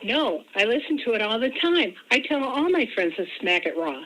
No, I listen to it all the time. I tell all my friends to Smack It Raw.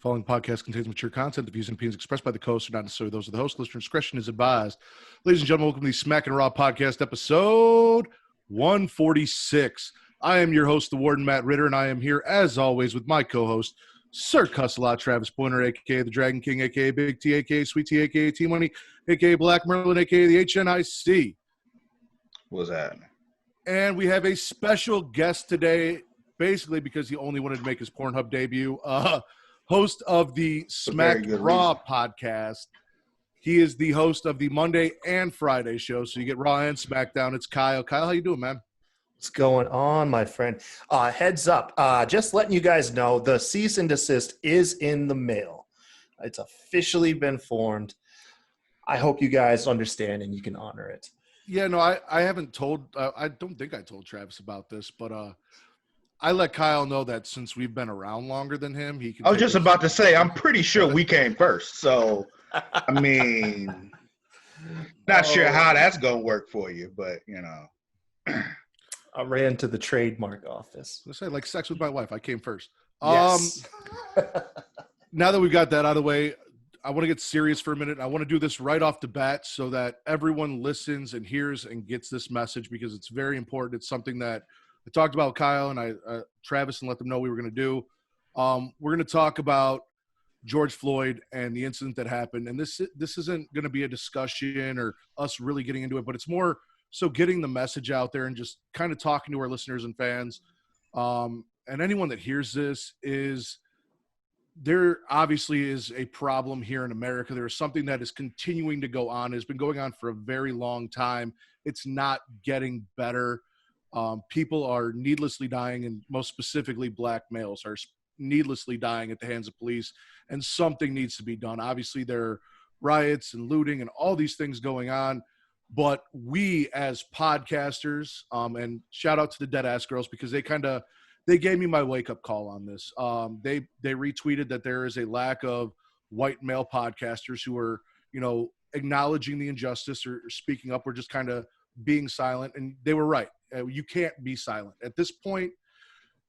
Following podcast contains mature content. The views and opinions expressed by the host are not necessarily those of the host. Listener discretion is advised. Ladies and gentlemen, welcome to the Smackin It Raw podcast, episode 146. I am your host, the Warden, Matt Ritter, and I am here, as always, with my co-host, Sir Cussalott, Travis Pointer, a.k.a. the Dragon King, a.k.a. Big T, a.k.a. Sweet T, a.k.a. T-Money, a.k.a. Black Merlin, a.k.a. the HNIC. What's that? And we have a special guest today, basically because he only wanted to make his Pornhub debut. Host of the Smackin It Raw podcast. He is the host of the Monday and Friday show, so you get Raw and SmackDown. It's Kyle. Kyle, how you doing, man? What's going on, my friend? Heads up, just letting you guys know, the cease and desist is in the mail. It's officially been formed. I hope you guys understand and you can honor it. Yeah, no, I haven't told, I don't think I told Travis about this, but I let Kyle know that since we've been around longer than him, he can. I was just about to say, I'm pretty sure we came first. So, I mean, not sure how that's going to work for you, but, you know. I ran to the trademark office. Let's say, like sex with my wife, I came first. Yes. Now that we got that out of the way, I want to get serious for a minute. I want to do this right off the bat so that everyone listens and hears and gets this message because it's very important. It's something that I talked about with Kyle and Travis and let them know we were going to do. We're going to talk about George Floyd and the incident that happened. And this isn't going to be a discussion or us really getting into it, but it's more so getting the message out there and just kind of talking to our listeners and fans. And anyone that hears this is there obviously is a problem here in America. There is something that is continuing to go on. It's been going on for a very long time. It's not getting better. People are needlessly dying, and most specifically black males are needlessly dying at the hands of police, and something needs to be done. Obviously, there are riots and looting and all these things going on, but we as podcasters, and shout out to the Dead Ass Girls because they gave me my wake-up call on this. They retweeted that there is a lack of white male podcasters who are, acknowledging the injustice or speaking up or just kind of being silent, and they were right. You can't be silent. At this point,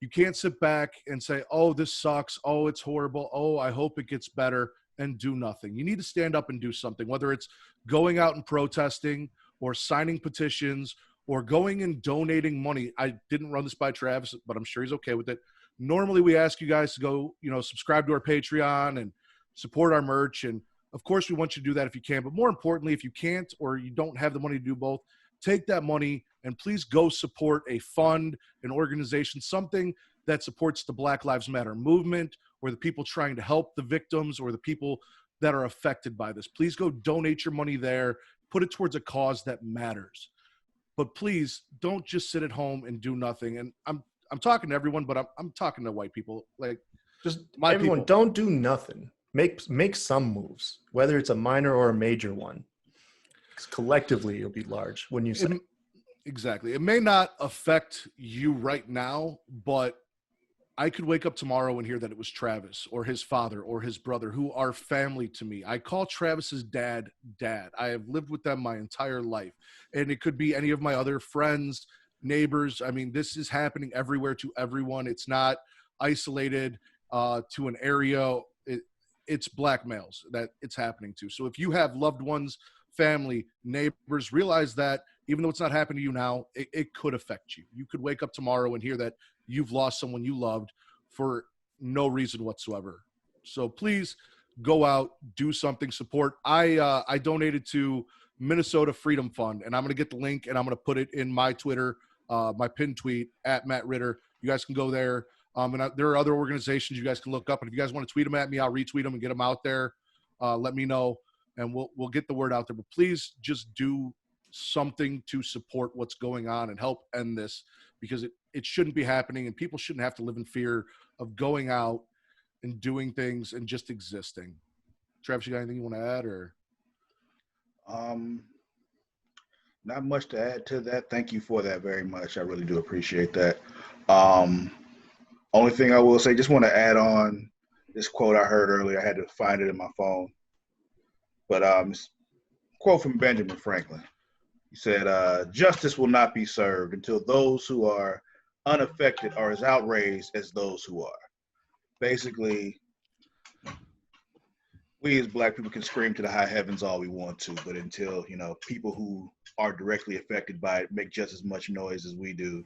you can't sit back and say, oh, this sucks. Oh, it's horrible. Oh, I hope it gets better, and do nothing. You need to stand up and do something, whether it's going out and protesting or signing petitions or going and donating money. I didn't run this by Travis, but I'm sure he's okay with it. Normally, we ask you guys to go, subscribe to our Patreon and support our merch. And, of course, we want you to do that if you can. But more importantly, if you can't or you don't have the money to do both, take that money and please go support a fund, an organization, something that supports the Black Lives Matter movement or the people trying to help the victims or the people that are affected by this. Please go donate your money there. Put it towards a cause that matters. But please don't just sit at home and do nothing. And I'm talking to everyone, but I'm talking to white people. Like, just everyone, don't do nothing. Make some moves, whether it's a minor or a major one. Because collectively, it'll be large when you say. Exactly. It may not affect you right now, but I could wake up tomorrow and hear that it was Travis or his father or his brother who are family to me. I call Travis's dad. I have lived with them my entire life. And it could be any of my other friends, neighbors. I mean, this is happening everywhere to everyone. It's not isolated to an area. It's black males that it's happening to. So if you have loved ones, family, neighbors, realize that even though it's not happening to you now, it could affect you. You could wake up tomorrow and hear that you've lost someone you loved for no reason whatsoever. So please go out, do something, support. I donated to Minnesota Freedom Fund, and I'm going to get the link and I'm going to put it in my Twitter my pin tweet at Matt Ritter. You guys can go there. There are other organizations you guys can look up. And if you guys want to tweet them at me, I'll retweet them and get them out there. Let me know, and we'll get the word out there. But please just do something to support what's going on and help end this, because it shouldn't be happening, and people shouldn't have to live in fear of going out and doing things and just existing. Travis, you got anything you want to add, or? Not much to add to that. Thank you for that very much. I really do appreciate that. Only thing I will say, just want to add on this quote I heard earlier. I had to find it in my phone. But it's a quote from Benjamin Franklin. He said, justice will not be served until those who are unaffected are as outraged as those who are. Basically, we as Black people can scream to the high heavens all we want to, but until, people who are directly affected by it make just as much noise as we do,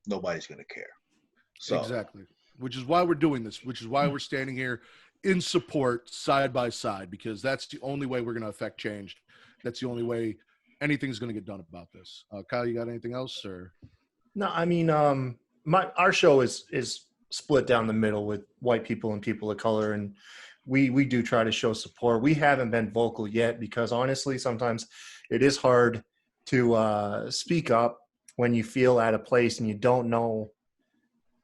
nobody's going to care. So Exactly. Which is why we're doing this, which is why we're standing here in support side by side, because that's the only way we're going to affect change. That's the only way anything's going to get done about this. Kyle, you got anything else, or? No, I mean, our show is split down the middle with white people and people of color, and we do try to show support. We haven't been vocal yet because honestly, sometimes it is hard to speak up when you feel at a place and you don't know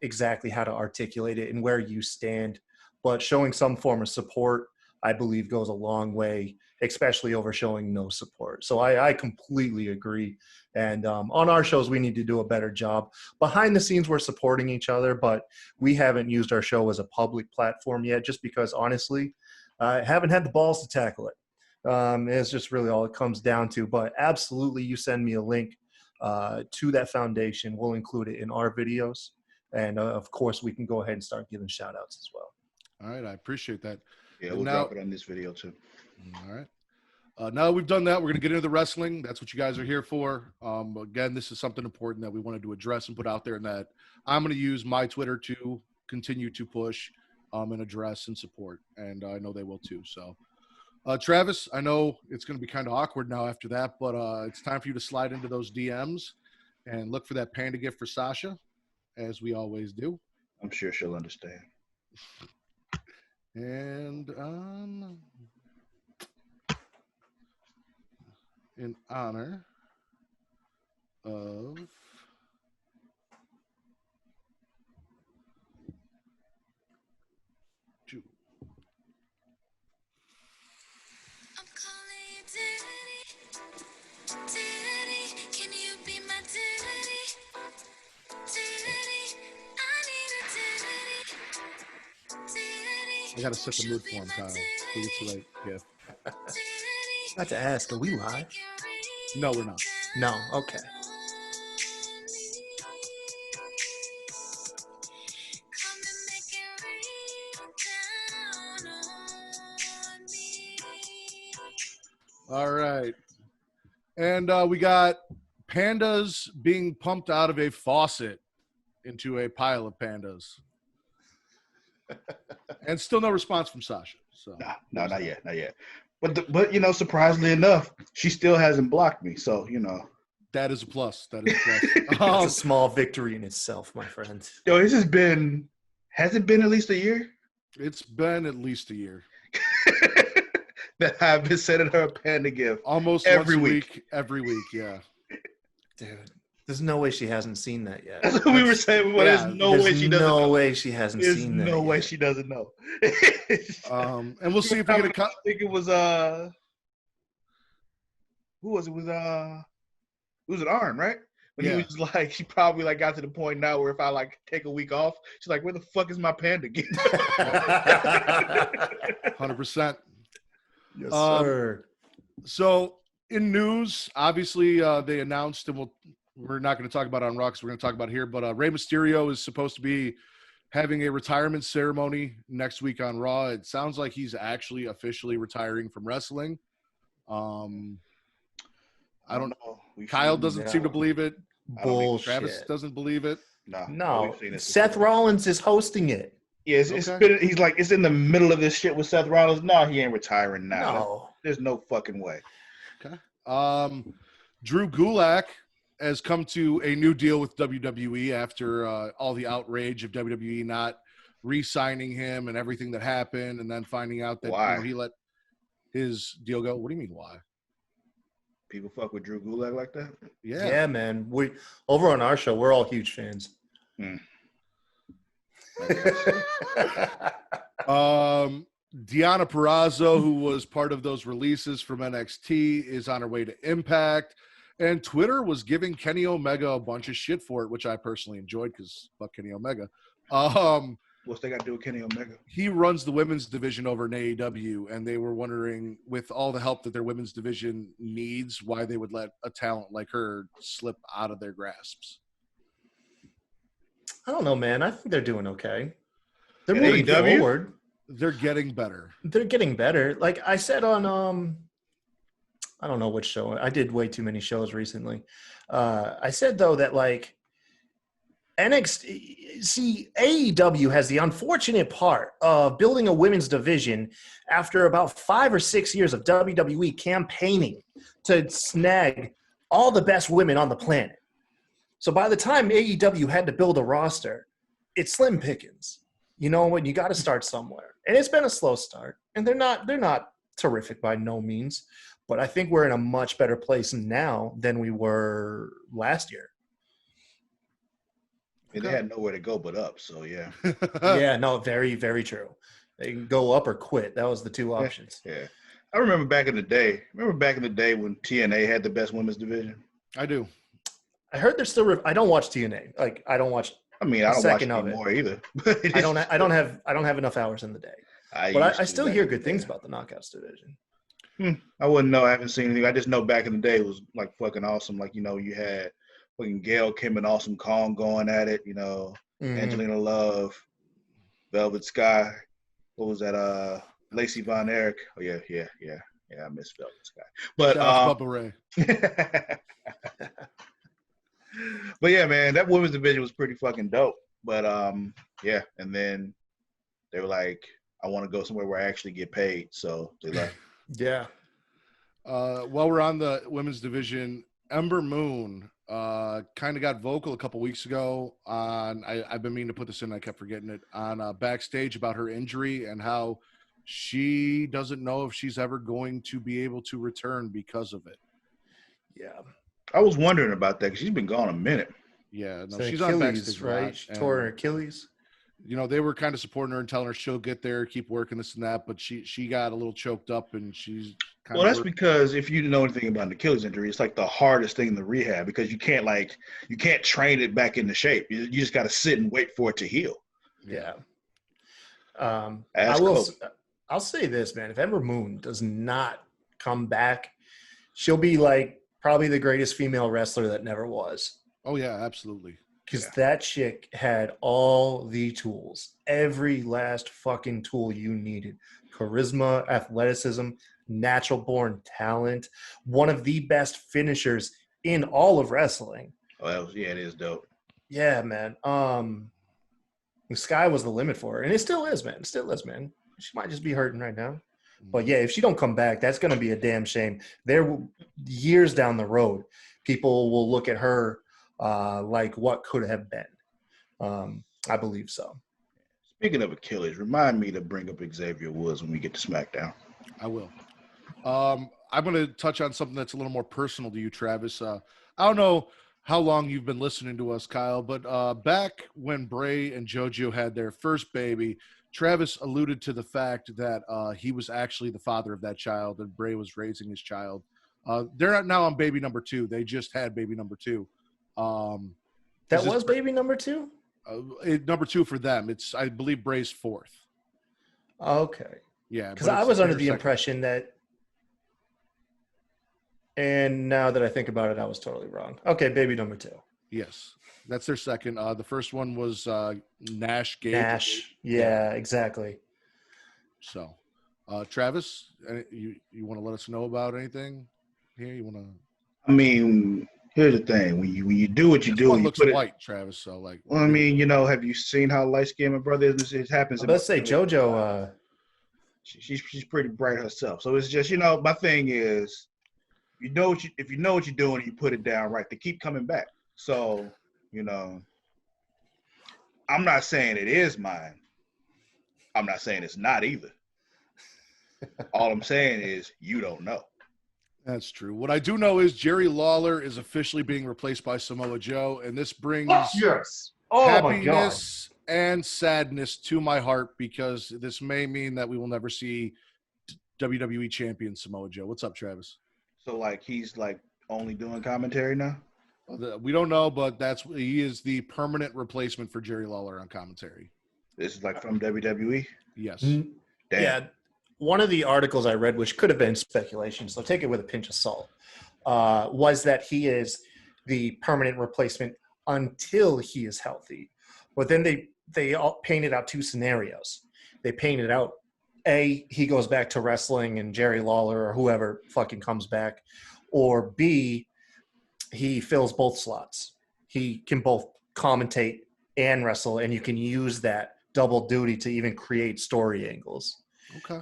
exactly how to articulate it and where you stand. But showing some form of support, I believe, goes a long way, especially over showing no support. So I completely agree. And on our shows, we need to do a better job. Behind the scenes, we're supporting each other, but we haven't used our show as a public platform yet, just because, honestly, I haven't had the balls to tackle it. It's just really all it comes down to. But absolutely, you send me a link to that foundation. We'll include it in our videos. And, of course, we can go ahead and start giving shout-outs as well. All right, I appreciate that. yeah, we'll drop it on this video too. All right. Now that we've done that, we're going to get into the wrestling. That's what you guys are here for. Again, this is something important that we wanted to address and put out there, and that I'm going to use my Twitter to continue to push and address and support. And I know they will too. So, Travis, I know it's going to be kind of awkward now after that, but it's time for you to slide into those DMs and look for that panda gift for Sasha, as we always do. I'm sure she'll understand. And in honor of Jew. I'm calling you daddy. Daddy, can you be my daddy? Daddy, I need a daddy. Daddy, I gotta set the mood for him, Kyle. We get to like gift. Not to ask, are we live? No, we're not. No, okay. All right. And we got pandas being pumped out of a faucet into a pile of pandas. And still no response from Sasha. So No, not yet. But surprisingly enough, she still hasn't blocked me. So, that is a plus. That is a It's plus. a small victory in itself, my friend. Yo, has it been at least a year? It's been at least a year. That I've been sending her a panda gift. Almost Every once a week. Every week, yeah. Dude, there's no way she hasn't seen that yet. That's what we were saying. Well, Yeah, there's no way she doesn't know. No way she hasn't There's seen that no way yet. she doesn't know. And we'll see if we get a cut. I think it was who was it? It was an Arn, right? When he was just like, she probably like got to the point now where if I like take a week off, she's like, where the fuck is my panda gift? 100%. Yes, sir. So in news, obviously they announced, and we're not going to talk about it on Raw because we're going to talk about it here, but Rey Mysterio is supposed to be having a retirement ceremony next week on Raw. It sounds like he's actually officially retiring from wrestling. I don't know. Kyle doesn't seem to believe it. Bullshit. Travis doesn't believe it. No. Seth Rollins is hosting it. Yeah, he's like, it's in the middle of this shit with Seth Rollins. No, he ain't retiring now. No. There's no fucking way. Okay. Drew Gulak has come to a new deal with WWE after all the outrage of WWE not re-signing him and everything that happened, and then finding out that Why? he let his deal go. What do you mean why? People fuck with Drew Gulak like that? Yeah, man. We over on our show, we're all huge fans. Hmm. Deonna Purrazzo, who was part of those releases from NXT, is on her way to Impact. And Twitter was giving Kenny Omega a bunch of shit for it, which I personally enjoyed because fuck Kenny Omega. What's they got to do with Kenny Omega? He runs the women's division over in AEW, and they were wondering, with all the help that their women's division needs, why they would let a talent like her slip out of their grasps. I don't know, man. I think they're doing okay. They're moving AEW? forward. They're getting better. They're getting better. Like I said on I don't know which show. I did way too many shows recently. I said though that like NXT, see, AEW has the unfortunate part of building a women's division after about 5 or 6 years of WWE campaigning to snag all the best women on the planet. So by the time AEW had to build a roster, it's slim pickings. You know what? You got to start somewhere, and it's been a slow start. And they're not terrific by no means, but I think we're in a much better place now than we were last year. They had nowhere to go but up, so yeah. Yeah, no, very, very true. They can go up or quit. That was the two options. Yeah. I remember back in the day. When TNA had the best women's division? I do. I heard they're still. I don't watch TNA. Like I don't watch. I mean, I don't watch second it of it. anymore either. I don't have enough hours in the day. But I still hear good things about the Knockouts division. I wouldn't know. I haven't seen anything. I just know back in the day it was like fucking awesome. Like, you know, you had fucking Gail Kim and Awesome Kong going at it, you know, Angelina Love, Velvet Sky. What was that? Lacey Von Erich. Oh yeah, I miss Velvet Sky. But Shout out to Bubba Ray. but yeah, man, that women's division was pretty fucking dope. But yeah, and then they were like, I want to go somewhere where I actually get paid. So they left. Yeah. While we're on the women's division, Ember Moon kind of got vocal a couple weeks ago on, I've been meaning to put this in, I kept forgetting it, on backstage about her injury and how she doesn't know if she's ever going to be able to return because of it. Yeah. I was wondering about that because she's been gone a minute. Yeah, no, So she's on Achilles, backstage, right? She tore her Achilles. You know, they were kind of supporting her and telling her she'll get there, keep working this and that, but she got a little choked up and she's kind Well, of that's because if you know anything about an Achilles injury, it's like the hardest thing in the rehab because you can't train it back into shape. You just got to sit and wait for it to heal. Yeah. I'll say this, man. If Ember Moon does not come back, she'll be like probably the greatest female wrestler that never was. Oh yeah, absolutely. Because that chick had all the tools, every last fucking tool you needed. Charisma, athleticism, natural born talent, one of the best finishers in all of wrestling. Oh, it is dope. Yeah, man. The sky was the limit for her. And it still is, man. It still is, man. She might just be hurting right now. But yeah, if she don't come back, that's going to be a damn shame. Years down the road, people will look at her like what could have been. I believe so. Speaking of Achilles, remind me to bring up Xavier Woods when we get to SmackDown. I will. I'm going to touch on something that's a little more personal to you, Travis. I don't know how long you've been listening to us, Kyle, but back when Bray and JoJo had their first baby, Travis alluded to the fact that he was actually the father of that child and Bray was raising his child. They're not now on baby number 2. They just had baby number 2. That was baby number 2? Number 2 for them. It's, I believe, Bray's 4th. Okay. Yeah. Because I was under the impression that, and now that I think about it, I was totally wrong. Okay, baby number 2. Yes. That's their second. The first one was Nash Gage. Nash. Yeah, exactly. So, Travis, you want to let us know about anything here? You want to? I mean, here's the thing: when you do what you do, one you looks put white, Travis. So, like, well, I mean, you know, have you seen how light skinned my brother is? It happens. Let's say JoJo. She's pretty bright herself. So it's just, you know, my thing is, if you know what you're doing, you put it down right. They keep coming back. So, you know, I'm not saying it is mine. I'm not saying it's not either. All I'm saying is you don't know. That's true. What I do know is Jerry Lawler is officially being replaced by Samoa Joe, and this brings Yes. Oh my God. happiness and sadness to my heart because this may mean that we will never see WWE champion Samoa Joe. What's up, Travis? So like he's like only doing commentary now. We don't know, but he is the permanent replacement for Jerry Lawler on commentary. This is like from WWE. Yes. Damn. Yeah. One of the articles I read, which could have been speculation, so take it with a pinch of salt, was that he is the permanent replacement until he is healthy. But then they all painted out two scenarios. They painted out, A, he goes back to wrestling and Jerry Lawler or whoever fucking comes back, or B, he fills both slots. He can both commentate and wrestle, and you can use that double duty to even create story angles. Okay.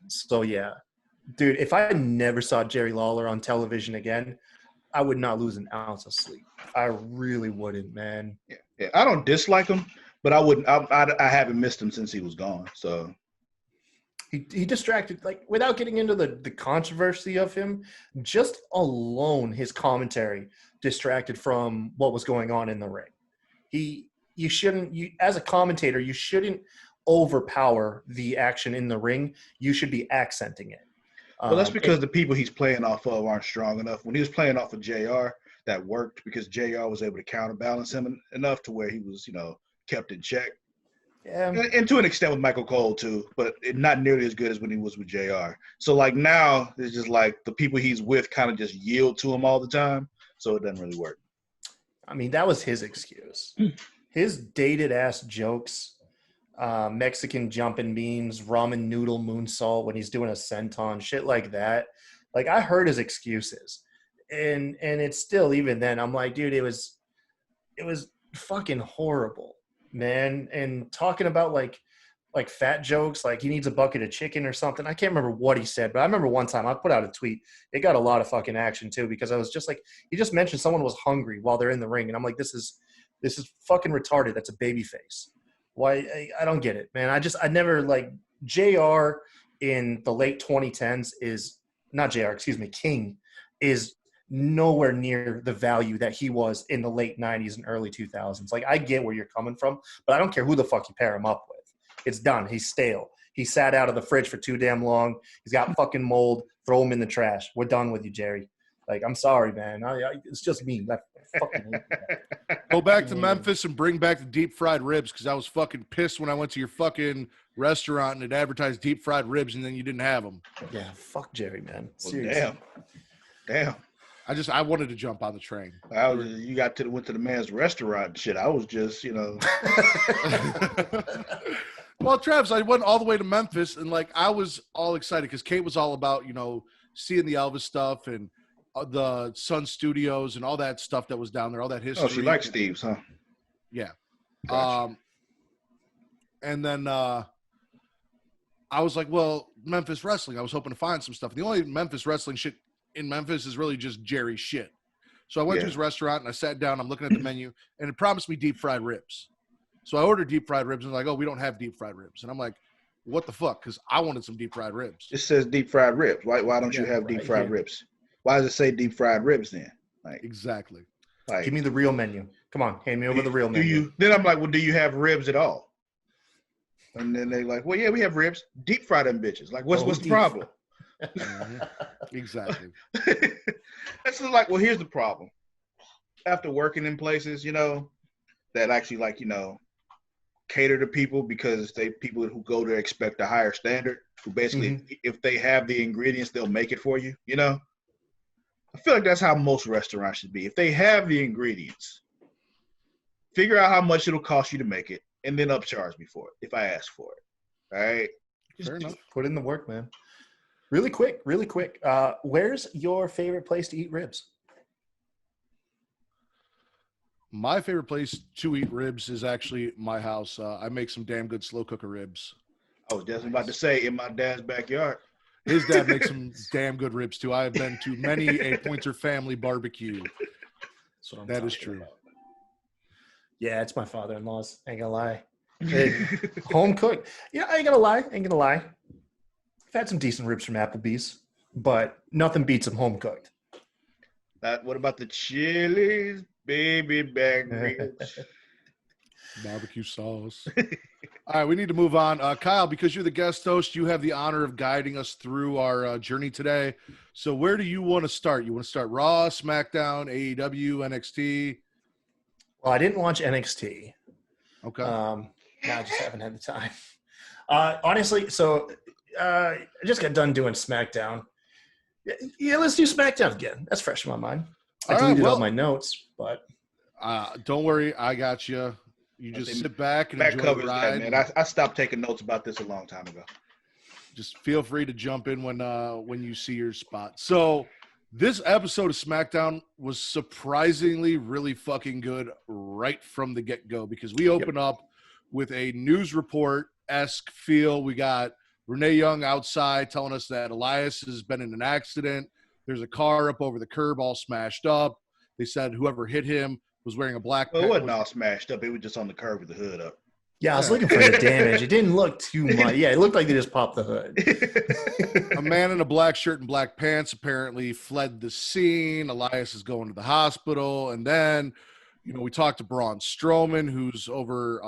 So yeah, dude, if I never saw Jerry Lawler on television again, I would not lose an ounce of sleep. I really wouldn't, man. Yeah. I don't dislike him, but I wouldn't. I haven't missed him since he was gone. So He distracted, like, without getting into the controversy of him, just alone his commentary distracted from what was going on in the ring. As a commentator, you shouldn't overpower the action in the ring. You should be accenting it. well, that's because the people he's playing off of aren't strong enough. When he was playing off of JR, that worked because JR was able to counterbalance him enough to where he was, kept in check. Yeah. And to an extent with Michael Cole too, but not nearly as good as when he was with JR. So like now it's just like the people he's with kind of just yield to him all the time. So it doesn't really work. I mean, that was his excuse. His dated ass jokes, Mexican jumping beans, ramen noodle moonsault when he's doing a senton, shit like that. Like, I heard his excuses. And it's still, even then, I'm like, dude, it was fucking horrible, man. And talking about like fat jokes, like he needs a bucket of chicken or something. I can't remember what he said, but I remember one time I put out a tweet. It got a lot of fucking action too, because I was just like, he just mentioned someone was hungry while they're in the ring. And I'm like, this is fucking retarded. That's a baby face. Why? I don't get it, man. I never, like, JR in the late 2010s is not JR, excuse me, King is nowhere near the value that he was in the late 90s and early 2000s. Like, I get where you're coming from, but I don't care who the fuck you pair him up with. It's done. He's stale. He sat out of the fridge for too damn long. He's got fucking mold. Throw him in the trash. We're done with you, Jerry. Like, I'm sorry, man. It's just me. I fucking hate that. Go back to Memphis and bring back the deep fried ribs because I was fucking pissed when I went to your fucking restaurant and it advertised deep fried ribs and then you didn't have them. Yeah, fuck Jerry, man. Well, Seriously. damn. I wanted to jump on the train. You went to the man's restaurant and shit. I was just, Well, Travis, I went all the way to Memphis and like I was all excited because Kate was all about, seeing the Elvis stuff and the Sun Studios and all that stuff that was down there, all that history. Oh, she likes Steve's, huh? Yeah. Gotcha. And then I was like, well, Memphis wrestling. I was hoping to find some stuff. The only Memphis wrestling shit in Memphis is really just Jerry shit. So I went to his restaurant and I sat down. I'm looking at the menu and it promised me deep fried ribs. So I ordered deep fried ribs and like, oh, we don't have deep fried ribs. And I'm like, what the fuck? Because I wanted some deep fried ribs. It says deep fried ribs. Why don't you have deep fried ribs? Why does it say deep fried ribs then? Like, exactly. Like, give me the real menu. Come on, hand me over the real menu. Then I'm like, well, do you have ribs at all? And then they like, well, yeah, we have ribs. Deep fry them bitches. Like, what's the problem? Exactly. That's just like, well, here's the problem. After working in places, that actually cater to people because people who go there expect a higher standard, who basically, if they have the ingredients, they'll make it for you, I feel like that's how most restaurants should be. If they have the ingredients, figure out how much it'll cost you to make it, and then upcharge me for it if I ask for it. All right? Fair enough. Put in the work, man. Really quick. Where's your favorite place to eat ribs? My favorite place to eat ribs is actually my house. I make some damn good slow cooker ribs. I was just about to say, in my dad's backyard. His dad makes some damn good ribs too. I have been to many a Pointer family barbecue. That's what I'm That is talking true. about. Yeah, it's my father-in-law's. Ain't gonna lie. Home cooked. Yeah, I ain't gonna lie. I've had some decent ribs from Applebee's, but nothing beats them home cooked. What about the Chili's baby back ribs? Barbecue sauce. All right, we need to move on. Kyle, because you're the guest host, you have the honor of guiding us through our journey today. So where do you want to start? You want to start Raw, SmackDown, AEW, NXT? Well, I didn't watch NXT. Okay. No, I just haven't had the time. Honestly, so I just got done doing SmackDown. Yeah, let's do SmackDown again. That's fresh in my mind. I deleted all my notes, but don't worry, I got you. You just sit back and That enjoy covers the ride. that, man. I stopped taking notes about this a long time ago. Just feel free to jump in when you see your spot. So this episode of SmackDown was surprisingly really fucking good right from the get-go because we open up with a news report-esque feel. We got Renee Young outside telling us that Elias has been in an accident. There's a car up over the curb all smashed up. They said whoever hit him was wearing a black. Well, it wasn't all smashed up. It was just on the curb with the hood up. yeah, I was looking for the damage. It didn't look too much. Yeah, it looked like they just popped the hood. A man in a black shirt and black pants apparently fled the scene. Elias is going to the hospital. And then, we talked to Braun Strowman, who's over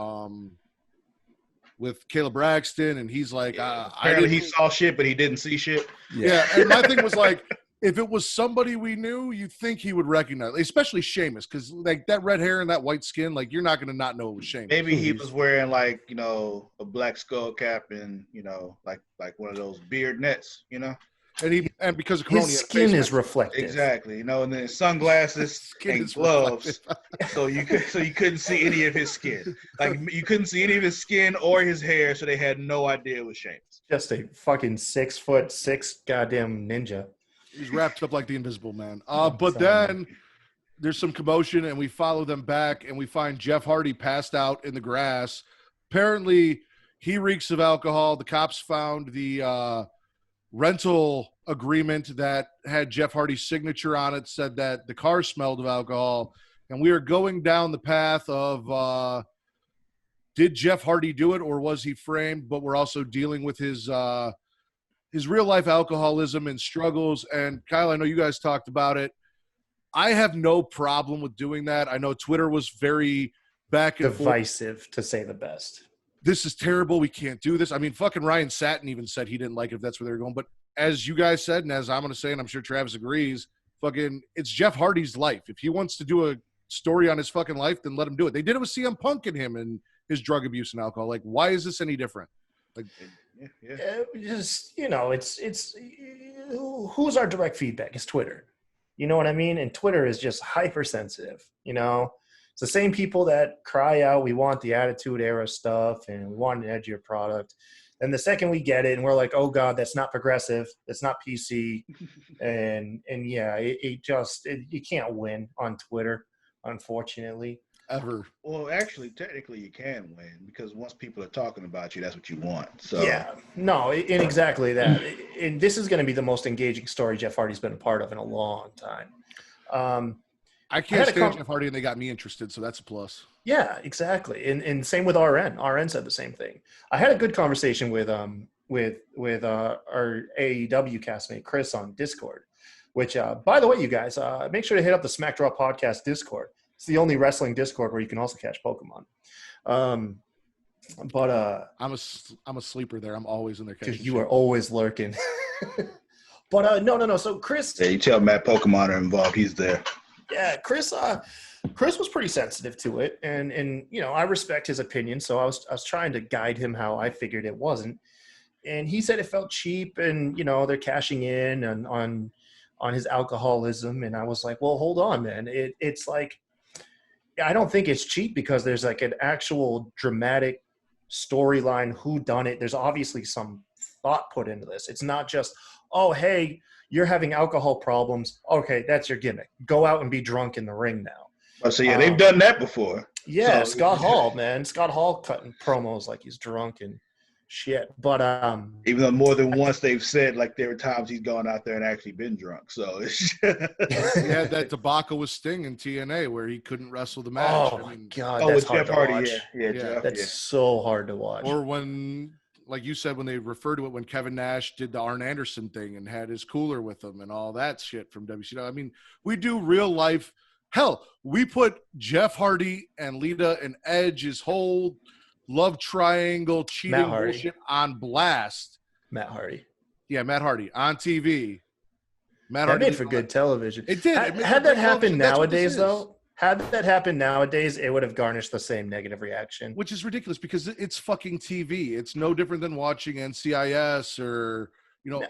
with Caleb Braxton. And he's like, apparently he saw shit, but he didn't see shit. Yeah. And my thing was like, if it was somebody we knew, you'd think he would recognize, especially Sheamus, because like that red hair and that white skin, like you're not going to not know it was Sheamus. Maybe he was wearing like a black skull cap and like one of those beard nets, And because of Corona, His skin is reflective. Exactly, and then sunglasses and gloves, so you couldn't see any of his skin. Like you couldn't see any of his skin or his hair, so they had no idea it was Sheamus. Just a fucking 6'6" goddamn ninja. He's wrapped up like the Invisible Man. But then there's some commotion, and we follow them back, and we find Jeff Hardy passed out in the grass. Apparently, he reeks of alcohol. The cops found the rental agreement that had Jeff Hardy's signature on it, said that the car smelled of alcohol. And we are going down the path of did Jeff Hardy do it, or was he framed? But we're also dealing with his real-life alcoholism and struggles. And, Kyle, I know you guys talked about it. I have no problem with doing that. I know Twitter was very back and divisive, forth. to say the best. This is terrible. We can't do this. I mean, fucking Ryan Satin even said he didn't like it if that's where they were going. But as you guys said, and as I'm going to say, and I'm sure Travis agrees, fucking it's Jeff Hardy's life. If he wants to do a story on his fucking life, then let him do it. They did it with CM Punk and him and his drug abuse and alcohol. Like, why is this any different? Like, Just it's who's our direct feedback? It's Twitter. You know what I mean? And Twitter is just hypersensitive. It's the same people that cry out, we want the Attitude Era stuff and we want an edgier product. And the second we get it, and we're like, oh God, that's not progressive, that's not PC, and yeah, you can't win on Twitter, unfortunately. Ever. Well, actually, technically, you can win because once people are talking about you, that's what you want. So yeah, no, and exactly that. And this is going to be the most engaging story Jeff Hardy's been a part of in a long time. I can't stand Jeff Hardy, and they got me interested, so that's a plus. Yeah, exactly. And same with RN. RN said the same thing. I had a good conversation with our AEW castmate Chris on Discord, which by the way, you guys, make sure to hit up the Smack Draw Podcast Discord. It's the only wrestling Discord where you can also catch Pokemon. But I'm a sleeper there. I'm always in there catching. You are always lurking. But no. So Chris, yeah, you tell Matt Pokemon are involved. He's there. Yeah, Chris was pretty sensitive to it, and I respect his opinion. So I was trying to guide him how I figured it wasn't, and he said it felt cheap, and they're cashing in on his alcoholism, and I was like, well, hold on, man. It's like, I don't think it's cheap because there's like an actual dramatic storyline, who done it. There's obviously some thought put into this. It's not just, oh, hey, you're having alcohol problems. Okay, that's your gimmick. Go out and be drunk in the ring now. Oh, so yeah, they've done that before. Yeah, so, Scott Hall, man. Scott Hall cutting promos like he's drunk, and shit. But Even though more than once they've said like there were times he's gone out there and actually been drunk. So it's He had that debacle with Sting in TNA where he couldn't wrestle the match. oh I my mean, god, oh, that's with hard Jeff to Hardy, watch. yeah, Yeah. Jeff, That's yeah. so hard to watch. or when, like you said, when they refer to it, when Kevin Nash did the Arn Anderson thing and had his cooler with him and all that shit from WCW. I mean, we do real life. Hell, we put Jeff Hardy and Lita and Edge's whole love triangle cheating Hardy. bullshit on blast. Matt Hardy. Yeah, Matt Hardy on TV. Matt That Hardy made for good television. It did. Had, It made had for that good happened television. That's what this nowadays, is. though, had that happened nowadays, it would have garnished the same negative reaction. Which is ridiculous because it's fucking TV. It's no different than watching NCIS or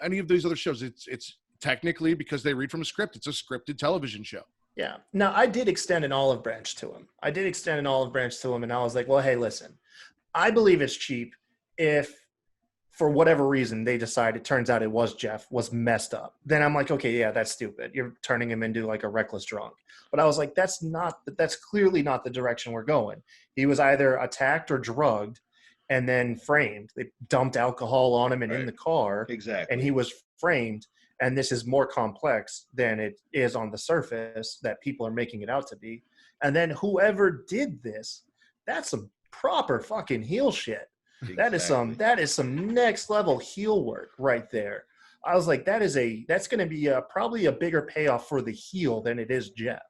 any of these other shows. It's technically, because they read from a script, it's a scripted television show. Yeah. Now, I did extend an olive branch to him. And I was like, well, hey, listen, I believe it's cheap if, for whatever reason, they decide, it turns out it was Jeff, was messed up. Then I'm like, okay, yeah, that's stupid. You're turning him into like a reckless drunk. But I was like, that's clearly not the direction we're going. He was either attacked or drugged and then framed. They dumped alcohol on him and in Right. the car. Exactly. And he was framed. And this is more complex than it is on the surface that people are making it out to be. And then whoever did this, that's some proper fucking heel shit. Exactly. That is some next level heel work right there. I was like, that's going to be probably a bigger payoff for the heel than it is Jeff.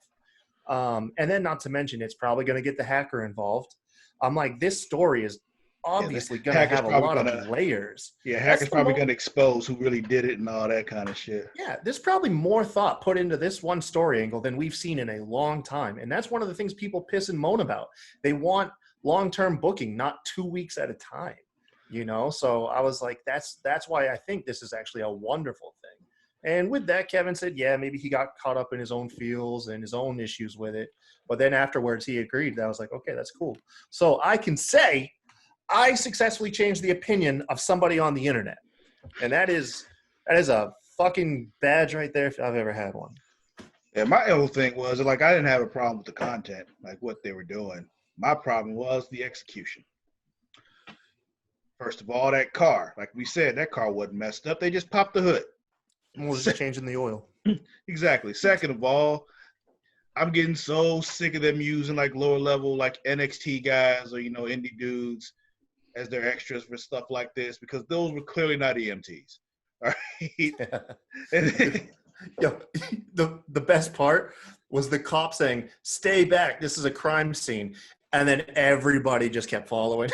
And then not to mention, it's probably going to get the hacker involved. I'm like, this story is obviously going to hacker's have a probably lot gonna- of layers. Yeah, That's hacker's the probably mo- going to expose who really did it and all that kind of shit. Yeah, there's probably more thought put into this one story angle than we've seen in a long time. And that's one of the things people piss and moan about. They want long-term booking, not 2 weeks at a time. So I was like, that's why I think this is actually a wonderful thing. And with that, Kevin said, yeah, maybe he got caught up in his own feels and his own issues with it. But then afterwards he agreed. I was like, okay, that's cool. So I can say I successfully changed the opinion of somebody on the internet. And that is a fucking badge right there if I've ever had one. Yeah, my whole thing was like I didn't have a problem with the content, like what they were doing. My problem was the execution. First of all, that car, like we said, that car wasn't messed up. They just popped the hood. We're just changing the oil. Exactly. Second of all, I'm getting so sick of them using like lower level, like NXT guys or indie dudes as their extras for stuff like this because those were clearly not EMTs. All right. And then, Yo, the best part was the cop saying, "Stay back. This is a crime scene." And then everybody just kept following.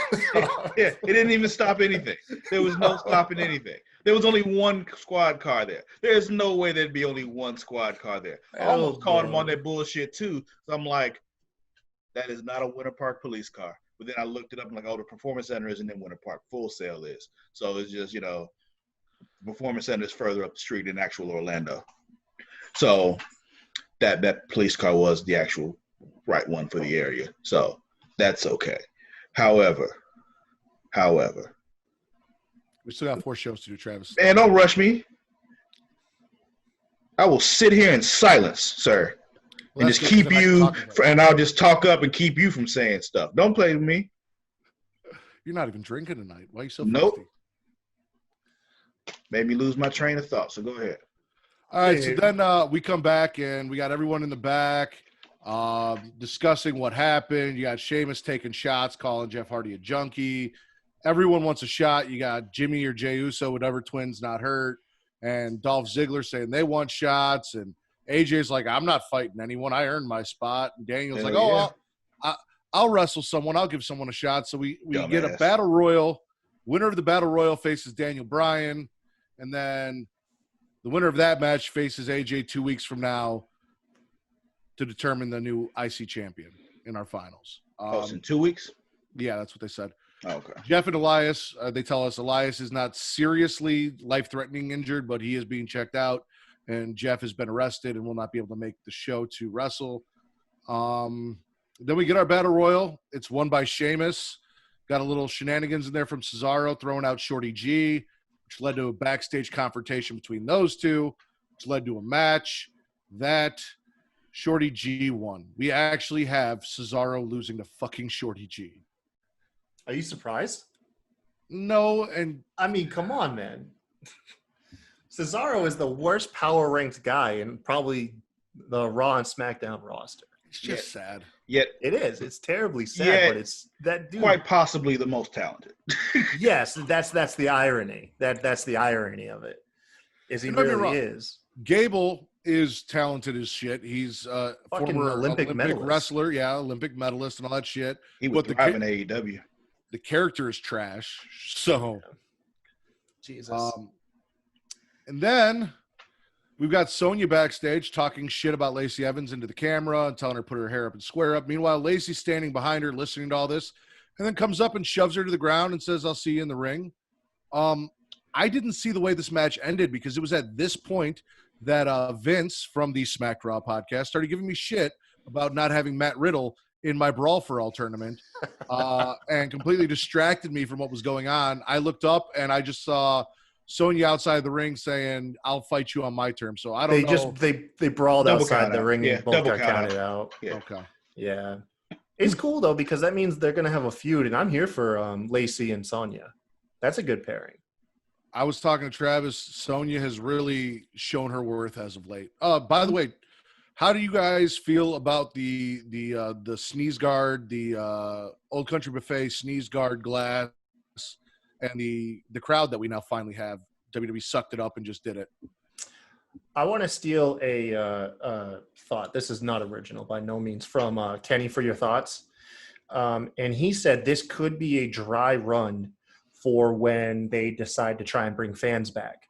yeah, it didn't even stop anything. There was no stopping anything. There was only one squad car there. There's no way there'd be only one squad car there. I almost called them on their bullshit too. So I'm like, that is not a Winter Park police car. But then I looked it up and like, oh, the Performance Center isn't in Winter Park. Full Sail is. So it's just, the Performance Center is further up the street in actual Orlando. So that police car was the actual right one for the area. So that's okay. However, We still got 4 shows to do, Travis. man, don't rush me. I will sit here in silence, sir, Well, and that's just good, keep 'cause then I can you, talk about it. and I'll just talk up and keep you from saying stuff. Don't play with me. You're not even drinking tonight. Why are you so Nope. feisty? Made me lose my train of thought. So go ahead. All right, so then we come back and we got everyone in the back discussing what happened. You got Sheamus taking shots, calling Jeff Hardy a junkie. Everyone wants a shot. You got Jimmy or Jey Uso, whatever twin's not hurt, and Dolph Ziggler saying they want shots. And AJ's like, I'm not fighting anyone. I earned my spot. And Daniel's Hell like, oh, yeah. I'll wrestle someone. I'll give someone a shot. So we get a Dumbass. battle royal. Winner of the battle royal faces Daniel Bryan. And then the winner of that match faces AJ 2 weeks from now to determine the new IC champion in our finals. It's in 2 weeks. Yeah, that's what they said. Oh, okay. Jeff and Elias, they tell us Elias is not seriously life-threatening injured, but he is being checked out. And Jeff has been arrested and will not be able to make the show to wrestle. Then we get our battle royal. It's won by Sheamus. Got a little shenanigans in there from Cesaro throwing out Shorty G, which led to a backstage confrontation between those two, which led to a match that Shorty G won. We actually have Cesaro losing to fucking Shorty G. Are you surprised? No, and I mean, come on, man. Cesaro is the worst power ranked guy in probably the Raw and SmackDown roster. it's just sad. Yet, It is. It's terribly sad, Yeah, but it's that dude. quite possibly the most talented. Yes, that's the irony. That's the irony of it. Is he And don't get me really wrong. is? Gable is talented as shit. He's a Fucking former Olympic medalist. wrestler, yeah, Olympic medalist and all that shit. He was But the driving AEW. the character is trash. So, Jesus. and then we've got Sonya backstage talking shit about Lacey Evans into the camera and telling her to put her hair up and square up. Meanwhile, Lacey's standing behind her listening to all this and then comes up and shoves her to the ground and says, I'll see you in the ring. I didn't see the way this match ended because it was at this point that Vince from the Smack Raw podcast started giving me shit about not having Matt Riddle in my Brawl for All tournament and completely distracted me from what was going on. I looked up and I just saw Sonya outside the ring saying, I'll fight you on my terms. So I don't know. They brawled Double outside count the out. ring Yeah, and both double got count counted out. Yeah. Okay. Yeah. It's cool though because that means they're gonna have a feud, and I'm here for Lacey and Sonya. That's a good pairing. I was talking to Travis. Sonya has really shown her worth as of late. By the way, how do you guys feel about the sneeze guard, the Old Country Buffet sneeze guard glass, and the crowd that we now finally have? WWE sucked it up and just did it. I want to steal a thought. This is not original by no means from Kenny for your thoughts. And he said this could be a dry run for when they decide to try and bring fans back.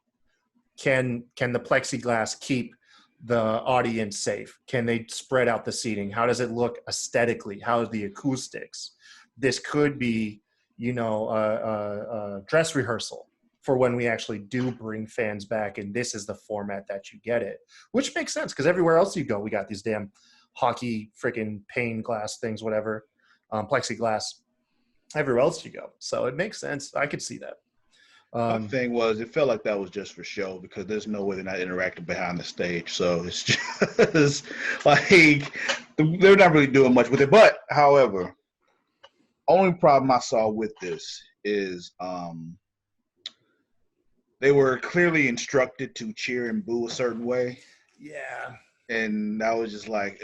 Can the plexiglass keep the audience safe? Can they spread out the seating? How does it look aesthetically? How are the acoustics? This could be, a dress rehearsal for when we actually do bring fans back, and this is the format that you get it, which makes sense because everywhere else you go, we got these damn hockey freaking pane glass things, whatever, plexiglass. Everywhere else you go, so it makes sense. I could see that. My thing was, it felt like that was just for show because there's no way they're not interacting behind the stage. So it's just like they're not really doing much with it. But however, only problem I saw with this is they were clearly instructed to cheer and boo a certain way. Yeah. And I was just like,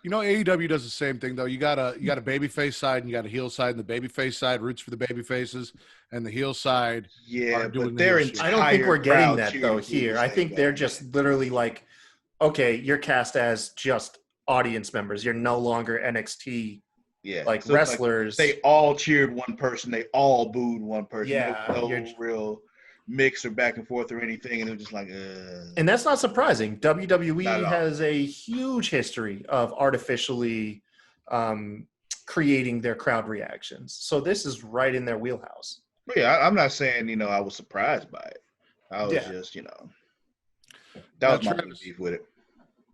AEW does the same thing though. You got a baby face side and you got a heel side, and the baby face side roots for the baby faces, and the heel side. yeah, doing but the they're heel shit. I don't think we're getting crowd that cheering though and here. booing I the think same they're way. just literally like, okay, you're cast as just audience members. You're no longer NXT Yeah, like so it's wrestlers. they all cheered one person. They all booed one person. Yeah, no you're- real mix or back and forth or anything. And it was just like, And that's not surprising. Not WWE at all. has a huge history of artificially creating their crowd reactions. So this is right in their wheelhouse. But yeah, I'm not saying, I was surprised by it. I was Yeah. just, that Now, was my Travis, beef with it.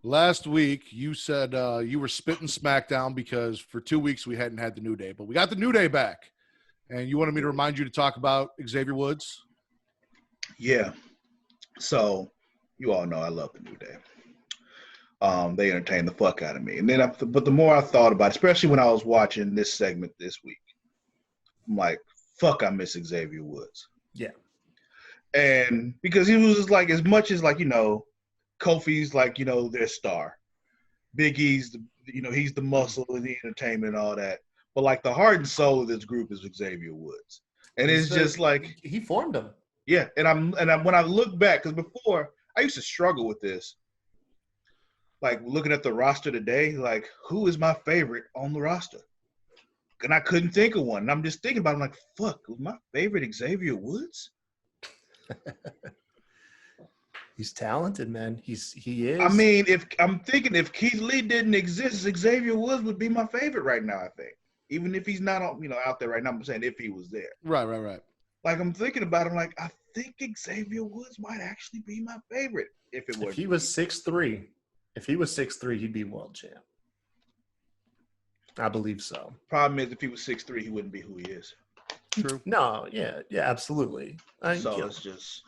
Last week, you said you were spitting SmackDown because for 2 weeks we hadn't had the New Day, but we got the New Day back. And you wanted me to remind you to talk about Xavier Woods? Yeah. So you all know I love the New Day. They entertained the fuck out of me. And then, but the more I thought about it, especially when I was watching this segment this week, I'm like, fuck, I miss Xavier Woods. Yeah. And because he was just like, as much as like, Kofi's like, their star. Big E's, he's the muscle and the entertainment and all that. But like the heart and soul of this group is Xavier Woods. And it's just like, he formed them. yeah. And I'm when I look back, because before I used to struggle with this, like looking at the roster today, like who is my favorite on the roster? And I couldn't think of one. And I'm just thinking about it, I'm like, fuck, was my favorite Xavier Woods? He's talented, man. He is. I mean, if Keith Lee didn't exist, Xavier Woods would be my favorite right now, I think. Even if he's not out there right now, I'm saying if he was there. Right. Like I'm thinking about it, I'm like, I think Xavier Woods might actually be my favorite if it were. If he was 6'3", he'd be world champ. I believe so. Problem is, if he was 6'3", he wouldn't be who he is. True. No, yeah, absolutely. So it's just.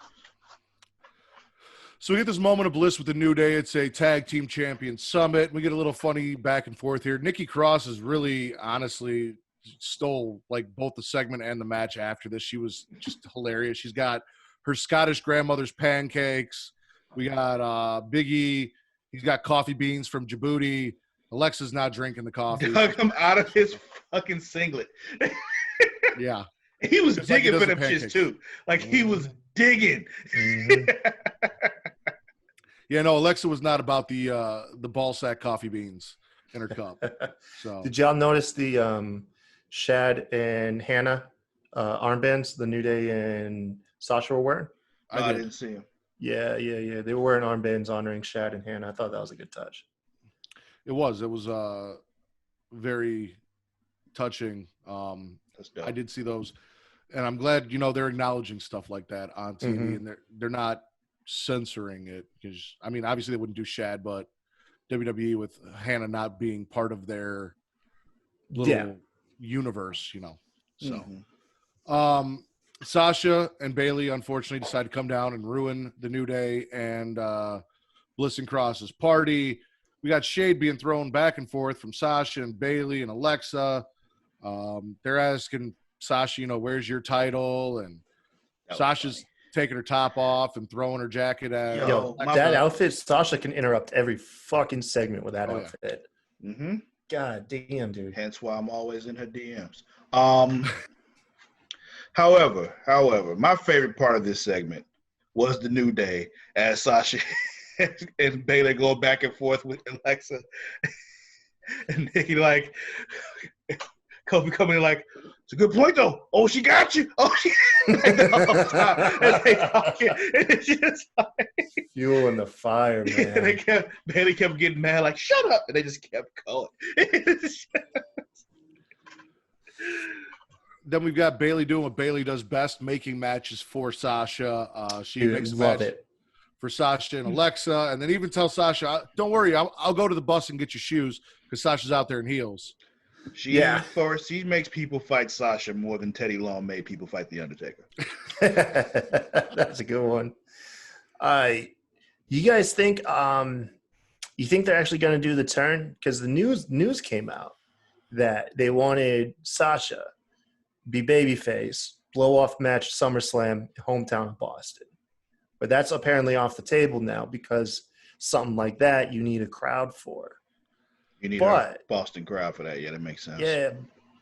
So we get this moment of bliss with the New Day. It's a tag team champion summit. We get a little funny back and forth here. Nikki Cross is really, honestly, stole like both the segment and the match after this. She was just hilarious. She's got her Scottish grandmother's pancakes. We got Biggie. He's got coffee beans from Djibouti. Alexa's not drinking the coffee. Dug him out of his fucking singlet. Yeah. He was Just like he digging does for the them shits pancakes. too. Like he was digging. Mhm. Yeah, no, Alexa was not about the ball sack coffee beans in her cup. So Did y'all notice the Shad and Hannah armbands the New Day and Sasha were wearing? I I didn't did. see him. Yeah. They were wearing armbands honoring Shad and Hannah. I thought that was a good touch. It was very touching. That's dope. I did see those, and I'm glad they're acknowledging stuff like that on TV, Mhm. and they're not censoring it because I mean obviously they wouldn't do Shad, but WWE with Hannah not being part of their little universe, So, Mhm. Sasha and Bailey unfortunately decided to come down and ruin the New Day and Bliss and Cross's party. We got shade being thrown back and forth from Sasha and Bailey and Alexa. They're asking Sasha, where's your title? And That was Sasha's funny. taking her top off and throwing her jacket at Yo, Alexa. my that bad. outfit, Sasha can interrupt every fucking segment with that Oh, yeah. outfit. Mm-hmm. God damn, dude. Hence why I'm always in her DMs. However, my favorite part of this segment was the New Day as Sasha and Bailey go back and forth with Alexa and Nikki like Kobe coming in like, it's a good point though. Oh, she got you. Oh, she like the whole time. And they talking, and it's just like Fueling the fire, man. Bailey kept getting mad, like, shut up, and they just kept going. Then we've got Bailey doing what Bailey does best, making matches for Sasha. She Dude, makes a love match it. for Sasha and Alexa, and then even tell Sasha, don't worry, I'll go to the bus and get your shoes because Sasha's out there in heels. She makes people fight Sasha more than Teddy Long made people fight The Undertaker. That's a good one. You guys think they're actually going to do the turn? Because the news came out that they wanted Sasha be babyface, blow off match SummerSlam, hometown of Boston. But that's apparently off the table now because something like that you need a crowd for. You need a Boston crowd for that. Yeah, that makes sense. Yeah,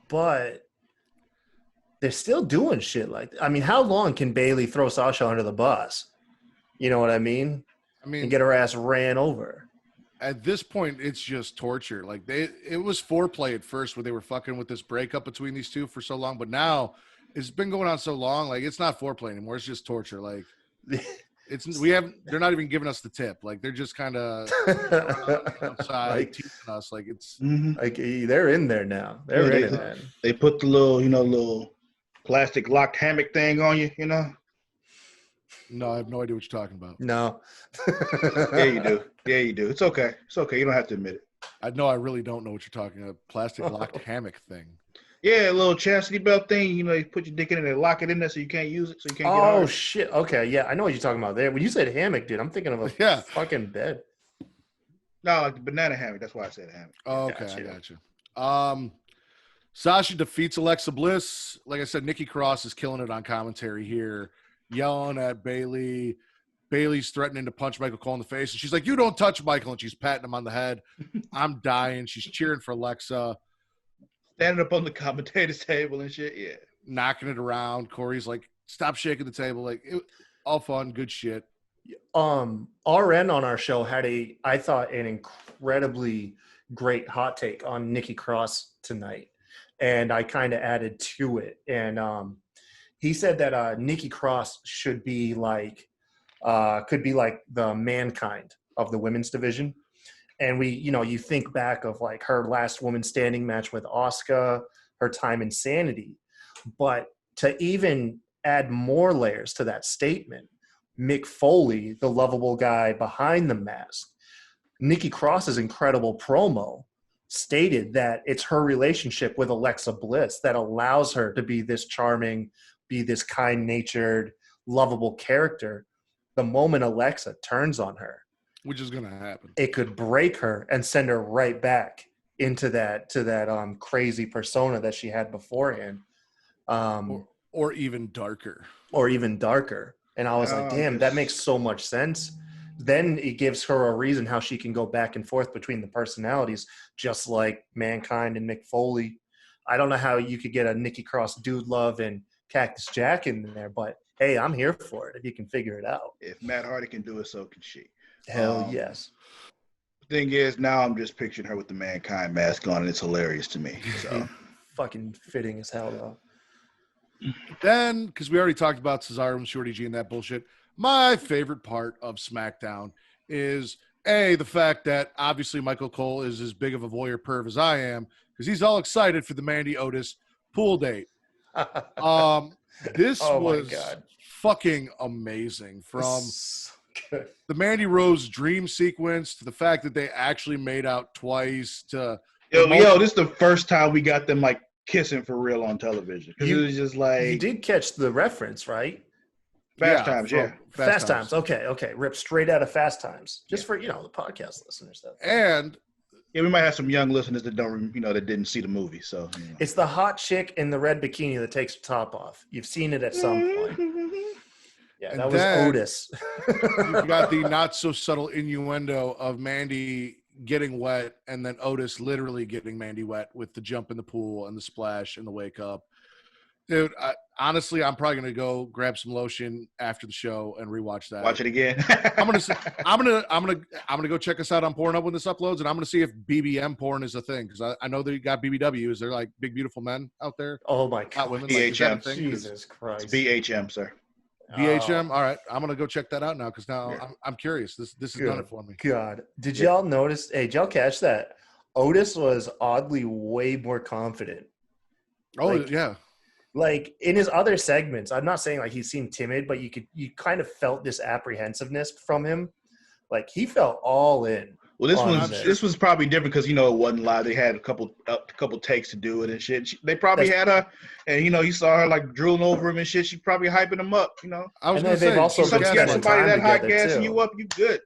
but they're still doing shit like that. I mean, how long can Bailey throw Sasha under the bus? You know what I mean? And get her ass ran over. At this point, it's just torture. Like it was foreplay at first where they were fucking with this breakup between these two for so long, but now it's been going on so long, like it's not foreplay anymore. It's just torture. Like they're not even giving us the tip. Like they're just kind of outside teasing us. Like it's like they're in there now. They're in it, man. They put the little plastic locked hammock thing on you, No, I have no idea what you're talking about. No. Yeah, you do. Yeah, you do. It's okay. It's okay. You don't have to admit it. I really don't know what you're talking about. Plastic locked hammock thing. Yeah, a little chastity belt thing. You put your dick in it and lock it in there so you can't use it, so you can't get hard. Oh, shit. Okay, yeah. I know what you're talking about there. When you said hammock, dude, I'm thinking of a fucking bed. No, like the banana hammock. That's why I said hammock. Oh, okay, I got you. Sasha defeats Alexa Bliss. Like I said, Nikki Cross is killing it on commentary here, yelling at Bailey. Bailey's threatening to punch Michael Cole in the face. And she's like, you don't touch Michael. And she's patting him on the head. I'm dying. She's cheering for Alexa. Standing up on the commentator's table and shit. Yeah. Knocking it around. Corey's like, stop shaking the table. Like, all fun, good shit. RN on our show had I thought, an incredibly great hot take on Nikki Cross tonight. And I kind of added to it. And he said that Nikki Cross should be could be like the Mankind of the women's division. And you think back of like her last woman standing match with Asuka, her time in Sanity. But to even add more layers to that statement, Mick Foley, the lovable guy behind the mask, Nikki Cross's incredible promo stated that it's her relationship with Alexa Bliss that allows her to be this charming, be this kind-natured, lovable character. The moment Alexa turns on her, which is going to happen, it could break her and send her right back into that crazy persona that she had beforehand, or even darker. or even darker. And I was like, damn, that makes so much sense. Then it gives her a reason how she can go back and forth between the personalities, just like Mankind and Mick Foley. I don't know how you could get a Nikki Cross, Dude Love, and Cactus Jack in there, but hey, I'm here for it if you can figure it out. If Matt Hardy can do it, so can she. Hell yes. Thing is, now I'm just picturing her with the Mankind mask on, and it's hilarious to me. So Fucking fitting as hell, though. Then, because we already talked about Cesaro and Shorty G and that bullshit, my favorite part of SmackDown is the fact that obviously Michael Cole is as big of a voyeur perv as I am, because he's all excited for the Mandy Otis pool date. This was fucking amazing. From the Mandy Rose dream sequence to the fact that they actually made out twice to yo, this is the first time we got them like kissing for real on television. Because it was just like, you did catch the reference, right? Fast Times, yeah. Fast Times. Okay. Ripped straight out of Fast Times. Just for, the podcast listeners. And yeah, we might have some young listeners that don't, that didn't see the movie. So it's the hot chick in the red bikini that takes her top off. You've seen it at some point. Yeah, that was Otis. You got the not so subtle innuendo of Mandy getting wet and then Otis literally getting Mandy wet with the jump in the pool and the splash and the wake up. Dude, honestly, I'm probably gonna go grab some lotion after the show and rewatch that. Watch it again. I'm gonna go check us out on Pornhub when this uploads, and I'm gonna see if BBM porn is a thing, because I know that you got BBWs. They're like big beautiful men out there. Oh my god, women. BHM. Like, Jesus Christ. It's BHM, sir. BHM. All right, I'm gonna go check that out now, because now I'm curious. This has done it for me. God, did y'all notice? Hey, did y'all catch that? Otis was oddly way more confident. Oh yeah. Like in his other segments, I'm not saying like he seemed timid, but you kind of felt this apprehensiveness from him. Like he felt all in. Well, this was probably different because it wasn't live. They had a couple takes to do it and shit. They probably had her, and you saw her like drooling over him and shit. She probably hyping him up. I was gonna say, also you got somebody that hot gassing you up, you good.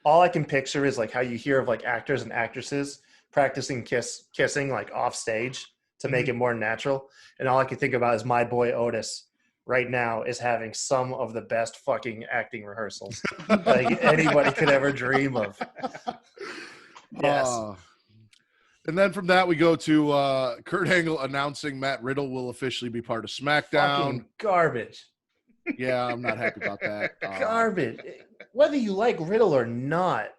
All I can picture is like how you hear of like actors and actresses practicing kissing like off stage to make it more natural. And all I can think about is my boy Otis right now is having some of the best fucking acting rehearsals like anybody could ever dream of. Yes. And then from that, we go to Kurt Angle announcing Matt Riddle will officially be part of SmackDown. Fucking garbage. Yeah, I'm not happy about that. Garbage. Whether you like Riddle or not,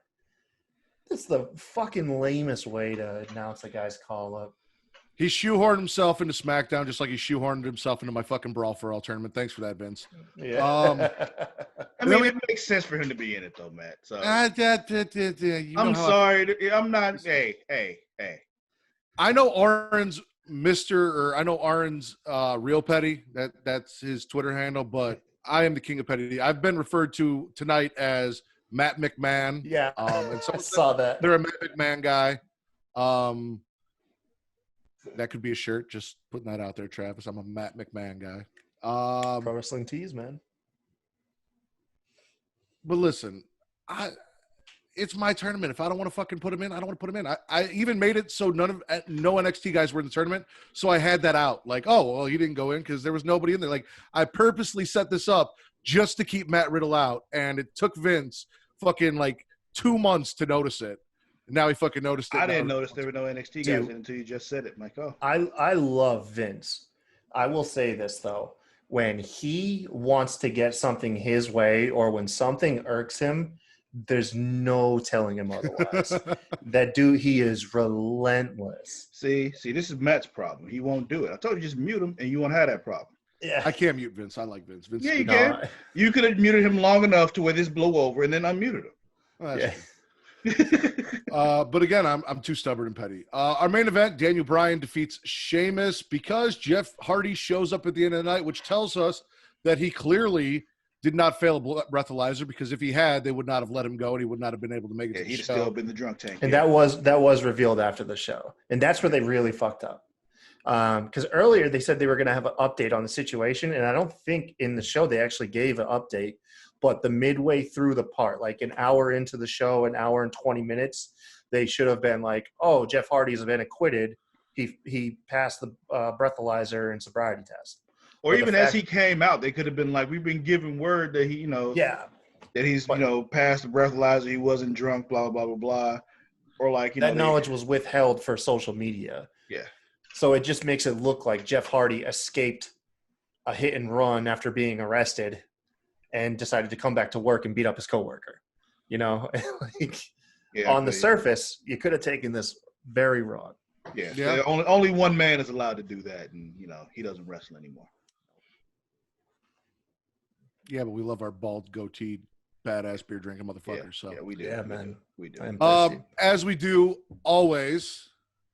that's the fucking lamest way to announce a guy's call-up. He shoehorned himself into SmackDown just like he shoehorned himself into my fucking Brawl for All tournament. Thanks for that, Vince. Yeah. I mean, it makes sense for him to be in it, though, Matt. So I'm sorry. I'm not. Hey. I know Aaron's real petty. That's his Twitter handle, but I am the king of petty. I've been referred to tonight as Matt McMahon. Yeah. And I saw that. They're a Matt McMahon guy. That could be a shirt. Just putting that out there, Travis. I'm a Matt McMahon guy. Pro Wrestling Tees, man. But listen, it's my tournament. If I don't want to fucking put him in, I don't want to put him in. I even made it so no NXT guys were in the tournament. So I had that out. Like, oh, well, he didn't go in because there was nobody in there. Like, I purposely set this up just to keep Matt Riddle out. And it took Vince fucking like 2 months to notice it. Now he fucking noticed it. I didn't notice there were no NXT guys in until you just said it, Mike. Oh. I love Vince. I will say this, though. When he wants to get something his way or when something irks him, there's no telling him otherwise. That dude, he is relentless. See, this is Matt's problem. He won't do it. I told you just mute him and you won't have that problem. Yeah. I can't mute Vince. I like Vince. Yeah, you can. You could have muted him long enough to where this blew over and then unmuted him. Well, but again, I'm too stubborn and petty. Our main event, Daniel Bryan defeats Sheamus because Jeff Hardy shows up at the end of the night, which tells us that he clearly did not fail a breathalyzer, because if he had, they would not have let him go and he would not have been able to make it to the he'd show. still been the drunk tank. And that was revealed after the show. And that's where they really fucked up. Because earlier they said they were going to have an update on the situation, and I don't think in the show they actually gave an update. But the midway through the part, like an hour into the show, an hour and 20 minutes, they should have been like, oh, Jeff Hardy's been acquitted. He passed the breathalyzer and sobriety test. Or But even the as fact- he came out, they could have been like, we've been given word that he, yeah, that he's, But- passed the breathalyzer, he wasn't drunk, blah, blah, blah, blah. Or like, that knowledge was withheld for social media. Yeah. So it just makes it look like Jeff Hardy escaped a hit and run after being arrested and decided to come back to work and beat up his coworker. Like on the surface, you could have taken this very wrong. Yeah. Yeah. Only one man is allowed to do that, and he doesn't wrestle anymore. Yeah, but we love our bald goatee, badass beer drinking motherfuckers. So Yeah, we do. Yeah, man. We do. I am thirsty. as we do always,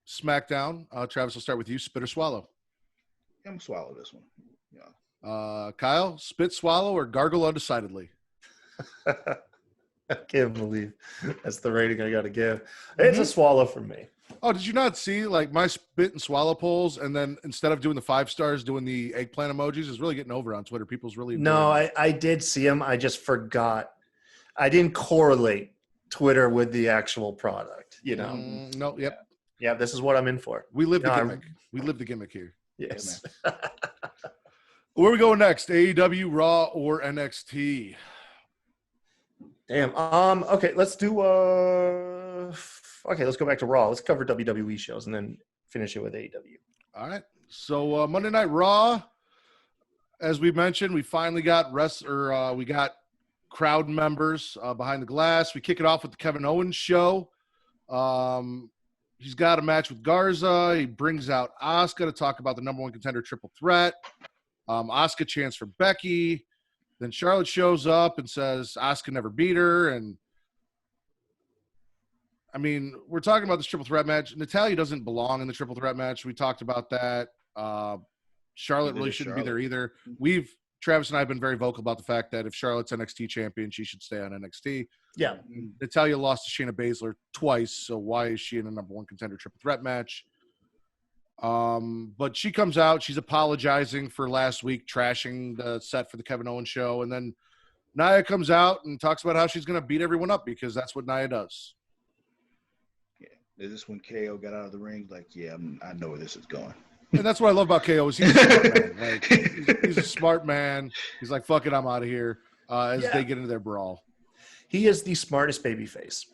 SmackDown. Travis, will start with you. Spit or swallow? I'm gonna swallow this one. Kyle, spit, swallow, or gargle undecidedly? I can't believe that's the rating I got to give. It's a swallow for me. Oh, did you not see like my spit and swallow polls? And then instead of doing the 5 stars, doing the eggplant emojis is really getting over on Twitter. People's really No, enjoying it. I did see them. I just forgot. I didn't correlate Twitter with the actual product. No, yep. Yeah, this is what I'm in for. We live the No, gimmick. We live the gimmick here. Yes. Where are we going next? AEW, Raw, or NXT? Damn. Okay, let's do. Okay, let's go back to Raw. Let's cover WWE shows and then finish it with AEW. All right. So Monday Night Raw, as we mentioned, we finally got we got crowd members behind the glass. We kick it off with the Kevin Owens show. He's got a match with Garza. He brings out Asuka to talk about the number 1 contender triple threat. Asuka chants for Becky. Then Charlotte shows up and says Asuka never beat her. And I mean, we're talking about this triple threat match. Natalya doesn't belong in the triple threat match. We talked about that. Charlotte really shouldn't be there either. Travis and I have been very vocal about the fact that if Charlotte's NXT champion, she should stay on NXT. Yeah. Natalya lost to Shayna Baszler twice, so why is she in a number 1 contender triple threat match? But she comes out, she's apologizing for last week trashing the set for the Kevin Owens show, and then Nia comes out and talks about how she's going to beat everyone up because that's what Nia does. Yeah. Is this when KO got out of the ring? Like, yeah, I know where this is going. And that's what I love about KO is he's a smart man. Like, he's a smart man. He's like, fuck it, I'm out of here. As they get into their brawl. He is the smartest babyface.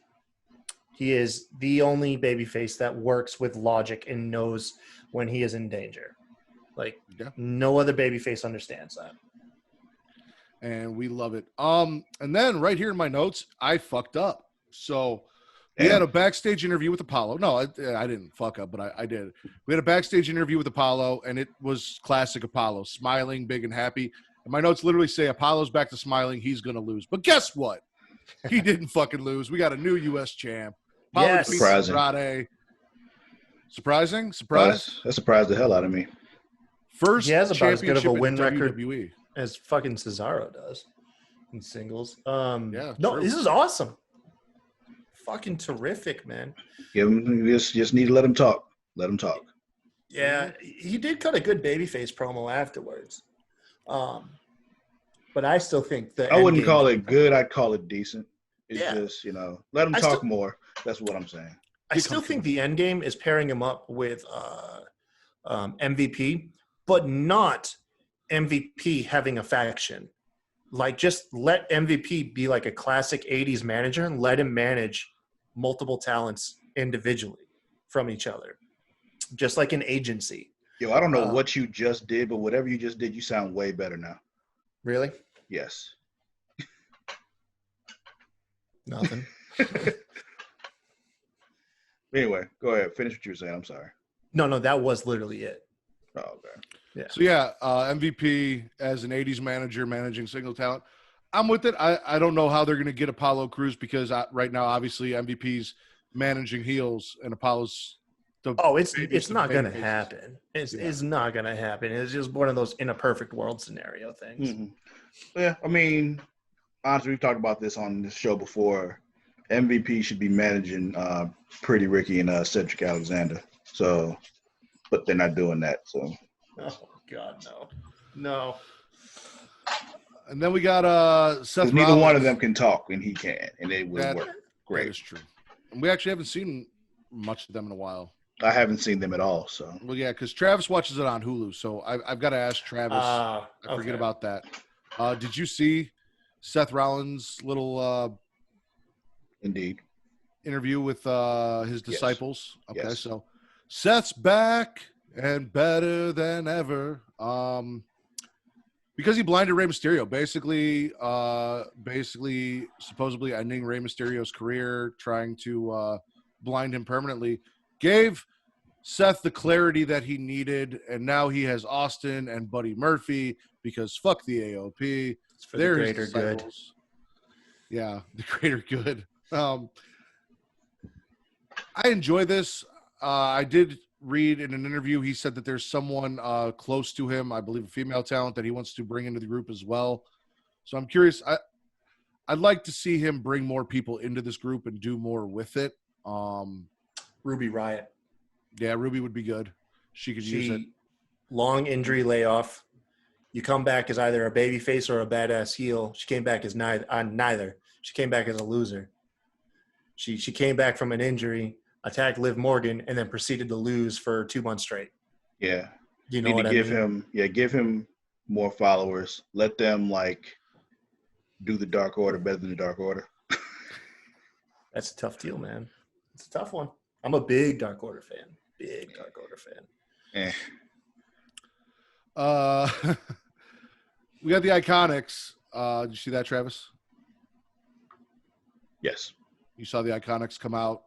He is the only babyface that works with logic and knows when he is in danger. Like, no other babyface understands that. And we love it. And then right here in my notes, I fucked up. So we had a backstage interview with Apollo. No, I didn't fuck up, but I did. We had a backstage interview with Apollo, and it was classic Apollo, smiling, big and happy. And my notes literally say Apollo's back to smiling. He's going to lose. But guess what? He didn't fucking lose. We got a new U.S. champ. Apollo Yes. defeats Surprising. Andrade. Surprising? Surprise? That surprised the hell out of me. First He has about as good of a championship in win record WWE. as fucking Cesaro does in singles. Yeah, No, true. this is awesome. Fucking terrific, man. Give him, just need to let him talk. Let him talk. Yeah, he did cut a good babyface promo afterwards. But I still think that I wouldn't call it good. I'd call it decent. It's Yeah. just, let him I talk still- more. That's what I'm saying. I still think the end game is pairing him up with MVP, but not MVP having a faction. Like, just let MVP be like a classic 80s manager and let him manage multiple talents individually from each other, just like an agency. Yo, I don't know what you just did, but whatever you just did, you sound way better now. Really? Yes. Nothing. Anyway, go ahead. Finish what you were saying. I'm sorry. No, that was literally it. Oh, okay. So yeah, MVP as an 80s manager managing single talent. I'm with it. I don't know how they're going to get Apollo Crews because right now, obviously, MVP's managing heels and Apollo's the It's not going to babyfaces. happen. It's not going to happen. It's just one of those in a perfect world scenario things. Mhm. Yeah, I mean, honestly, we've talked about this on this show before. MVP should be managing Pretty Ricky and Cedric Alexander. So, but they're not doing that. So, Oh God, no. And then we got Seth because neither Rollins. one of them can talk, and he can, and it will That- work That great. is true. We actually haven't seen much of them in a while. I haven't seen them at all. So Well, yeah, because Travis watches it on Hulu, so I've got to ask Travis. I forget okay. about that. Did you see Seth Rollins' little indeed, interview with his disciples? Okay, Yes. so Seth's back and better than ever. Because he blinded Rey Mysterio, basically, supposedly ending Rey Mysterio's career, trying to blind him permanently, gave Seth the clarity that he needed, and now he has Austin and Buddy Murphy because fuck the AOP. It's for the They're his greater good. disciples. Yeah, the greater good. I enjoy this. I did read in an interview, he said that there's someone close to him, I believe a female talent, that he wants to bring into the group as well. So I'm curious. I'd like to see him bring more people into this group and do more with it. Ruby Riott. Yeah, Ruby would be good. She could use it. Long injury layoff. You come back as either a baby face or a badass heel. She came back as neither. She came back as a loser. She came back from an injury, attacked Liv Morgan, and then proceeded to lose for 2 months straight. yeah. You know Need what to I mean? give him more followers. Let them do the Dark Order better than the Dark Order. That's a tough deal, man. It's a tough one. I'm a big Dark Order fan. Big Dark Order fan. We got the Iconics. Did you see that, Travis? Yes. You saw the Iconics come out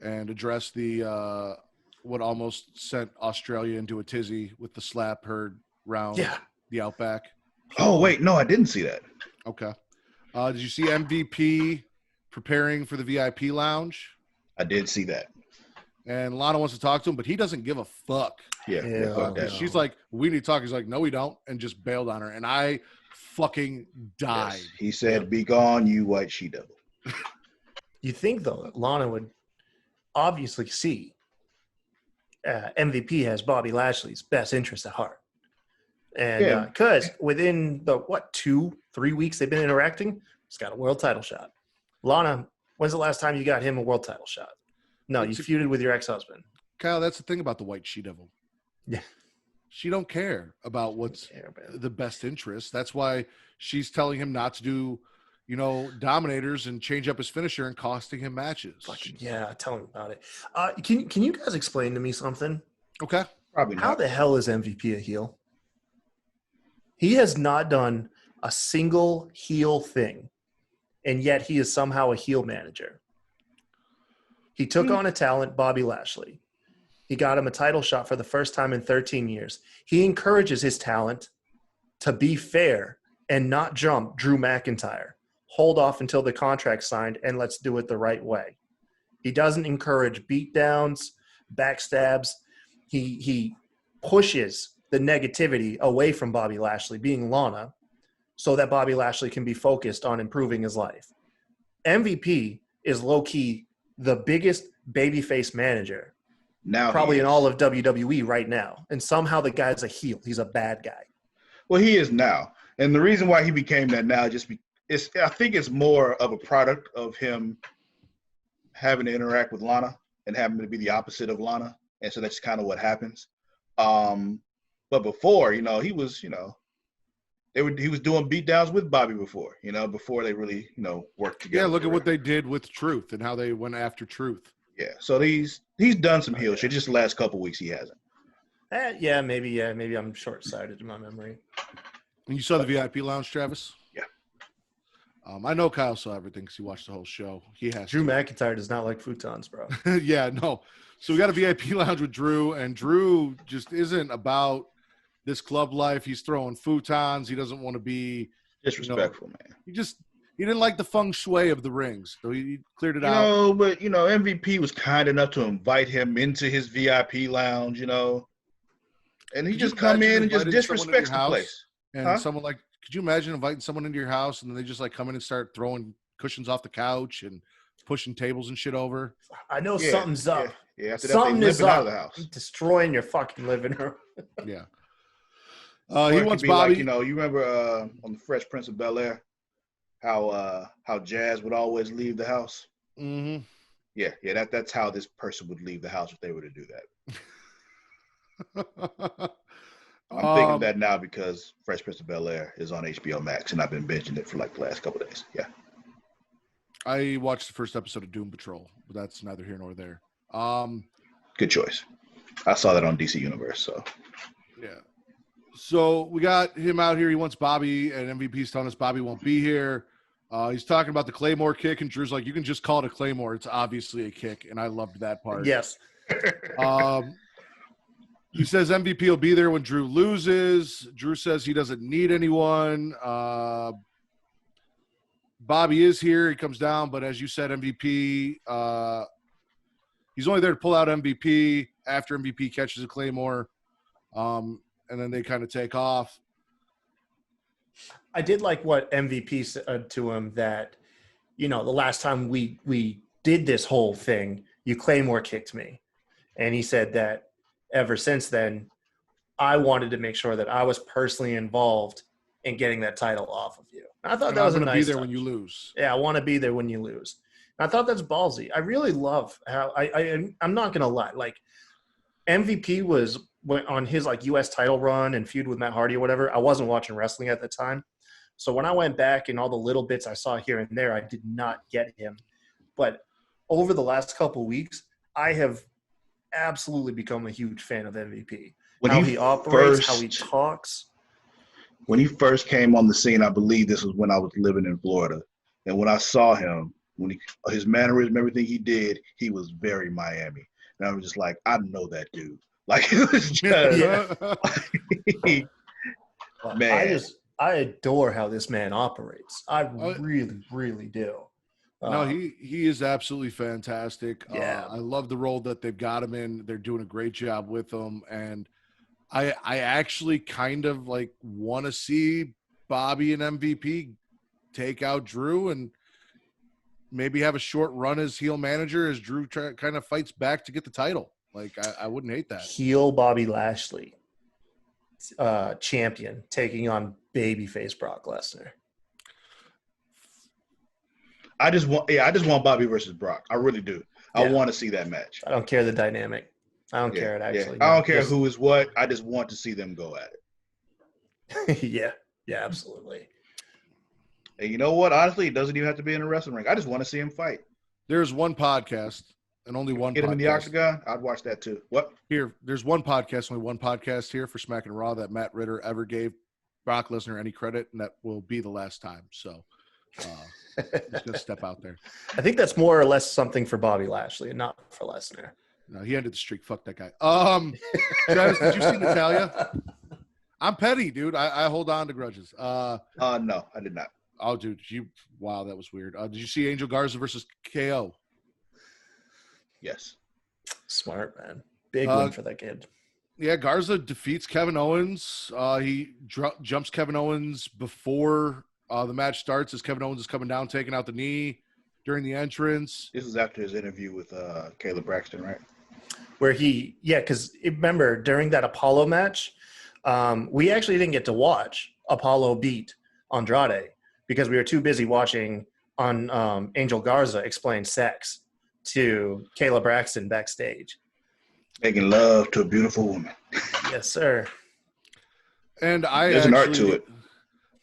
and address the what almost sent Australia into a tizzy with the slap heard round the Outback. Oh wait, no, I didn't see that. Okay. Did you see MVP preparing for the VIP lounge? I did see that. And Lana wants to talk to him, but he doesn't give a fuck. Yeah, Hell fuck no. that. She's like, we need to talk. He's like, no, we don't. And just bailed on her. And I fucking died. Yes. He said, "Be gone, you white she-devil." You think, though, that Lana would obviously see MVP has Bobby Lashley's best interest at heart. And because within the, 2-3 weeks they've been interacting, he's got a world title shot. Lana, when's the last time you got him a world title shot? No, you feuded with your ex-husband. Kyle, that's the thing about the white she-devil. Yeah. She don't care about what's the best interest. That's why she's telling him not to do, dominators and change up his finisher and costing him matches. Yeah, tell me about it. Can you guys explain to me something? Okay. Probably not. How the hell is MVP a heel? He has not done a single heel thing, and yet he is somehow a heel manager. He took on a talent, Bobby Lashley. He got him a title shot for the first time in 13 years. He encourages his talent to be fair and not jump Drew McIntyre. Hold off until the contract's signed, and let's do it the right way. He doesn't encourage beatdowns, backstabs. He pushes the negativity away from Bobby Lashley, being Lana, so that Bobby Lashley can be focused on improving his life. MVP is low-key the biggest babyface manager Now probably he in is. all of WWE right now. And somehow the guy's a heel. He's a bad guy. Well, he is now, and the reason why he became that now I think it's more of a product of him having to interact with Lana and having to be the opposite of Lana, and so that's kind of what happens. But before, he was, he was doing beatdowns with Bobby before, before they really, worked together. Yeah, look at what they did with Truth and how they went after Truth. Yeah, so he's done some heel shit. Just the last couple weeks he hasn't. Maybe I'm short-sighted in my memory. And you saw the VIP lounge, Travis? Yeah. I know Kyle saw everything because he watched the whole show. He has Drew to. McIntyre does not like futons, bro. Yeah, no. So we got a VIP lounge with Drew, and Drew just isn't about this club life. He's throwing futons. He doesn't want to be Disrespectful, man. He didn't like the feng shui of the rings, so he cleared it out. But MVP was kind enough to invite him into his VIP lounge, and he Could just you come imagine in and just inviting someone into disrespects your the house? place. And Huh? someone could you imagine inviting someone into your house and then they just come in and start throwing cushions off the couch and pushing tables and shit over? I know Yeah, something's up. Yeah, after that, Something they is limping out of up. the house. Destroying your fucking living room. Yeah. Or He it wants could be Bobby. you remember on the Fresh Prince of Bel-Air, how Jazz would always leave the house Mm-hmm. Yeah, that's how this person would leave the house if they were to do that. I'm thinking of that now because Fresh Prince of Bel-Air is on HBO Max, and I've been binging it for like the last couple of days. Yeah. I watched the first episode of Doom Patrol, but that's neither here nor there. Good choice. I saw that on DC Universe, so. Yeah. So we got him out here. He wants Bobby, and MVP's telling us Bobby won't be here. He's talking about the Claymore kick, and Drew's like, you can just call it a Claymore. It's obviously a kick, and I loved that part. Yes. He says MVP will be there when Drew loses. Drew says he doesn't need anyone. Bobby is here. He comes down, but as you said, MVP, he's only there to pull out MVP after MVP catches a Claymore, and then they kind of take off. I did like what MVP said to him that, the last time we did this whole thing, you Claymore kicked me. And he said that ever since then, I wanted to make sure that I was personally involved in getting that title off of you. And I thought that was a nice be there touch. when you lose. Yeah, I want to be there when you lose. And I thought that's ballsy. I really love how I'm not going to lie. Like MVP went on his like US title run and feud with Matt Hardy or whatever. I wasn't watching wrestling at the time. So when I went back and all the little bits I saw here and there, I did not get him. But over the last couple of weeks, I have absolutely become a huge fan of MVP. How he operates, how he talks. When he first came on the scene, I believe this was when I was living in Florida. And when I saw him, his mannerism, everything he did, he was very Miami. And I was just like, I know that dude. Like, it was just, man. I adore how this man operates. I really, really do. No, he is absolutely fantastic. Yeah. I love the role that they've got him in. They're doing a great job with him. And I actually kind of like want to see Bobby and MVP take out Drew and maybe have a short run as heel manager as Drew kind of fights back to get the title. Like, I wouldn't hate that. Heel Bobby Lashley, champion, taking on babyface Brock Lesnar. I just want Bobby versus Brock. I really do. I want to see that match. I don't care the dynamic. I don't care it actually. I don't care who is what. I just want to see them go at it. Yeah, absolutely. And you know what? Honestly, it doesn't even have to be in a wrestling ring. I just want to see him fight. There's one podcast and only one. Get him in the octagon. I'd watch that too. What? There's one podcast, only one podcast here for Smackin' It Raw that Matt Ritter ever gave Brock Lesnar any credit, and that will be the last time. So. He's gonna step out there. I think that's more or less something for Bobby Lashley and not for Lesnar. No, he ended the streak. Fuck that guy. Travis, did you see Natalia? I'm petty, dude. I hold on to grudges. No, I did not. Oh, dude, wow, that was weird. Did you see Angel Garza versus KO? Yes. Smart, man. Big win for that kid. Yeah, Garza defeats Kevin Owens. He jumps Kevin Owens before the match starts as Kevin Owens is coming down, taking out the knee during the entrance. This is after his interview with Caleb Braxton, right? Where because remember, during that Apollo match, we actually didn't get to watch Apollo beat Andrade because we were too busy watching on Angel Garza explain sex to Caleb Braxton backstage. Making love to a beautiful woman. Yes, sir. And there's an art to it.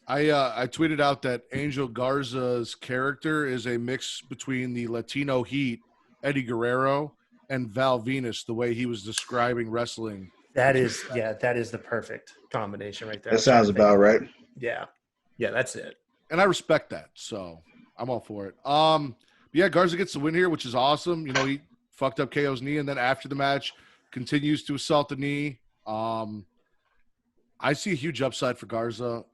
I tweeted out that Angel Garza's character is a mix between the Latino Heat, Eddie Guerrero, and Val Venus, the way he was describing wrestling. That is the perfect combination right there. That sounds about right. Yeah, that's it. And I respect that, so I'm all for it. Yeah, Garza gets the win here, which is awesome. He fucked up KO's knee, and then after the match, continues to assault the knee. I see a huge upside for Garza.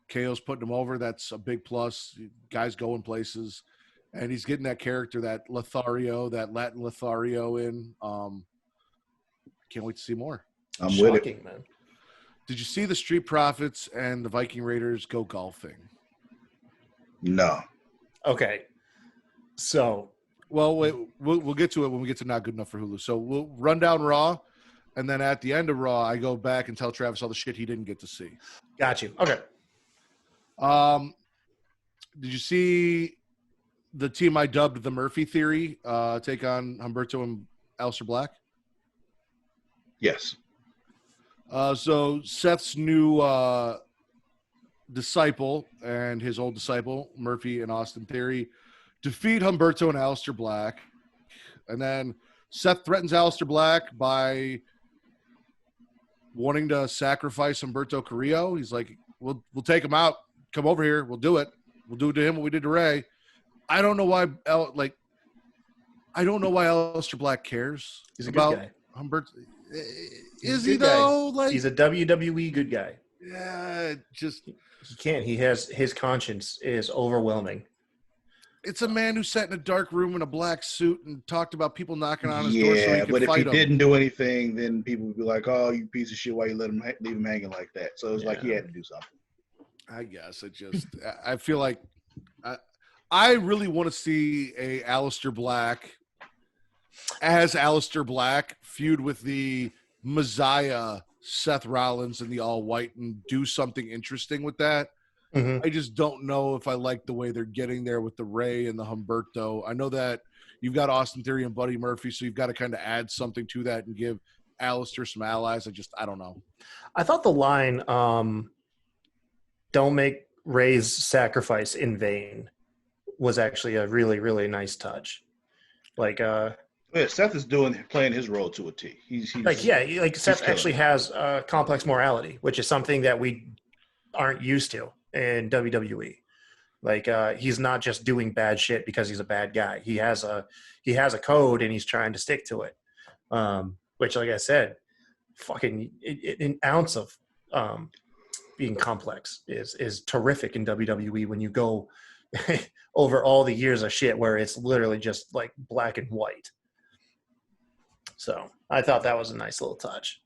KO's putting him over. That's a big plus. Guys going places. And he's getting that character, that Latin Lothario in. Can't wait to see more. I'm with it. Man. Did you see the Street Profits and the Viking Raiders go golfing? No. Okay. So. Well, wait, we'll get to it when we get to Not Good Enough for Hulu. So we'll run down Raw. And then at the end of Raw, I go back and tell Travis all the shit he didn't get to see. Got you. Okay. Did you see the team I dubbed the Murphy Theory take on Humberto and Aleister Black? Yes. So Seth's new disciple and his old disciple, Murphy and Austin Theory, defeat Humberto and Aleister Black. And then Seth threatens Aleister Black by wanting to sacrifice Humberto Carrillo. He's like, we'll take him out. Come over here. We'll do it. We'll do to him what we did to Ray. I don't know why Aleister Black cares He's a about good guy. Humberto. He's Is a he good guy. though? Like, He's a WWE good guy. yeah, just He can't. He has his conscience is overwhelming. it's a man who sat in a dark room in a black suit and talked about people knocking on his door so he Yeah, could but if fight he them. didn't do anything, then people would be like, "Oh, you piece of shit! Why you leave him hanging like that?" So it's like he had to do something. I guess it just I feel like I really want to see a Aleister Black as Aleister Black feud with the Messiah Seth Rollins in the all white and do something interesting with that. Mhm. I just don't know if I like the way they're getting there with the Ray and the Humberto. I know that you've got Austin Theory and Buddy Murphy, so you've got to kind of add something to that and give Aleister some allies. I don't know. I thought the line, "Don't make Ray's sacrifice in vain," was actually a really, really nice touch. Like, Yeah, Seth is playing his role to a T. He's Seth killing actually it. has complex morality, which is something that we aren't used to in WWE. Like, he's not just doing bad shit because he's a bad guy. He has a code and he's trying to stick to it. Which, like I said, fucking an ounce of being complex is terrific in WWE when you go over all the years of shit where it's literally just like black and white. So I thought that was a nice little touch.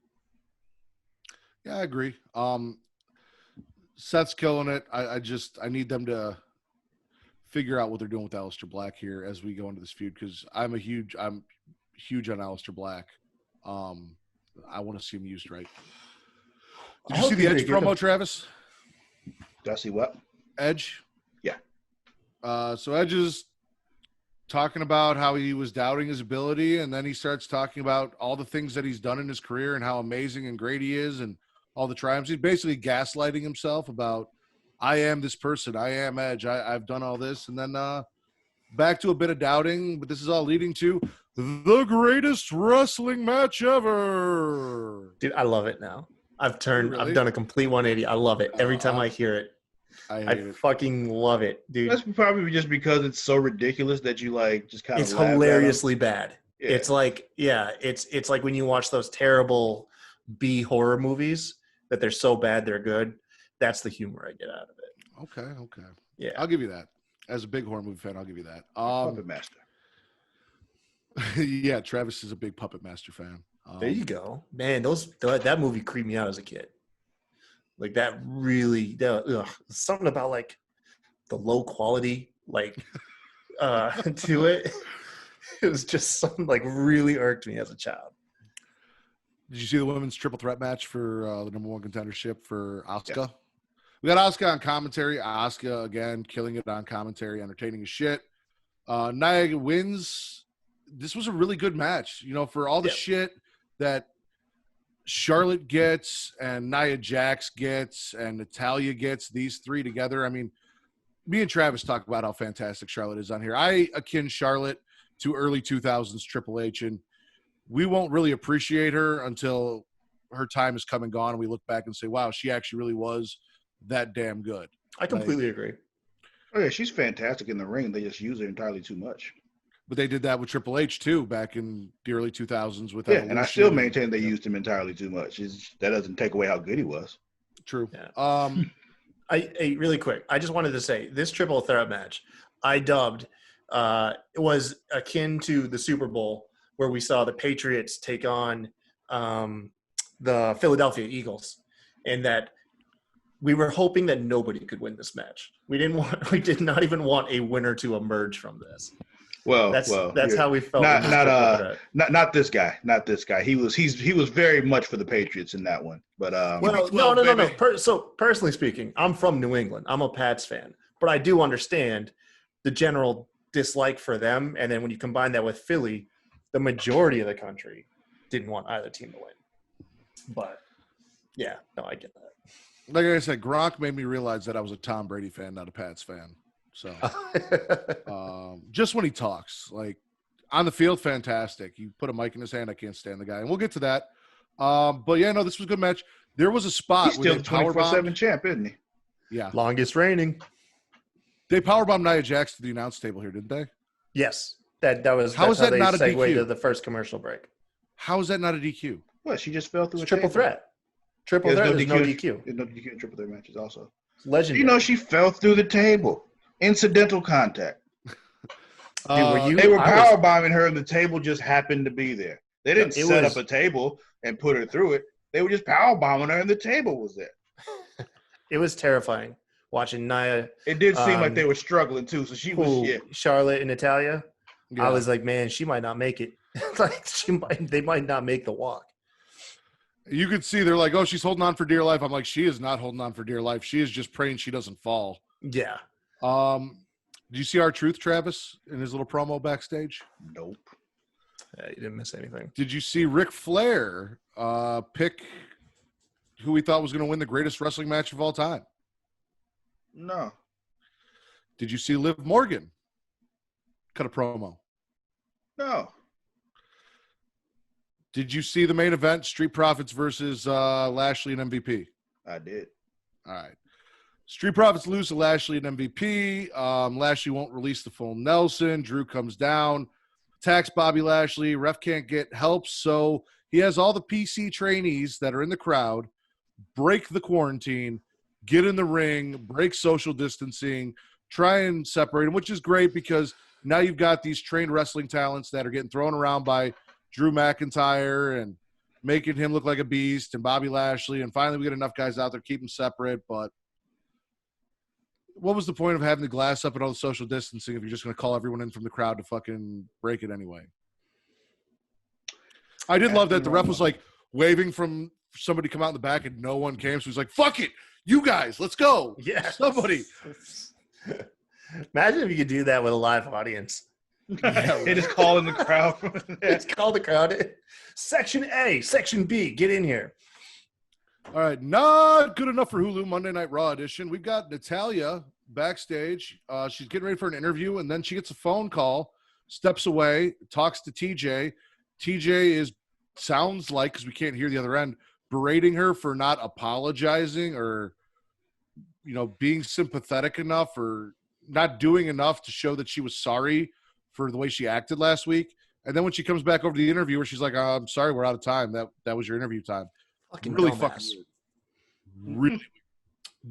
Yeah, I agree. Seth's killing it. I need them to figure out what they're doing with Aleister Black here as we go into this feud because I'm huge on Aleister Black. I want to see him used right. Did you see the Edge promo, Travis? Did I see what? Edge? Yeah. So Edge is talking about how he was doubting his ability, and then he starts talking about all the things that he's done in his career and how amazing and great he is and all the triumphs. He's basically gaslighting himself about, I am this person. I am Edge. I've done all this. And then back to a bit of doubting, but this is all leading to the greatest wrestling match ever. Dude, I love it now. I've Really? done a complete 180. I love it. Every time I hear it, I I hate it. fucking love it, dude. That's probably just because it's so ridiculous that you like just kind of. It's hilariously bad. Yeah. It's like, it's like when you watch those terrible B horror movies that they're so bad they're good. That's the humor I get out of it. Okay. Yeah. I'll give you that. As a big horror movie fan, I'll give you that. Puppet Master. Yeah, Travis is a big Puppet Master fan. There you go, man. That movie creeped me out as a kid. Like that really, something about like the low quality, like to it. It was just something like really irked me as a child. Did you see the women's triple threat match for the number one contendership for Asuka? Yes. We got Asuka on commentary. Asuka, again, killing it on commentary, entertaining as shit. Nia wins. This was a really good match. You know, for all the shit that Charlotte gets and Nia Jax gets and Natalya gets, these three together. I mean, me and Travis talk about how fantastic Charlotte is on here. I akin Charlotte to early 2000s Triple H, and we won't really appreciate her until her time has come and gone and we look back and say, wow, she actually really was that damn good. I completely agree. Oh yeah, she's fantastic in the ring. They just use her entirely too much. But they did that with Triple H too back in the early 2000s with And I still Evolution. maintain they used him entirely too much. That doesn't take away how good he was. True. Yeah. I really quick. I just wanted to say this triple threat match I dubbed it was akin to the Super Bowl where we saw the Patriots take on the Philadelphia Eagles, and that we were hoping that nobody could win this match. We did not even want a winner to emerge from this. Well, that's how we felt. Not this guy. Not this guy. He was very much for the Patriots in that one. But no. So personally speaking, I'm from New England. I'm a Pats fan, but I do understand the general dislike for them. And then when you combine that with Philly, the majority of the country didn't want either team to win. But yeah, no, I get that. Like I said, Gronk made me realize that I was a Tom Brady fan, not a Pats fan. So just when he talks, like on the field, fantastic. You put a mic in his hand, I can't stand the guy. And we'll get to that. But yeah, no, this was a good match. There was a spot He's where still the 24/7 champ, isn't he? Yeah. Longest reigning. They powerbombed Nia Jax to the announce table here, didn't they? Yes. That's how that they not a segued DQ? to the first commercial break. How is that not a DQ? What? She just fell through It's a triple table. threat. Triple Yeah, threat, there's no DQ. There's no DQ in triple threat matches also. Legendary. You know, she fell through the table. Incidental contact. Dude, were you, They were I was- power bombing her, and the table just happened to be there. They didn't It set was- up a table and put her through it. They were just power bombing her, and the table was there. It was terrifying watching Nia, It did seem like they were struggling too. So she was, yeah. Charlotte, and Natalia. Yeah. I was like, man, she might not make it. Like they might not make the walk. You could see they're like, oh, she's holding on for dear life. I'm like, she is not holding on for dear life. She is just praying she doesn't fall. Yeah. Do you see our truth, Travis, in his little promo backstage? Nope. You didn't miss anything. Did you see Ric Flair pick who he thought was going to win the greatest wrestling match of all time? No. Did you see Liv Morgan cut a promo? No. Did you see the main event, Street Profits versus Lashley and MVP? I did. All right. Street Profits lose to Lashley and MVP. Lashley won't release the full Nelson. Drew comes down, attacks Bobby Lashley. Ref can't get help, so he has all the PC trainees that are in the crowd break the quarantine, get in the ring, break social distancing, try and separate them, which is great because now you've got these trained wrestling talents that are getting thrown around by Drew McIntyre and making him look like a beast, and Bobby Lashley, and finally we get enough guys out there, keep them separate. But what was the point of having the glass up and all the social distancing if you're just going to call everyone in from the crowd to fucking break it anyway? I did love that the ref was like waving from somebody come out in the back and no one came, so he's like, fuck it, you guys, let's go. Yeah. Somebody. Imagine if you could do that with a live audience. They just call in the crowd. It's called the crowd in. Section A, Section B, get in here. All right, not good enough for Hulu Monday Night Raw edition. We've got Natalia backstage. She's getting ready for an interview, and then she gets a phone call, steps away, talks to TJ. TJ sounds like, because we can't hear the other end, berating her for not apologizing or, being sympathetic enough or not doing enough to show that she was sorry for the way she acted last week. And then when she comes back over to the interviewer, she's like, I'm sorry, we're out of time. That was your interview time. Fucking Really dumbass. fucking weird. Really.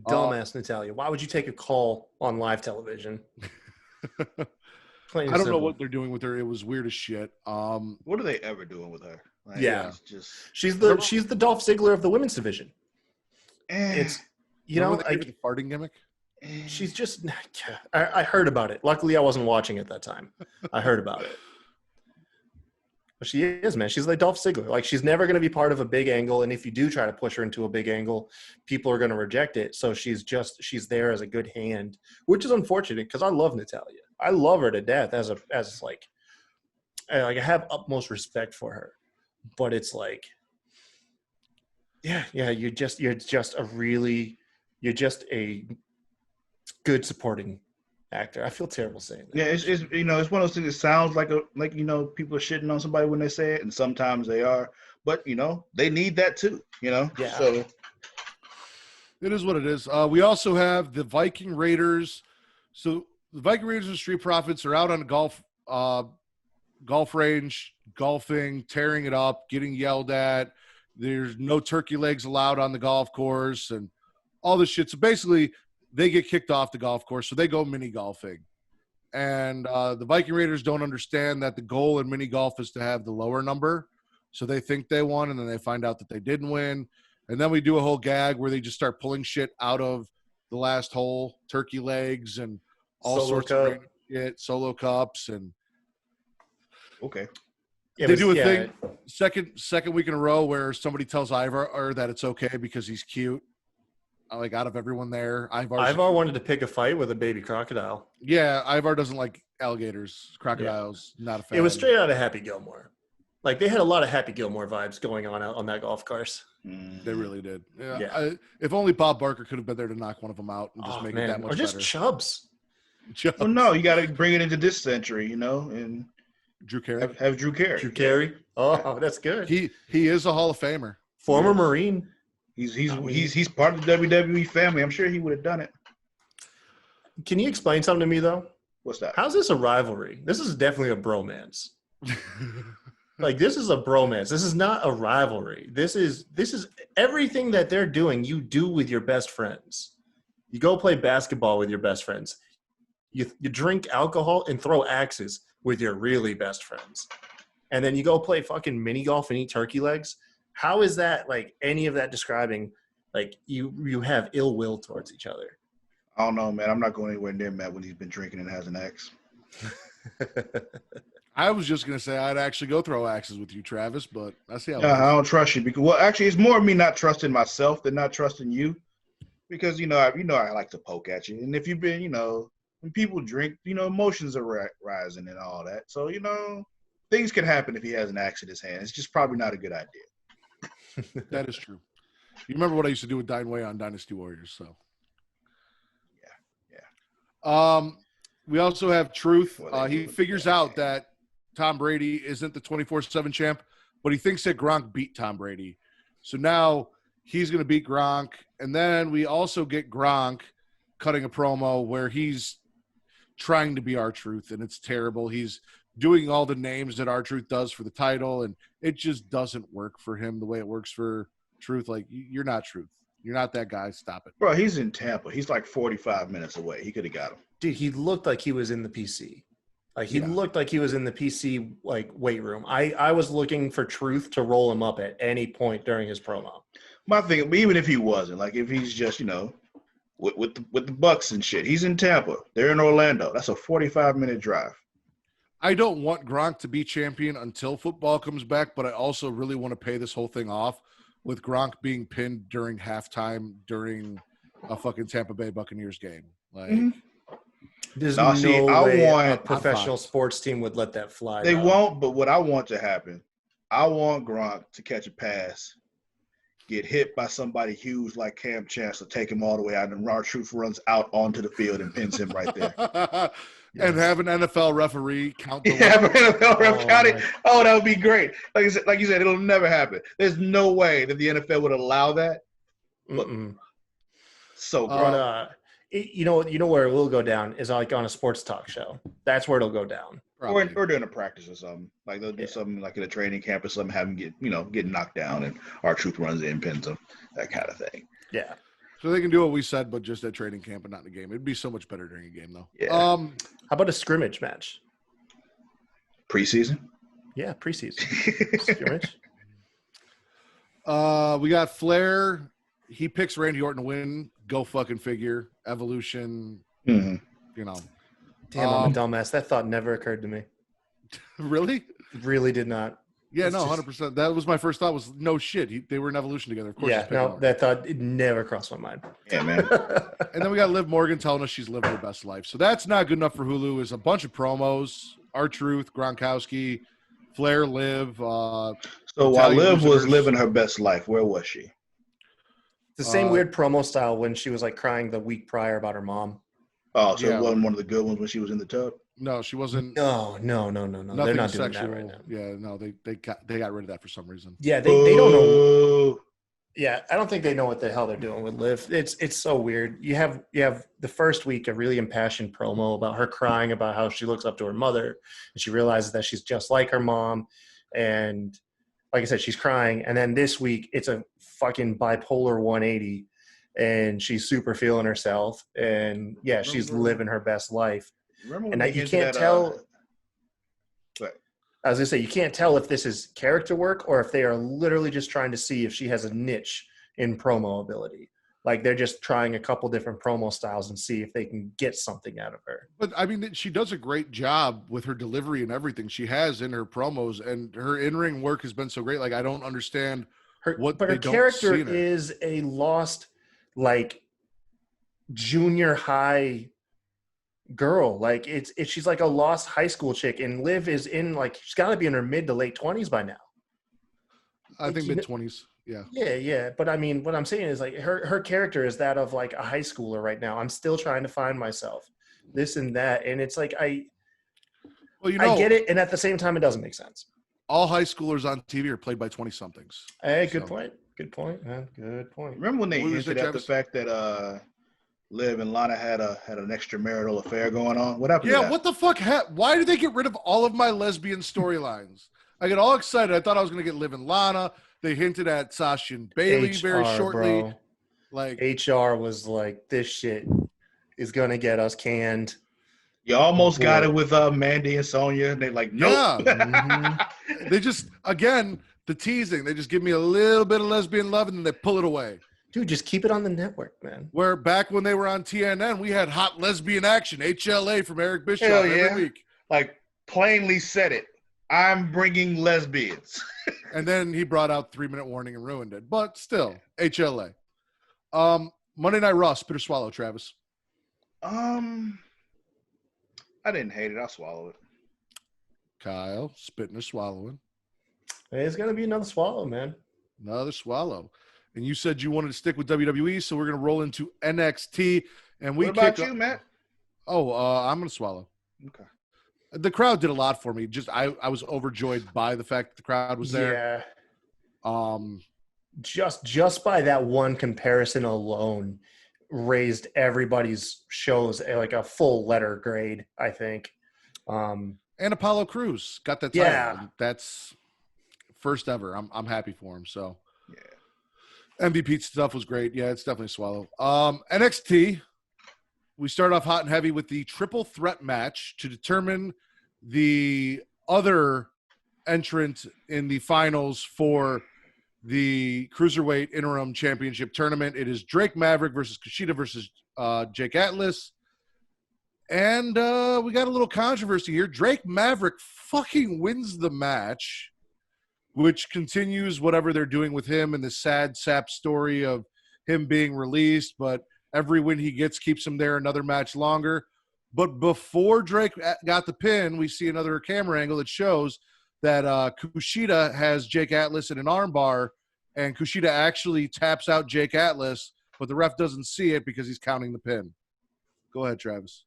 Dumbass Natalia. Why would you take a call on live television? Plain and I don't know simple. what they're doing with her. It was weird as shit. What are they ever doing with her? Like, Yeah. It's just. She's the Dolph Ziggler of the women's division. It's Remember they like did the farting gimmick? she's just. I heard about it. Luckily, I wasn't watching at that time. I heard about it. But she is, man. She's like Dolph Ziggler. Like, she's never going to be part of a big angle. And if you do try to push her into a big angle, people are going to reject it. So she's there as a good hand, which is unfortunate because I love Natalia. I love her to death as I have utmost respect for her. But it's like, yeah, you're just a good supporting actor. I feel terrible saying that. Yeah, it's it's one of those things that sounds like people are shitting on somebody when they say it, and sometimes they are, but they need that too, Yeah. So It is what it is. We also have the Viking Raiders. So the Viking Raiders and Street Profits are out on a golf range, golfing, tearing it up, getting yelled at. There's no turkey legs allowed on the golf course and all this shit. So basically, they get kicked off the golf course, so they go mini golfing. And the Viking Raiders don't understand that the goal in mini golf is to have the lower number. So they think they won, and then they find out that they didn't win. And then we do a whole gag where they just start pulling shit out of the last hole, turkey legs and all Solo sorts cup. of random shit, solo cups. And okay. Yeah, they but- do a yeah, thing second week in a row where somebody tells Ivar that it's okay because he's cute. Like, out of everyone there, Ivar wanted to pick a fight with a baby crocodile. Yeah, Ivar doesn't like alligators, crocodiles. Not a fan. It was straight out of Happy Gilmore. Like they had a lot of Happy Gilmore vibes going on out on that golf course. They really did. Yeah. Yeah. If only Bob Barker could have been there to knock one of them out and just make it that much or just better. Chubbs. Well, no, you got to bring it into this century, and Drew Carey. have Drew Carey. Drew Carey. Oh, that's good. He is a Hall of Famer. Former Marine. He's part of the WWE family. I'm sure he would have done it. Can you explain something to me though? What's that? How's this a rivalry? This is definitely a bromance. Like this is a bromance. This is not a rivalry. This is everything that they're doing. You do with your best friends. You go play basketball with your best friends. You drink alcohol and throw axes with your really best friends. And then you go play fucking mini golf and eat turkey legs. How is that like any of that describing like you have ill will towards each other? I don't know, man. I'm not going anywhere near Matt when he's been drinking and has an ex. I was just gonna say I'd actually go throw axes with you, Travis, but I see how. No, I don't trust you because actually, it's more of me not trusting myself than not trusting you, because I like to poke at you, and if you've been, when people drink, emotions are rising and all that, so things can happen if he has an axe in his hand. It's just probably not a good idea. That is true. You remember what I used to do with Dine Way on Dynasty Warriors, so. Yeah. We also have Truth. He figures out that Tom Brady isn't the 24/7 champ, but he thinks that Gronk beat Tom Brady. So now he's going to beat Gronk. And then we also get Gronk cutting a promo where he's trying to be R-Truth, and it's terrible. He's doing all the names that R-Truth does for the title, and it just doesn't work for him the way it works for Truth. Like, you're not Truth. You're not that guy. Stop it. Bro, he's in Tampa. He's like 45 minutes away. He could have got him. Dude, he looked like he was in the PC. Like he looked like he was in the PC like weight room. I was looking for Truth to roll him up at any point during his promo. My thing, even if he wasn't, like if he's just with the Bucks and shit, he's in Tampa. They're in Orlando. That's a 45-minute drive. I don't want Gronk to be champion until football comes back, but I also really want to pay this whole thing off with Gronk being pinned during halftime during a fucking Tampa Bay Buccaneers game. Like. There's No, see, I way want- a professional sports team would let that fly. They though. won't, but what I want to happen, I want Gronk to catch a pass, get hit by somebody huge like Cam Chancellor, take him all the way out, and R-Truth runs out onto the field and pins him right there. And have an NFL referee count the Yeah, but NFL ref count it. my- Oh, that would be great. Like you said, it'll never happen. There's no way that the NFL would allow that. Mm-mm. So, But you know where it will go down is like on a sports talk show. That's where it'll go down. or during a practice or something. Like they'll do something like in a training camp or something, have him get knocked down, and R-Truth runs in, pins him, that kind of thing. Yeah. So they can do what we said, but just at training camp and not in the game. It'd be so much better during a game, though. Yeah. How about a scrimmage match? Preseason. Yeah, preseason scrimmage. We got Flair. He picks Randy Orton to win. Go fucking figure. Evolution. Mm-hmm. Damn, I'm a dumbass. That thought never occurred to me. Really? Really did not. Yeah, It's no, just- 100%. That was my first thought. Was no shit. They were in Evolution together. Of course. Yeah, he's picking no, Orton. that thought it never crossed my mind. Yeah, man. And then we got Liv Morgan telling us she's living her best life. So that's not good enough for Hulu. Is a bunch of promos. R-Truth, Gronkowski, Flair, Liv. So while Italian Liv was visitors. living her best life, where was she? The same Uh, weird promo style when she was like crying the week prior about her mom. Oh, so Yeah. it wasn't one of the good ones when she was in the tub? No, she wasn't. No. They're Nothing not doing sexual. that right now. Yeah, no, they got rid of that for some reason. Yeah, they don't know. Boo. Yeah, I don't think they know what the hell they're doing with Liv. It's so weird. You have the first week a really impassioned promo about her crying about how she looks up to her mother, and she realizes that she's just like her mom, and like I said, she's crying. And then this week it's a fucking bipolar 180, and she's super feeling herself, and yeah, she's living her best life. Remember when And they you get can't that, tell. What? I was gonna say you can't tell if this is character work or if they are literally just trying to see if she has a niche in promo ability. Like they're just trying a couple different promo styles and see if they can get something out of her. But I mean, she does a great job with her delivery and everything she has in her promos, and her in-ring work has been so great. Like I don't understand what But they her don't character see in her. is a lost, like junior high girl. Like she's like a lost high school chick, and Liv is in like she's got to be in her mid to late 20s by now. I think mid-20s. Yeah. Yeah. But I mean, what I'm saying is like her character is that of like a high schooler right now. I'm still trying to find myself, this and that, and it's like I get it, and at the same time, it doesn't make sense. All high schoolers on TV are played by 20-somethings. Hey, good point. Good point, man. Good point. Remember when they hinted at the Travis? fact that Liv and Lana had an extramarital affair going on? What happened? Yeah, to that? what the fuck? Why did they get rid of all of my lesbian storylines? I get all excited. I thought I was going to get Liv and Lana. They hinted at Sasha and Bailey very shortly. Bro. Like HR was like, this shit is going to get us canned. You almost got it with Mandy and Sonya. And they're like, nope. Yeah. They just, again, the teasing. They just give me a little bit of lesbian love and then they pull it away. Dude, just keep it on the network, man. Where back when they were on TNN, we had hot lesbian action, HLA from Eric Bischoff Hell yeah. every week. Like, plainly said it. I'm bringing lesbians. And then he brought out 3-minute warning and ruined it. But still, HLA. Monday Night Raw, spit or swallow, Travis? I didn't hate it. I'll swallow it. Kyle, spitting or swallowing? It's going to be another swallow, man. Another swallow. And you said you wanted to stick with WWE, so we're going to roll into NXT. And we what about you, Matt? Oh, I'm going to swallow. Okay. The crowd did a lot for me. Just I was overjoyed by the fact that the crowd was there. Yeah. Just by that one comparison alone raised everybody's shows like a full letter grade, I think. And Apollo Crews got that title. Yeah. That's first ever. I'm happy for him. So yeah. MVP stuff was great. Yeah, it's definitely a swallow. NXT, we start off hot and heavy with the triple threat match to determine the other entrant in the finals for the Cruiserweight Interim Championship Tournament. It is Drake Maverick versus Kushida versus Jake Atlas. And we got a little controversy here. Drake Maverick fucking wins the match, which continues whatever they're doing with him and the sad sap story of him being released. But every win he gets keeps him there another match longer. But before Drake got the pin, we see another camera angle that shows that Kushida has Jake Atlas in an armbar, and Kushida actually taps out Jake Atlas, but the ref doesn't see it because he's counting the pin. Go ahead, Travis.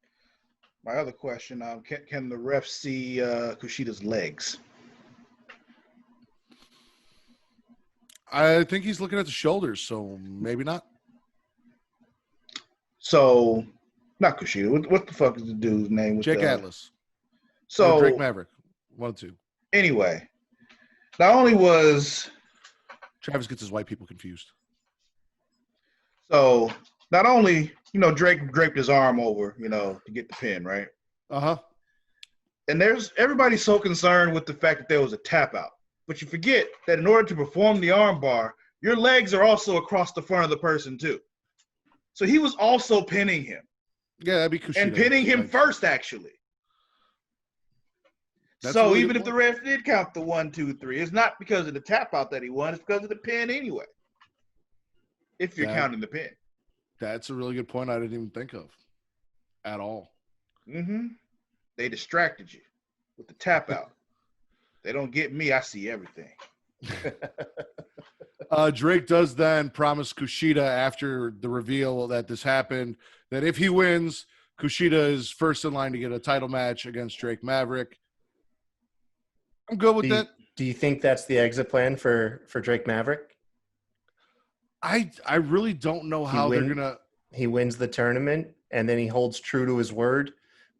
My other question, can the ref see Kushida's legs? I think he's looking at the shoulders, so maybe not. So, not Kushida. What the fuck is the dude's name? Jake Atlas. So, or Drake Maverick. 1 of 2. Anyway, not only was Travis gets his white people confused. So not only, Drake draped his arm over, to get the pin, right? Uh-huh. And everybody's so concerned with the fact that there was a tap out. But you forget that in order to perform the arm bar, your legs are also across the front of the person too. So he was also pinning him. Yeah, that'd be Kushida. And pinning him first, actually. So really even if the ref did count the 1, 2, 3, it's not because of the tap out that he won, it's because of the pin anyway. If you're counting the pin. That's a really good point I didn't even think of at all. Mm-hmm. They distracted you with the tap out. They don't get me, I see everything. Drake does then promise Kushida after the reveal that this happened that if he wins, Kushida is first in line to get a title match against Drake Maverick. I'm good with that. Do you think that's the exit plan for Drake Maverick? I really don't know how they're going to... He wins the tournament, and then he holds true to his word,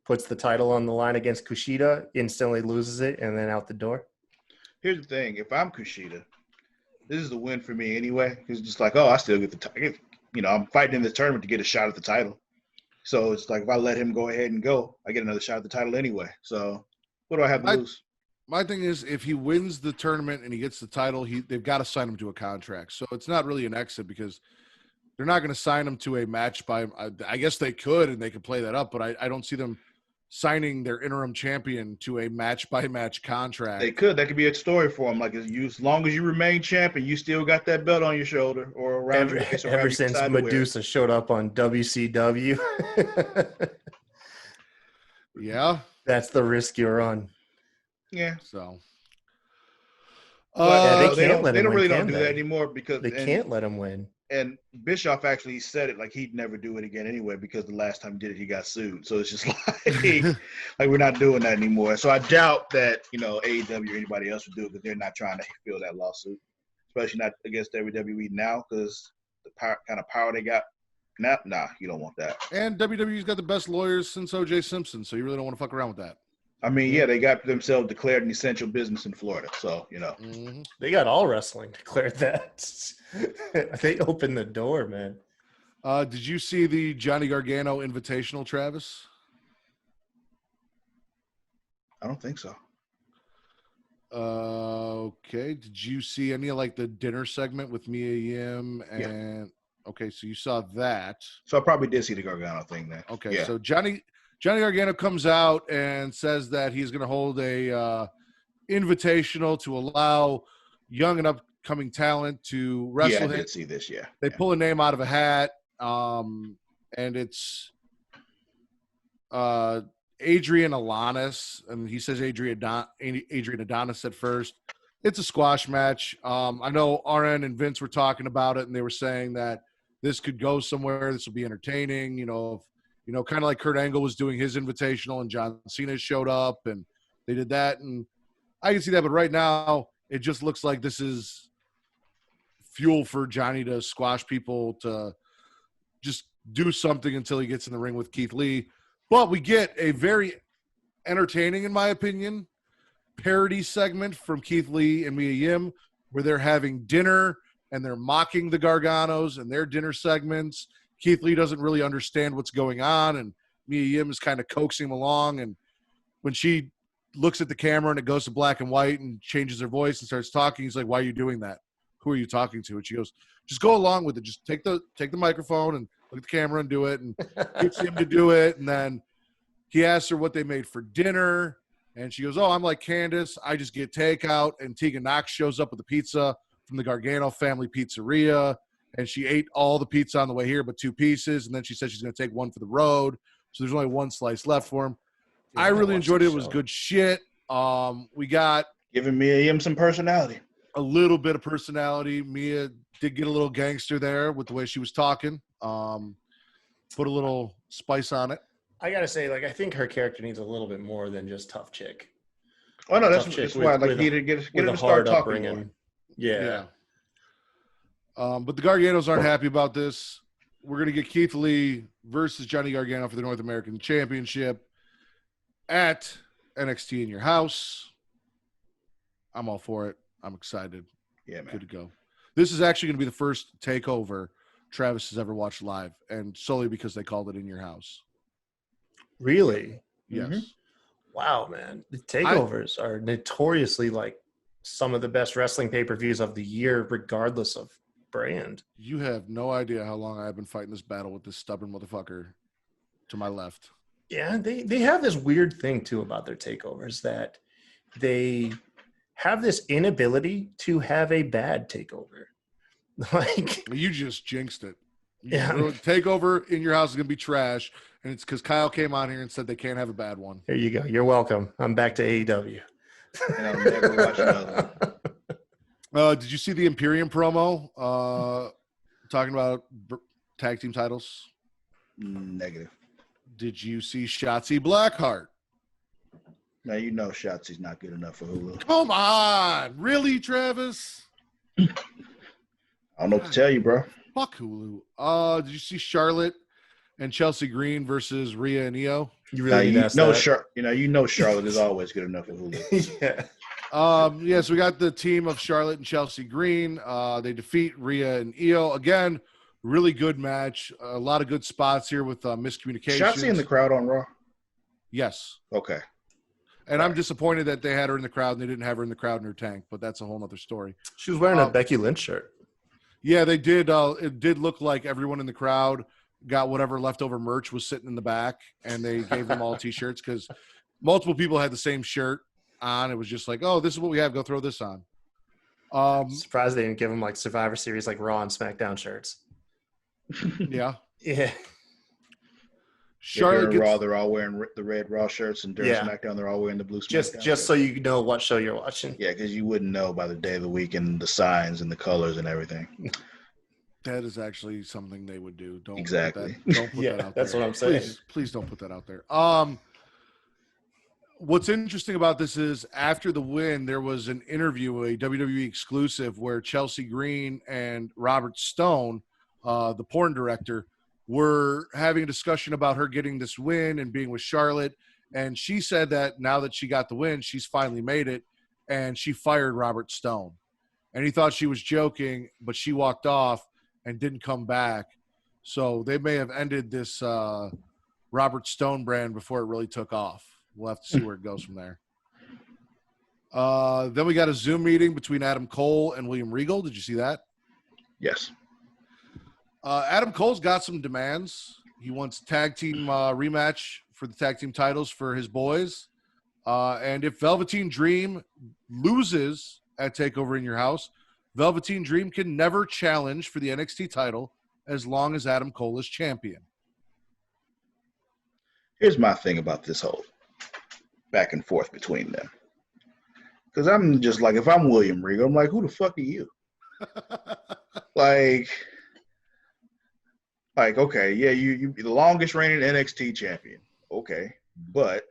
puts the title on the line against Kushida, instantly loses it, and then out the door. Here's the thing. If I'm Kushida, this is a win for me anyway. It's just like, I still get the title. I'm fighting in this tournament to get a shot at the title. So it's like if I let him go ahead and go, I get another shot at the title anyway. So what do I have to lose? My thing is, if he wins the tournament and he gets the title, they've got to sign him to a contract. So it's not really an exit because they're not going to sign him to a match by – I guess they could and they could play that up, but I don't see them signing their interim champion to a match-by-match contract. They could. That could be a story for him. Like as long as you remain champion, you still got that belt on your shoulder or around your waist. Ever since Medusa showed up on WCW. Yeah. That's the risk you're on. Yeah. So. But Yeah, they no, can't let they him don't win, really can don't do they? that anymore because They can't let him win. And Bischoff actually said it like he'd never do it again anyway because the last time he did it he got sued. So it's just like we're not doing that anymore. So I doubt that AEW or anybody else would do it because they're not trying to feel that lawsuit, especially not against WWE now because the kind of power they got. Nah, you don't want that. And WWE's got the best lawyers since O.J. Simpson, so you really don't want to fuck around with that. I mean, yeah, they got themselves declared an essential business in Florida. So Mm-hmm. They got all wrestling declared that. They opened the door, man. Did you see the Johnny Gargano Invitational, Travis? I don't think so. Okay. Did you see any of like the dinner segment with Mia Yim and? Okay, so you saw that. So I probably did see the Gargano thing then. Okay, Yeah. so Johnny Gargano comes out and says that he's going to hold a invitational to allow young and upcoming talent to wrestle Yeah, I him. did see this. Yeah. They pull a name out of a hat, and it's Adrian Alanis, and he says Adrian Adonis at first. It's a squash match. I know RN and Vince were talking about it, and they were saying that this could go somewhere. This will be entertaining. Kind of like Kurt Angle was doing his invitational, and John Cena showed up, and they did that, and I can see that. But right now, it just looks like this is fuel for Johnny to squash people, to just do something until he gets in the ring with Keith Lee. But we get a very entertaining, in my opinion, parody segment from Keith Lee and Mia Yim where they're having dinner and they're mocking the Garganos and their dinner segments. Keith Lee doesn't really understand what's going on, and Mia Yim is kind of coaxing him along. And when she looks at the camera and it goes to black and white and changes her voice and starts talking, he's like, "Why are you doing that? Who are you talking to?" And she goes, "Just go along with it. Just take the microphone and look at the camera and do it." And gets him to do it. And then he asks her what they made for dinner. And she goes, "Oh, I'm like Candace. I just get takeout." And Tegan Knox shows up with the pizza from the Gargano family pizzeria. And she ate all the pizza on the way here, but 2 pieces. And then she said she's going to take one for the road. So there's only 1 slice left for him. Dude, I really enjoyed it. It was show. good shit. We got Giving Mia Yim some personality. a little bit of personality. Mia did get a little gangster there with the way she was talking. Put a little spice on it. I gotta say, I think her character needs a little bit more than just tough chick. Oh no, that's Tough chick why I'd like with you to get With her a to start hard talking upbringing. more. Yeah. But the Garganos aren't happy about this. We're going to get Keith Lee versus Johnny Gargano for the North American Championship at NXT in your house. I'm all for it. I'm excited. Yeah, man. Good to go. This is actually going to be the first takeover Travis has ever watched live, and solely because they called it in your house. Really? Yes. Mhm. Wow, man. The takeovers are notoriously some of the best wrestling pay-per-views of the year, regardless of brand. You have no idea how long I've been fighting this battle with this stubborn motherfucker to my left. Yeah, they have this weird thing too about their takeovers, that they have this inability to have a bad takeover. You just jinxed it. Yeah. Takeover in your house is going to be trash, and it's because Kyle came on here and said they can't have a bad one. There you go. You're welcome. I'm back to AEW. And I'll never watch another one. Did you see the Imperium promo talking about tag team titles? Negative. Did you see Shotzi Blackheart? Now you know Shotzi's not good enough for Hulu. Come on. Really, Travis? I don't know what to tell you, bro. Fuck Hulu. Did you see Charlotte and Chelsea Green versus Rhea and Io? You Now, really asked that? you know Charlotte is always good enough for Hulu. Yeah. So we got the team of Charlotte and Chelsea Green. They defeat Rhea and Io. Again, really good match. A lot of good spots here with miscommunication. Shotzi in the crowd on Raw? Yes. Okay. And I'm disappointed that they had her in the crowd and they didn't have her in the crowd in her tank, but that's a whole nother story. She was wearing a Becky Lynch shirt. Yeah, they did. It did look like everyone in the crowd got whatever leftover merch was sitting in the back, and they gave them all T-shirts because multiple people had the same shirt on. It was just like, oh, this is what we have. Go throw this on. Surprised they didn't give them Survivor Series Raw and SmackDown shirts. Yeah. Yeah. Charlotte during gets Raw, they're all wearing the red Raw shirts, and during SmackDown, they're all wearing the blue SmackDown Just so you know what show you're watching. Yeah, because you wouldn't know by the day of the week and the signs and the colors and everything. that is actually something they would do. Don't Exactly. Don't put that out there. That's what I'm saying. Please don't put that out there. What's interesting about this is after the win, there was an interview, a WWE exclusive, where Chelsea Green and Robert Stone, the porn director, were having a discussion about her getting this win and being with Charlotte. And she said that now that she got the win, she's finally made it, and she fired Robert Stone. And he thought she was joking, but she walked off and didn't come back. So they may have ended this Robert Stone brand before it really took off. We'll have to see where it goes from there. Then we got a Zoom meeting between Adam Cole and William Regal. Did you see that? Yes. Adam Cole's got some demands. He wants tag team rematch for the tag team titles for his boys. And if Velveteen Dream loses at TakeOver in Your House, Velveteen Dream can never challenge for the NXT title as long as Adam Cole is champion. Here's my thing about this whole back and forth between them. Because I'm just like, if I'm William Regal, I'm like, who the fuck are you? like, okay, yeah, you the longest reigning NXT champion. Okay. But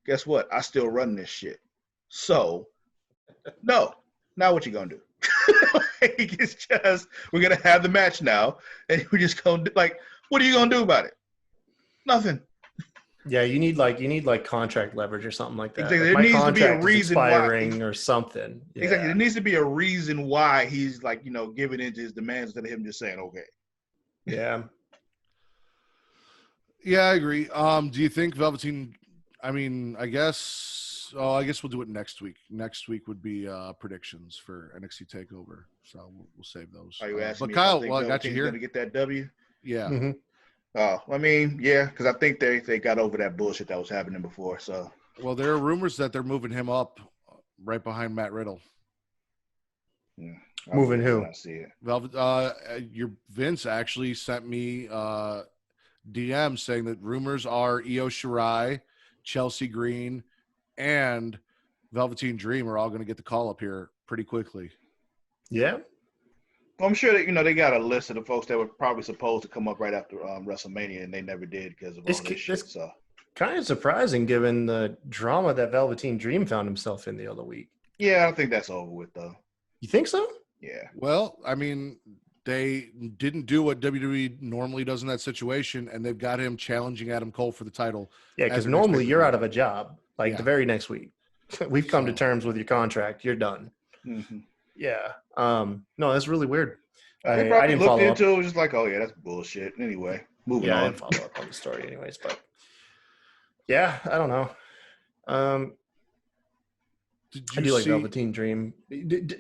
guess what? I still run this shit. So, no. Now what you gonna do? It's just, we're gonna have the match now, and we're just gonna what are you gonna do about it? Nothing. Yeah, you need like contract leverage or something like that. Exactly. Like, there needs to be a reason expiring or something. Yeah. Exactly. There needs to be a reason why he's giving into his demands instead of him just saying okay. Yeah. Yeah, I agree. Do you think Velveteen? I mean, I guess we'll do it next week. Next week would be predictions for NXT Takeover, so we'll save those. Are you asking but me? Kyle, If I well, I think got you Velveteen's here. gonna get that W. Yeah. Mm-hmm. Oh, I mean, yeah, because I think they got over that bullshit that was happening before. So, Well, there are rumors that they're moving him up right behind Matt Riddle. yeah, Moving who? I see it. Your Vince actually sent me DM saying that rumors are Io Shirai, Chelsea Green, and Velveteen Dream are all going to get the call up here pretty quickly. Yeah. Well, I'm sure that they got a list of the folks that were probably supposed to come up right after WrestleMania, and they never did because of all this shit. So, kind of surprising given the drama that Velveteen Dream found himself in the other week. yeah, I think that's over with though. You think so? Yeah. Well, I mean, they didn't do what WWE normally does in that situation, and they've got him challenging Adam Cole for the title. Yeah, because As the next normally you're pay-per-view. out of a job Yeah. the very next week. We've come to So- terms with your contract. You're done. Mm-hmm. Yeah. No, that's really weird. They I probably didn't looked follow up. into it. Was just like, oh yeah, that's bullshit. Anyway, moving Yeah, I on. didn't follow up on the story anyways, but yeah, I don't know. Did I you do like see? Velveteen Dream.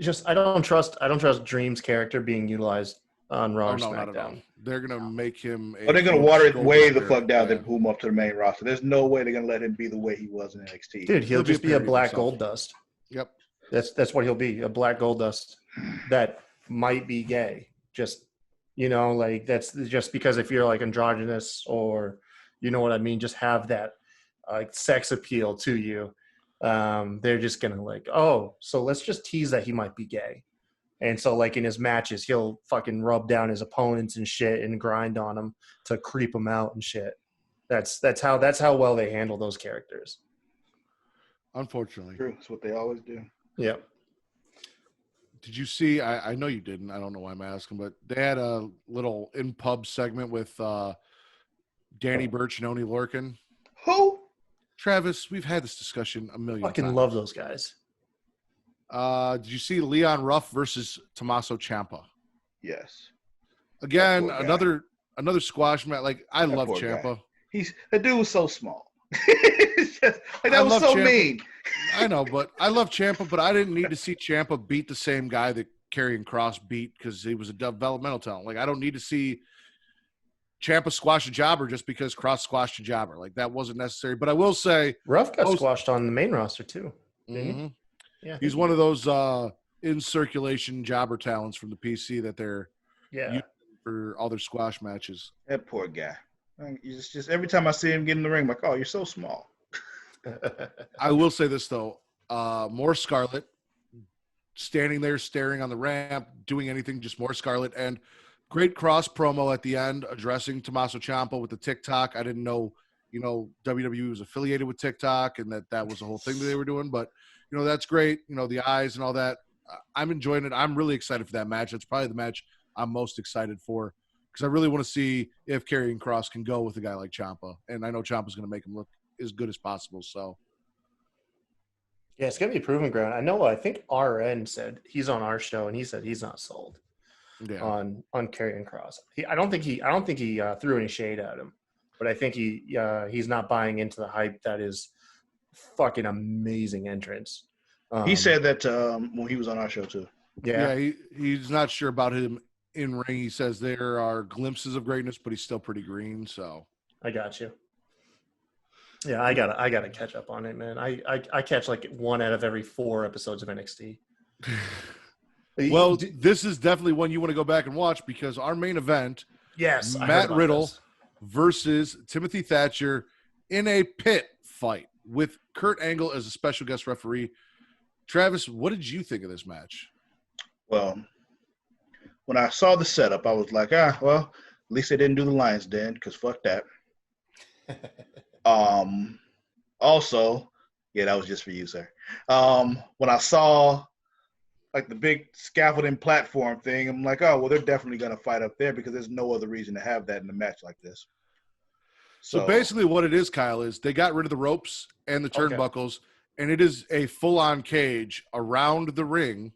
Just I don't trust Dream's character being utilized on Raw Oh, or no, not at all. SmackDown. They're going to make him. But they're gonna water it huge way the gold fuck down spirit. to move him up to the main roster. There's no way they're gonna let him be the way he was in NXT. Dude, he'll He'll be just a be a parody of black himself. gold dust. Yep. That's what he'll be, a black gold dust that might be gay. Just that's just because if you're like androgynous or you know what I mean, just have that sex appeal to you. They're just gonna so let's just tease that he might be gay. And so in his matches, he'll fucking rub down his opponents and shit and grind on them to creep them out and shit. That's how well they handle those characters. Unfortunately. True. That's what they always do. Yep. Did you see? I know you didn't. I don't know why I'm asking, but they had a little in-pub segment with Danny Burch and Oni Lorcan. Who? Travis, we've had this discussion a million Fucking times. love those guys. Did you see Leon Ruff versus Tommaso Ciampa? Yes. Again, That poor guy. another squash match. Like, I That love poor guy. Ciampa. The dude was so small. It's just, that I was love so Ciampa. mean. I know, but I love Ciampa, but I didn't need to see Ciampa beat the same guy that Karrion Kross beat because he was a developmental talent. Like, I don't need to see Ciampa squash a jobber just because Kross squashed a jobber. Like, that wasn't necessary. But I will say, Ruff got Most- squashed on the main roster too. Didn't he? mhm, Yeah. he's one of those in circulation jobber talents from the PC that they're Yeah. you- for all their squash matches. That poor guy. It's just every time I see him get in the ring, I'm like, oh, you're so small. I will say this though, more Scarlett standing there staring on the ramp, doing anything, just more Scarlett, and great cross promo at the end addressing Tommaso Ciampa with the TikTok. I didn't know, WWE was affiliated with TikTok and that was the whole thing that they were doing, but that's great. The eyes and all that. I'm enjoying it. I'm really excited for that match. It's probably the match I'm most excited for because I really want to see if Karrion Kross can go with a guy like Ciampa, and I know Ciampa's going to make him look as good as possible. So. Yeah, it's gonna be a proving ground. I think RN said he's on our show, and he said he's not sold on Karrion Kross. I don't think he threw any shade at him, but I think he's not buying into the hype that is fucking amazing entrance. He said that when he was on our show too. Yeah, he's not sure about him in ring. He says there are glimpses of greatness, but he's still pretty green. So I got you. Yeah, I gotta catch up on it, man. I catch like 1 out of every 4 episodes of NXT. Well, this is definitely one you want to go back and watch because our main event, yes, Matt Riddle versus Timothy Thatcher in a pit fight with Kurt Angle as a special guest referee. Travis, what did you think of this match? Well, when I saw the setup, I was like, well, at least they didn't do the Lions Den because fuck that. Also, yeah, that was just for you, sir. When I saw like the big scaffolding platform thing, I'm like, oh, well, they're definitely going to fight up there because there's no other reason to have that in a match like this. So basically what it is, Kyle, is they got rid of the ropes and the turnbuckles, and it is a full-on cage around the ring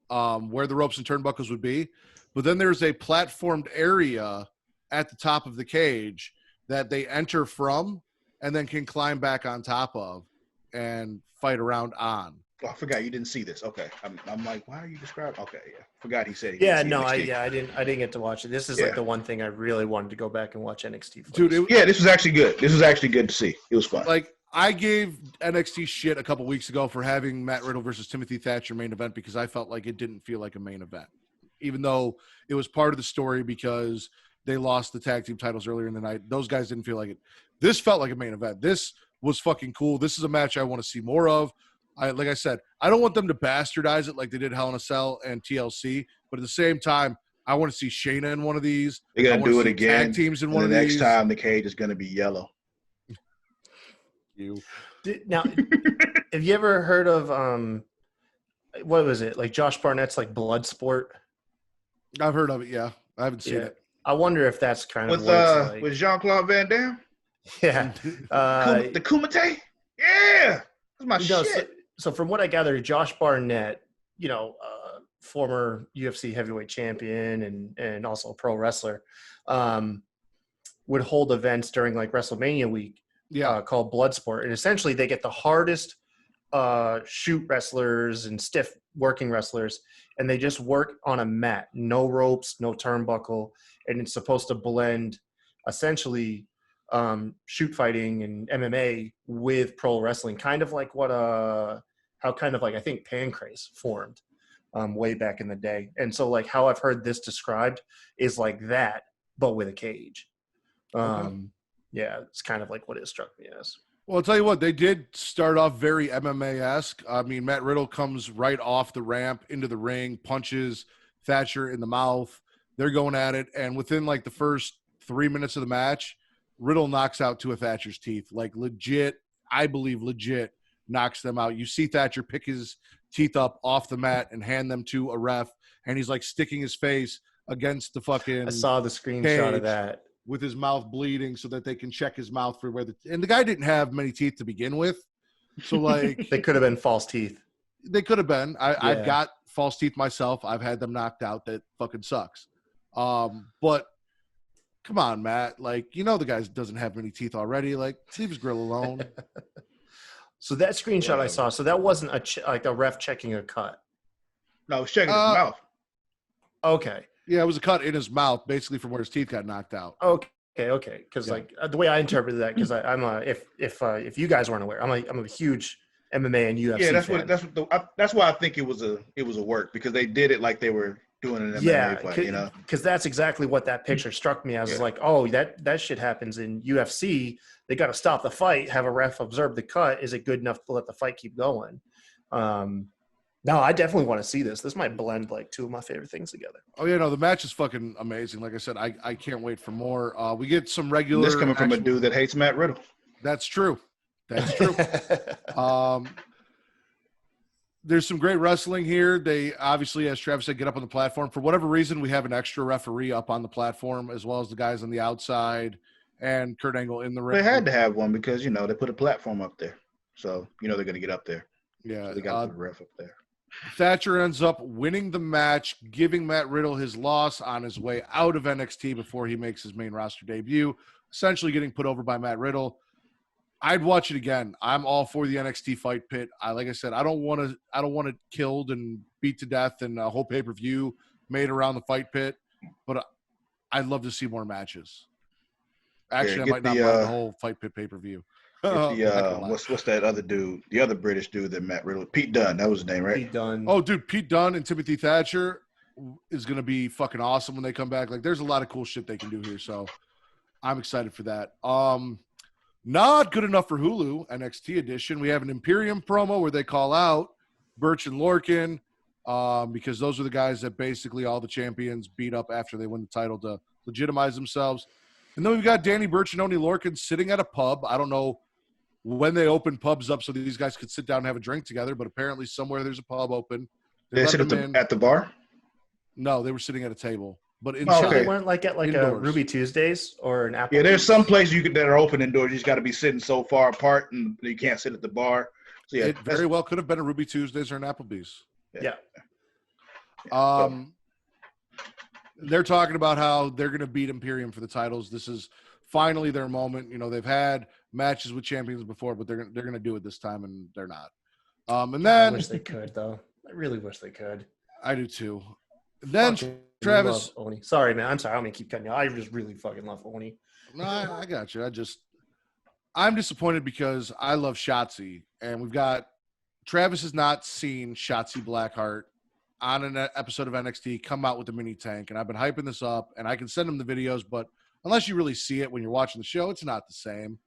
where the ropes and turnbuckles would be. But then there's a platformed area at the top of the cage that they enter from and then can climb back on top of and fight around on. Oh, I forgot you didn't see this. Okay, I'm like, why are you describing? Okay, yeah, forgot he said. I didn't get to watch it. This is like the one thing I really wanted to go back and watch NXT for. Dude, this was actually good. This was actually good to see. It was fun. Like I gave NXT shit a couple weeks ago for having Matt Riddle versus Timothy Thatcher main event because I felt like it didn't feel like a main event, even though it was part of the story because they lost the tag team titles earlier in the night. Those guys didn't feel like it. This felt like a main event. This was fucking cool. This is a match I want to see more of. Like I said, I don't want them to bastardize it like they did Hell in a Cell and TLC, but at the same time, I want to see Shayna in one of these. They're going to do it again. Tag teams in one of these. Next time, the cage is going to be yellow. Now, have you ever heard of what was it? Like Josh Barnett's like Bloodsport? I've heard of it, yeah. I haven't seen it. I wonder if that's kind of with Jean-Claude Van Damme? Yeah. The Kumite? Yeah. That's my shit. So from what I gather, Josh Barnett, former UFC heavyweight champion and also a pro wrestler, would hold events during like WrestleMania week called Bloodsport. And essentially they get the hardest shoot wrestlers and stiff working wrestlers, and they just work on a mat, no ropes, no turnbuckle, and it's supposed to blend essentially shoot fighting and MMA with pro wrestling, kind of like how I think Pancrase formed way back in the day. And so like how I've heard this described is like that, but with a cage. Yeah, it's kind of like what it struck me as. Well, I'll tell you what, they did start off very MMA-esque. I mean, Matt Riddle comes right off the ramp into the ring, punches Thatcher in the mouth. They're going at it. And within like the first 3 minutes of the match, Riddle knocks out 2 of Thatcher's teeth. Like legit, I believe legit knocks them out. You see Thatcher pick his teeth up off the mat and hand them to a ref. And he's like sticking his face against the fucking I saw the screenshot of that. With his mouth bleeding so that they can check his mouth for and the guy didn't have many teeth to begin with. So like they could have been false teeth. They could have been. I've got false teeth myself. I've had them knocked out. That fucking sucks. But come on, Matt. Like, the guy doesn't have many teeth already. Like, leave his grill alone. So that screenshot I saw, so that wasn't like a ref checking a cut. No, I was checking his mouth. Okay. Yeah, it was a cut in his mouth, basically from where his teeth got knocked out. Okay. Because like the way I interpreted that, because I'm if you guys weren't aware, I'm a huge MMA and UFC. Yeah, that's why I think it was a work because they did it like they were doing an Yeah, MMA fight, you know? because that's exactly what that picture struck me as. Yeah. Like, oh, that shit happens in UFC. They got to stop the fight, have a ref observe the cut. Is it good enough to let the fight keep going? No, I definitely want to see this. This might blend like two of my favorite things together. Oh yeah, no, the match is fucking amazing. Like I said, I can't wait for more. We get some regular. This coming from a dude that hates Matt Riddle. That's true. That's true. There's some great wrestling here. They obviously, as Travis said, get up on the platform. For whatever reason, we have an extra referee up on the platform, as well as the guys on the outside and Kurt Angle in the ring. They had to have one because, you know, they put a platform up there. So, you know, they're going to get up there. Yeah. So they got to put a ref up there. Thatcher ends up winning the match, giving Matt Riddle his loss on his way out of NXT before he makes his main roster debut, essentially getting put over by Matt Riddle. I'd watch it again. I'm all for the NXT Fight Pit. Like I said, I don't want it killed and beat to death and a whole pay-per-view made around the Fight Pit, but I'd love to see more matches. Actually, I might not buy the whole Fight Pit pay-per-view. What's that other dude? The other British dude that Matt Riddle, Pete Dunne. That was his name, right? Pete Dunne. Oh, dude, Pete Dunne and Timothy Thatcher is going to be fucking awesome when they come back. Like, there's a lot of cool shit they can do here, so I'm excited for that. Not good enough for Hulu, NXT edition. We have an Imperium promo where they call out Birch and Lorcan because those are the guys that basically all the champions beat up after they win the title to legitimize themselves. And then we've got Danny Birch and Oney Lorcan sitting at a pub. I don't know when they opened pubs up so these guys could sit down and have a drink together, but apparently somewhere there's a pub open. They sit at the bar? No, they were sitting at a table. But So they weren't like at like Indoors. a Ruby Tuesdays or an Apple. Yeah, there's some places that are open indoors. You just got to be sitting so far apart, and you can't sit at the bar. So yeah, it very well could have been a Ruby Tuesdays or an Applebee's. Yeah. They're talking about how they're going to beat Imperium for the titles. This is finally their moment. You know, they've had matches with champions before, but they're going to do it this time, and they're not. And then I wish they could, though. I really wish they could. I do too. Then Travis, Oni. Sorry, man. I'm sorry. I'm gonna keep cutting you. I just really fucking love Oni. no, I got you. I'm disappointed because I love Shotzi, and we've got Travis has not seen Shotzi Blackheart on an episode of NXT come out with the mini tank, and I've been hyping this up, and I can send him the videos, but unless you really see it when you're watching the show, it's not the same.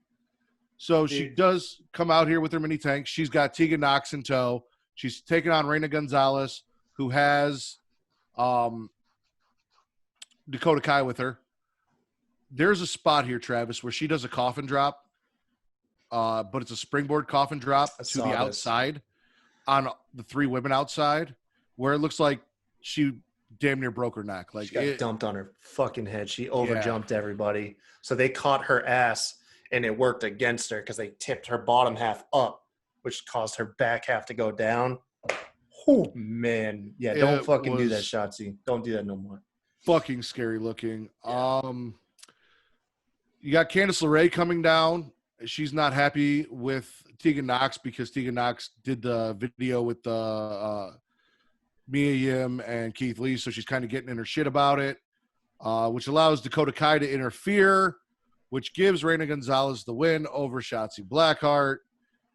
So she does come out here with her mini tank. She's got Tegan Nox in tow. She's taking on Reina Gonzalez, who has Dakota Kai with her. There's a spot here, Travis, where she does a coffin drop, but it's a springboard coffin drop to the outside on the three women outside, where it looks like she damn near broke her neck. Like she got dumped on her fucking head. She overjumped everybody. So they caught her ass, and it worked against her because they tipped her bottom half up, which caused her back half to go down. Oh, man. Yeah, don't fucking do that, Shotzi. Don't do that no more. Fucking scary looking. Yeah. You got Candice LeRae coming down. She's not happy with Tegan Nox because Tegan Nox did the video with Mia Yim and Keith Lee, so she's kind of getting in her shit about it, which allows Dakota Kai to interfere, which gives Reina Gonzalez the win over Shotzi Blackheart.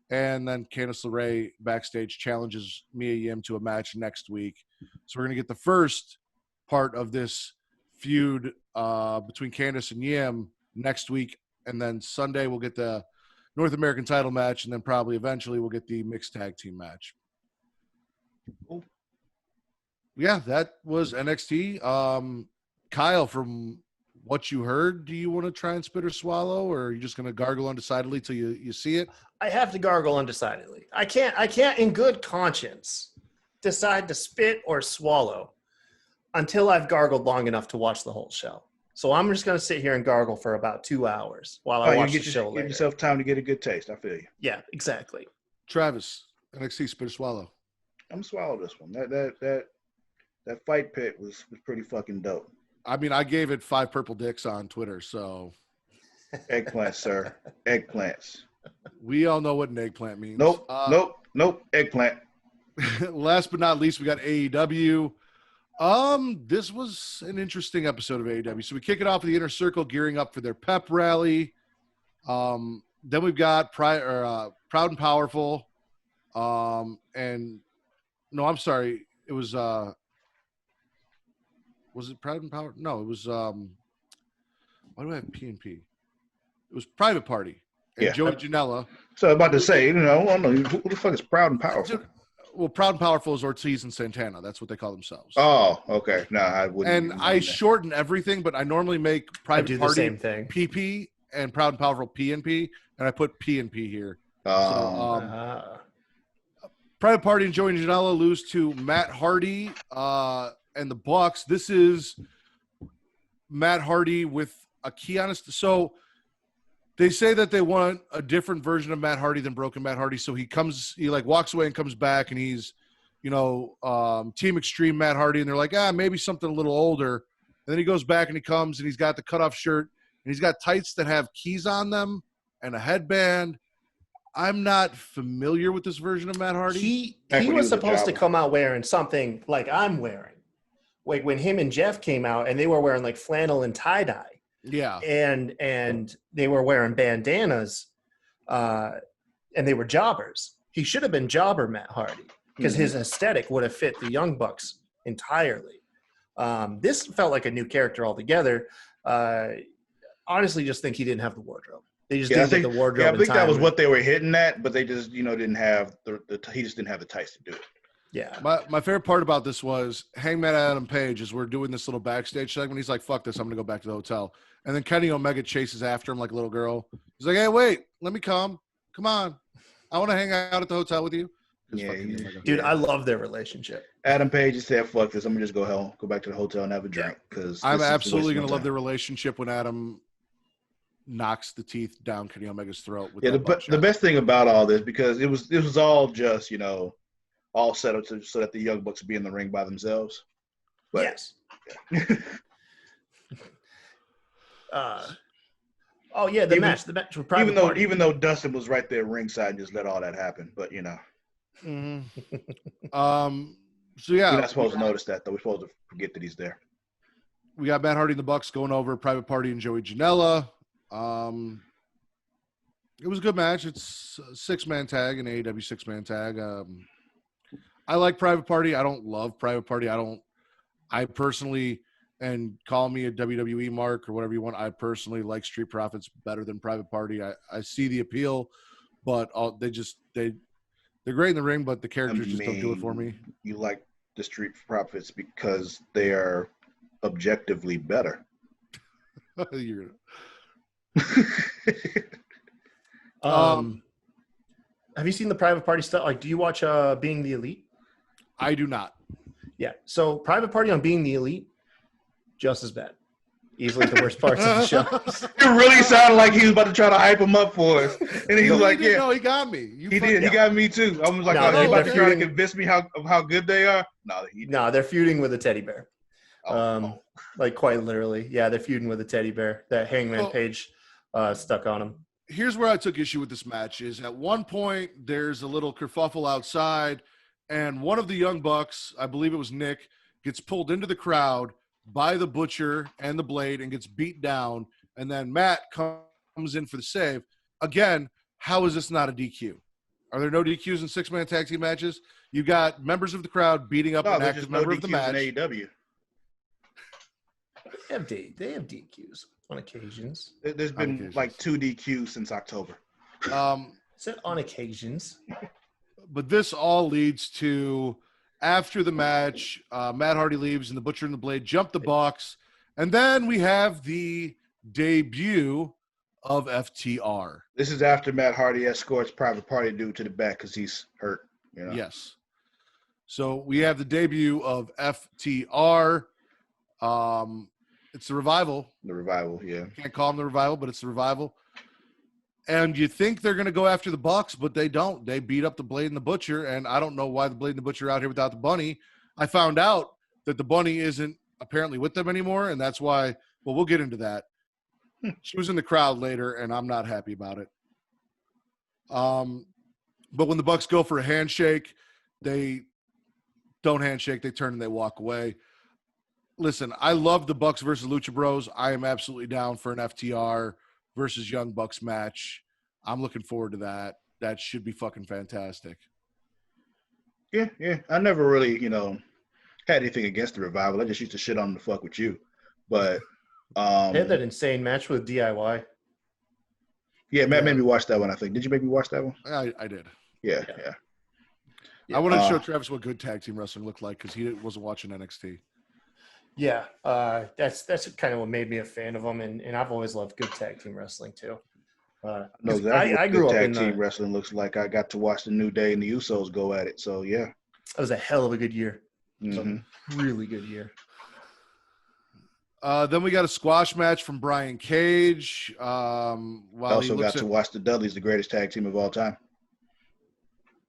And then Candice LeRae backstage challenges Mia Yim to a match next week. So we're going to get the first part of this feud between Candice and Yim next week. And then Sunday we'll get the North American title match, and then probably eventually we'll get the mixed tag team match. Cool. Yeah, that was NXT. Kyle, from what you heard, do you want to try and spit or swallow, or are you just going to gargle undecidedly till you see it? I have to gargle undecidedly. I can't in good conscience decide to spit or swallow until I've gargled long enough to watch the whole show. So I'm just going to sit here and gargle for about 2 hours while I watch the show later. Give yourself time to get a good taste. I feel you. Yeah, exactly. Travis, NXT spit or swallow? I'm going to swallow this one. That fight pit was pretty fucking dope. I mean, I gave it 5 purple dicks on Twitter, so. Eggplants, sir. Eggplants. We all know what an eggplant means. Nope. Eggplant. Last but not least, we got AEW. This was an interesting episode of AEW. So we kick it off with the Inner Circle gearing up for their pep rally. Then we've got Proud and Powerful. And no, I'm sorry. It was Was it Proud and Power? No, it was. Why do I have PNP? It was Private Party and Yeah. Joey Janela. So I'm about to say, I don't know who the fuck is Proud and Powerful. Well, Proud and Powerful is Ortiz and Santana. That's what they call themselves. Oh, okay. No, I wouldn't. And I shorten everything, but I normally make Private do the Party same thing. PP and Proud and Powerful PNP, and I put PNP here. Private Party and Joey Janela lose to Matt Hardy and the Bucks. This is Matt Hardy with a key on his. So they say that they want a different version of Matt Hardy than Broken Matt Hardy. So he walks away and comes back, and he's, Team Extreme Matt Hardy, and they're like, maybe something a little older. And then he goes back and he comes and he's got the cutoff shirt and he's got tights that have keys on them and a headband. I'm not familiar with this version of Matt Hardy. He was supposed to come out wearing something like I'm wearing. Like when him and Jeff came out and they were wearing like flannel and tie-dye. Yeah. And they were wearing bandanas and they were jobbers. He should have been jobber Matt Hardy because his aesthetic would have fit the Young Bucks entirely. This felt like a new character altogether. Honestly, just think he didn't have the wardrobe. They just didn't get the wardrobe. Yeah, I think that was what they were hitting at, but they just, didn't have he just didn't have the tights to do it. Yeah. My favorite part about this was Hangman Adam Page, as we're doing this little backstage segment, he's like, fuck this, I'm going to go back to the hotel. And then Kenny Omega chases after him like a little girl. He's like, hey, wait, let me come. Come on. I want to hang out at the hotel with you. Yeah, dude, I love their relationship. Adam Page said, fuck this, I'm going to just go back to the hotel and have a drink. Because I'm absolutely going to love their relationship when Adam knocks the teeth down Kenny Omega's throat. With the best thing about all this, because it was all just, all set up so that the Young Bucks would be in the ring by themselves. But, yes. Yeah. The match with Private Party. Even though Dustin was right there ringside and just let all that happen, but Mm-hmm. So yeah, we're not supposed to notice that though. We're supposed to forget that he's there. We got Matt Hardy and the Bucks going over Private Party and Joey Janela. It was a good match. It's a 6-man tag, an AEW 6-man tag. I like Private Party. I don't love Private Party. I personally, and call me a WWE mark or whatever you want, I personally like Street Profits better than Private Party. I see the appeal, but they're great in the ring, but the characters just don't do it for me. You like the Street Profits because they are objectively better. Have you seen the Private Party stuff? Like, do you watch Being the Elite? I do not. Yeah. So Private Party on Being the Elite, just as bad. Easily the worst parts of the show. It really sounded like he was about to try to hype him up for us. And he was like, yeah. No, he got me. He did. He got me too. I was like, no, he's about to try to convince me how good they are. No, they're feuding with a teddy bear. Like quite literally. Yeah, they're feuding with a teddy bear that Hangman Page stuck on him. Here's where I took issue with this match is at one point there's a little kerfuffle outside and one of the Young Bucks, I believe it was Nick, gets pulled into the crowd by the Butcher and the Blade and gets beat down. And then Matt comes in for the save. Again, how is this not a DQ? Are there no DQs in 6-man tag team matches? You got members of the crowd beating up an active member of the match. In AEW. They have DQs on occasions. There's been like 2 DQs since October. Said on occasions. But this all leads to, after the match, Matt Hardy leaves and the Butcher and the Blade jump the Bucks. And then we have the debut of FTR. This is after Matt Hardy escorts Private Party dude to the back because he's hurt. Yes. So we have the debut of FTR. It's the Revival. The Revival, yeah. Can't call them the Revival, but it's the Revival. And you think they're going to go after the Bucks, but they don't. They beat up the Blade and the Butcher, and I don't know why the Blade and the Butcher are out here without the Bunny. I found out that the Bunny isn't apparently with them anymore, and that's why, well, we'll get into that. She was in the crowd later, and I'm not happy about it. But when the Bucks go for a handshake, they don't handshake. They turn and they walk away. Listen, I love the Bucks versus Lucha Bros. I am absolutely down for an FTR versus Young Bucks match. I'm looking forward to that. That should be fucking fantastic. Yeah. I never really, had anything against the Revival. I just used to shit on them to fuck with you. But They had that insane match with DIY. yeah, Matt made me watch that one. I think. Did you make me watch that one? I did. Yeah. I wanted to show Travis what good tag team wrestling looked like because he wasn't watching NXT. Yeah, that's kind of what made me a fan of them, and I've always loved good tag team wrestling too. I know exactly I what grew good up tag in team the. wrestling looks like. I got to watch the New Day and the Usos go at it. So yeah. That was a hell of a good year. It was Mhm. a really good year. Then we got a squash match from Brian Cage. I While also got to watch the Dudleys, the greatest tag team of all time.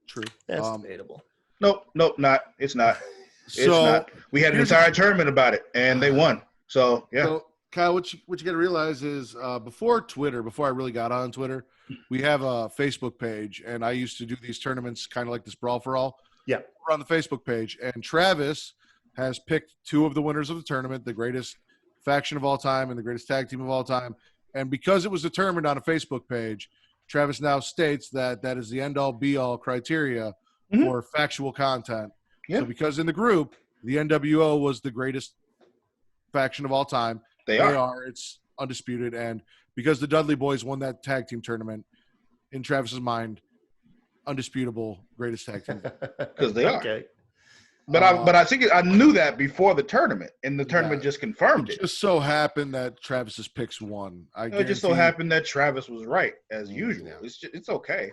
True. That's debatable. Nope, not. It's not. It's So not. We had an entire tournament about it, and they won. So yeah. So Kyle, what you got to realize is before I really got on Twitter, we have a Facebook page, and I used to do these tournaments kind of like this Brawl for All. Yeah. We're on the Facebook page, and Travis has picked two of the winners of the tournament, the greatest faction of all time and the greatest tag team of all time. And because it was determined on a Facebook page, Travis now states that that is the end-all, be-all criteria for factual content. Yeah. So because in the group, the NWO was the greatest faction of all time. They are. It's undisputed. And because the Dudley Boys won that tag team tournament, in Travis's mind, undisputable greatest tag team. Because they are. Okay. But I think I knew that before the tournament, and the tournament just confirmed it. Just so happened that Travis's picks won. It just so happened that Travis was right as usual. Yeah. It's okay.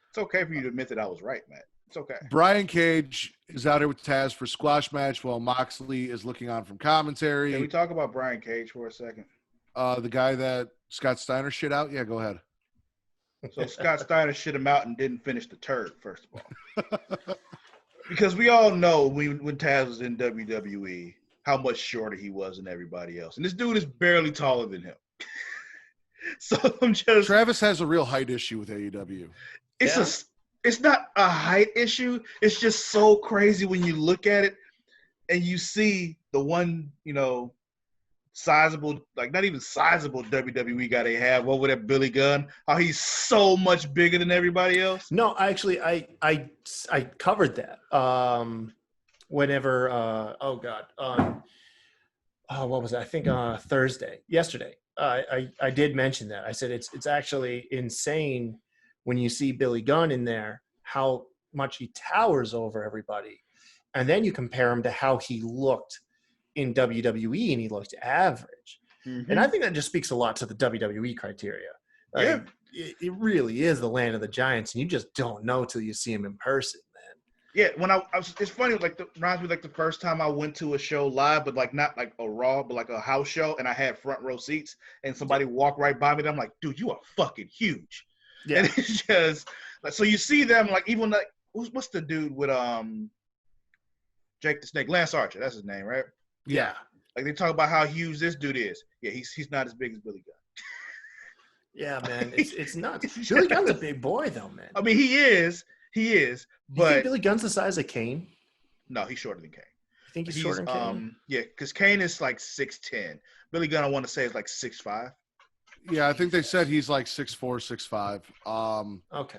It's okay for you to admit that I was right, Matt. It's okay. Brian Cage is out here with Taz for squash match while Moxley is looking on from commentary. Can we talk about Brian Cage for a second? The guy that Scott Steiner shit out? Yeah, go ahead. So Scott Steiner shit him out and didn't finish the turd, first of all. Because we all know when Taz was in WWE how much shorter he was than everybody else. And this dude is barely taller than him. So I'm just... Travis has a real height issue with AEW. It's not a height issue. It's just so crazy when you look at it and you see the one, sizable, like not even sizable WWE guy they have over there, Billy Gunn, how he's so much bigger than everybody else. No, actually, I covered that. Whenever, what was it? I think yesterday. I did mention that. I said it's actually insane when you see Billy Gunn in there, how much he towers over everybody, and then you compare him to how he looked in WWE, and he looked average. Mm-hmm. And I think that just speaks a lot to the WWE criteria. It really is the land of the giants, and you just don't know till you see him in person, man. Yeah, when I was, it's funny, reminds me like the first time I went to a show live, but like not like a Raw, but like a house show, and I had front row seats, and somebody walked right by me, and I'm like, dude, you are fucking huge. Yeah. And it's just like, so you see them like, even like, what's the dude with Jake the Snake, Lance Archer, that's his name, right? Yeah. Like they talk about how huge this dude is. Yeah, he's not as big as Billy Gunn. Yeah, man, it's nuts. Billy Gunn's a big boy, though, man. I mean, he is. But you think Billy Gunn's the size of Kane? No, he's shorter than Kane. You think he's shorter than Kane? Yeah, because Kane is like 6'10". Billy Gunn, I want to say, is like 6'5". Yeah, I think they said he's like 6'4", 6'5". Okay.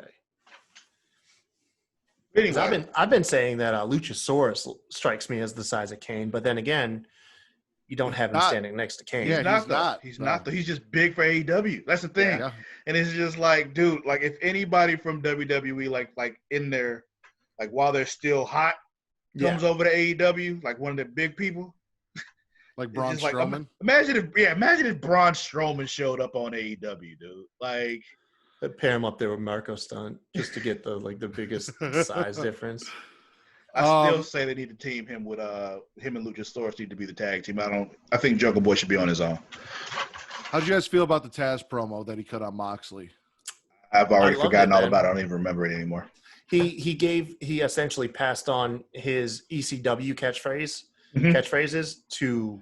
Anyway. I've been saying that Luchasaurus strikes me as the size of Kane, but then again, you don't have him standing next to Kane. Yeah, he's not. He's just big for AEW. That's the thing. Yeah. And it's just like, dude, like if anybody from WWE, like in there, like while they're still hot, comes over to AEW, like one of the big people, like Braun Strowman. Imagine if Braun Strowman showed up on AEW, dude. Like, I'd pair him up there with Marco Stunt just to get the biggest size difference. I still say they need to team him with him and Luchasaurus need to be the tag team. I think Jungle Boy should be on his own. How'd you guys feel about the Taz promo that he cut on Moxley? I've already forgotten all about it. I don't even remember it anymore. He essentially passed on his ECW catchphrases to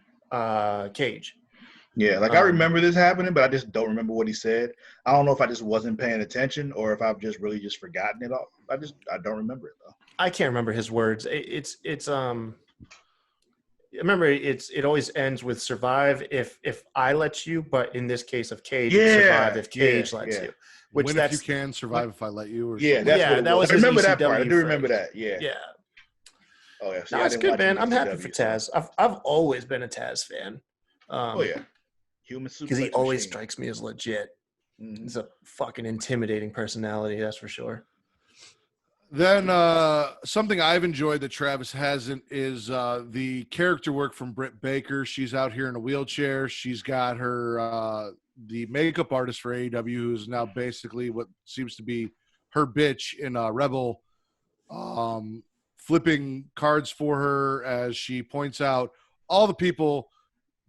Cage. Yeah, like I remember this happening, but I just don't remember what he said. I don't know if I just wasn't paying attention or if I've just really just forgotten it all. I don't remember it though. I can't remember his words. Remember it always ends with survive if I let you, but in this case of Cage, survive if Cage lets you. Which if you can, survive if I let you. Or that was I remember that ECW part. I do remember that. Yeah. Oh yeah. See, No, I it's didn't good, watch man. I'm happy NXT, for so- Taz. I've always been a Taz fan. Oh yeah. Human Because he suplex always machine. strikes me as legit. Mhm. He's a fucking intimidating personality, that's for sure. Then something I've enjoyed that Travis hasn't is the character work from Britt Baker. She's out here in a wheelchair. She's got her the makeup artist for AEW, who's now basically what seems to be her bitch in Rebel, flipping cards for her as she points out all the people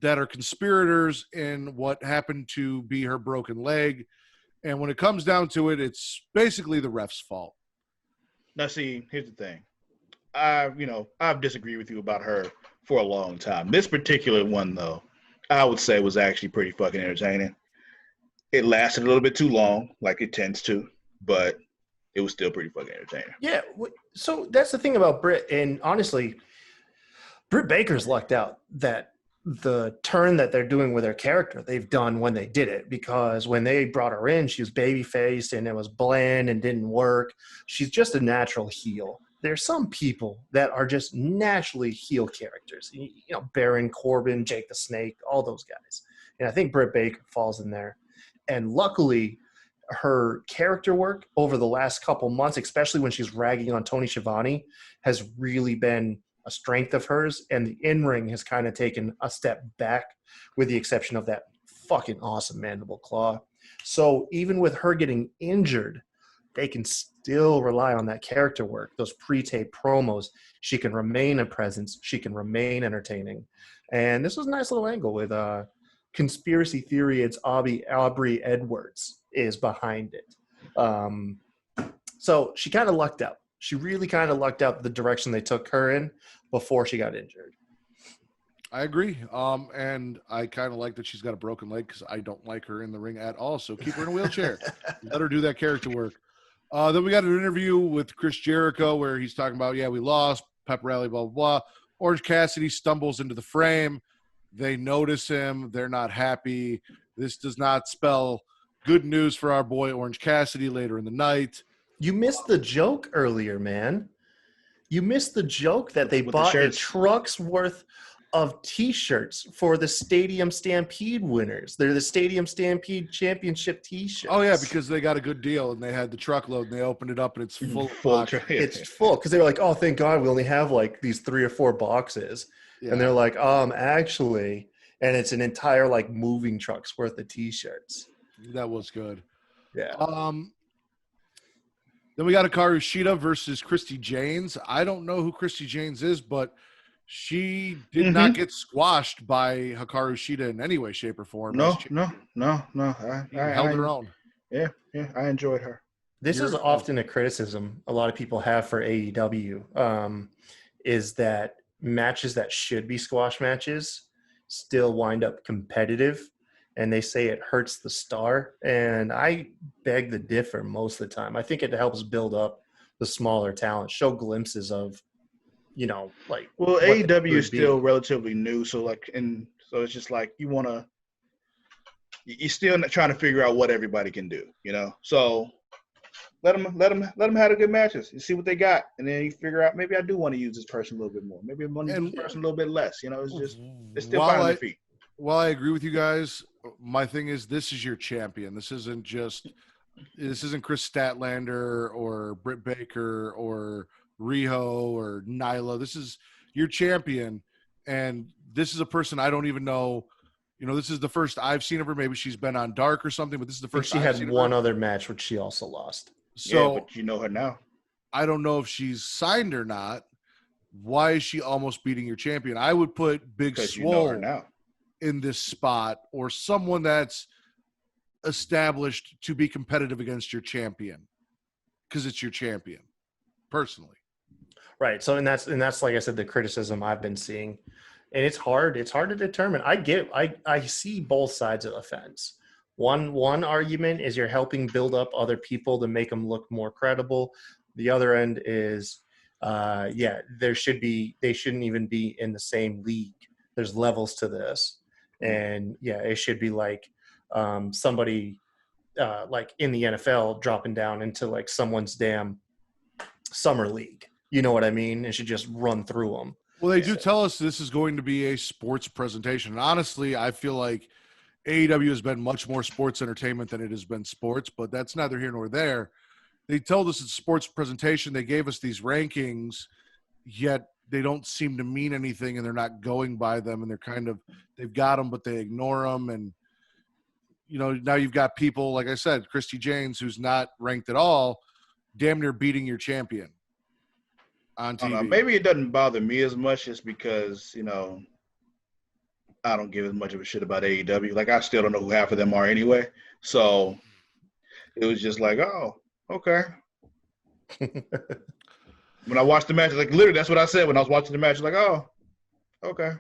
that are conspirators in what happened to be her broken leg. And when it comes down to it, it's basically the ref's fault. Now, see, here's the thing. I've disagreed with you about her for a long time. This particular one, though, I would say was actually pretty fucking entertaining. It lasted a little bit too long, like it tends to, but it was still pretty fucking entertaining. Yeah, so that's the thing about Britt, and honestly, Britt Baker's lucked out that the turn that they're doing with her character, they've done when they did it, because when they brought her in, she was baby-faced and it was bland and didn't work. She's just a natural heel. There's some people that are just naturally heel characters. You know, Baron Corbin, Jake the Snake, all those guys. And I think Britt Baker falls in there. And luckily, her character work over the last couple months, especially when she's ragging on Tony Schiavone, has really been a strength of hers. And the in-ring has kind of taken a step back, with the exception of that fucking awesome mandible claw. So even with her getting injured, they can still rely on that character work, those pre-tape promos. She can remain a presence. She can remain entertaining. And this was a nice little angle with conspiracy theory. It's Aubrey Edwards is behind it. So she kind of lucked out. She really kind of lucked out the direction they took her in before she got injured. I agree. And I kind of like that she's got a broken leg, because I don't like her in the ring at all. So keep her in a wheelchair. Let her do that character work. Then we got an interview with Chris Jericho where he's talking about, we lost, pep rally, blah, blah, blah. Orange Cassidy stumbles into the frame. They notice him. They're not happy. This does not spell good news for our boy Orange Cassidy later in the night. You missed the joke earlier, man. You missed the joke that they With the bought a shirts. truck's worth of T-shirts for the Stadium Stampede winners. They're the Stadium Stampede Championship T-shirts. Oh, yeah, because they got a good deal, and they had the truckload, and they opened it up, and it's full of boxes. It's full, because they were like, oh, thank God we only have like these 3 or 4 boxes. Yeah. And they're like, actually, and it's an entire like moving truck's worth of T-shirts. That was good. Yeah. Then we got Hikaru Shida versus Christy Janes. I don't know who Christy Janes is, but she did not get squashed by Hikaru Shida in any way, shape, or form. No. She I held her own. Yeah, I enjoyed her. This is often a criticism a lot of people have for AEW, is that matches that should be squash matches still wind up competitive, and they say it hurts the star. And I beg to differ most of the time. I think it helps build up the smaller talent, show glimpses of, like. Well, what they AEW is could be. still relatively new, so it's just like you're still trying to figure out what everybody can do, So let them have the good matches. You see what they got, and then you figure out, maybe I do want to use this person a little bit more. Maybe I want to use this person a little bit less. It's still finding their feet. While I agree with you guys, my thing is, this is your champion. This isn't Chris Statlander or Britt Baker or Riho or Nyla. This is your champion, and this is a person I don't even know. This is the first I've seen of her. Maybe she's been on Dark or something, but this is the I think first she I've had seen one of her. other match, which she also lost. So yeah, but you know her now. I don't know if she's signed or not. Why is she almost beating your champion? I would put Big Because you know her Swole now. in this spot, or someone that's established to be competitive against your champion, because it's your champion, personally. Right. So, and that's like I said, the criticism I've been seeing, and it's hard to determine. I see both sides of the fence. One argument is you're helping build up other people to make them look more credible. The other end is, they shouldn't even be in the same league. There's levels to this. And it should be like somebody like in the NFL dropping down into like someone's damn summer league You know what I mean? It should just run through them. Well, they do tell us this is going to be a sports presentation. And honestly, I feel like AEW has been much more sports entertainment than it has been sports, but that's neither here nor there. They told us it's a sports presentation. They gave us these rankings, yet they don't seem to mean anything, and they're not going by them, and they've got them, but they ignore them. And, now you've got people, like I said, Christy Janes, who's not ranked at all, damn near beating your champion on I don't know, TV. maybe it doesn't bother me as much just because, I don't give as much of a shit about AEW. Like, I still don't know who half of them are anyway. So it was just like, oh, okay. When I watched the match, like literally that's what I said when I was watching the match. Like, oh, okay.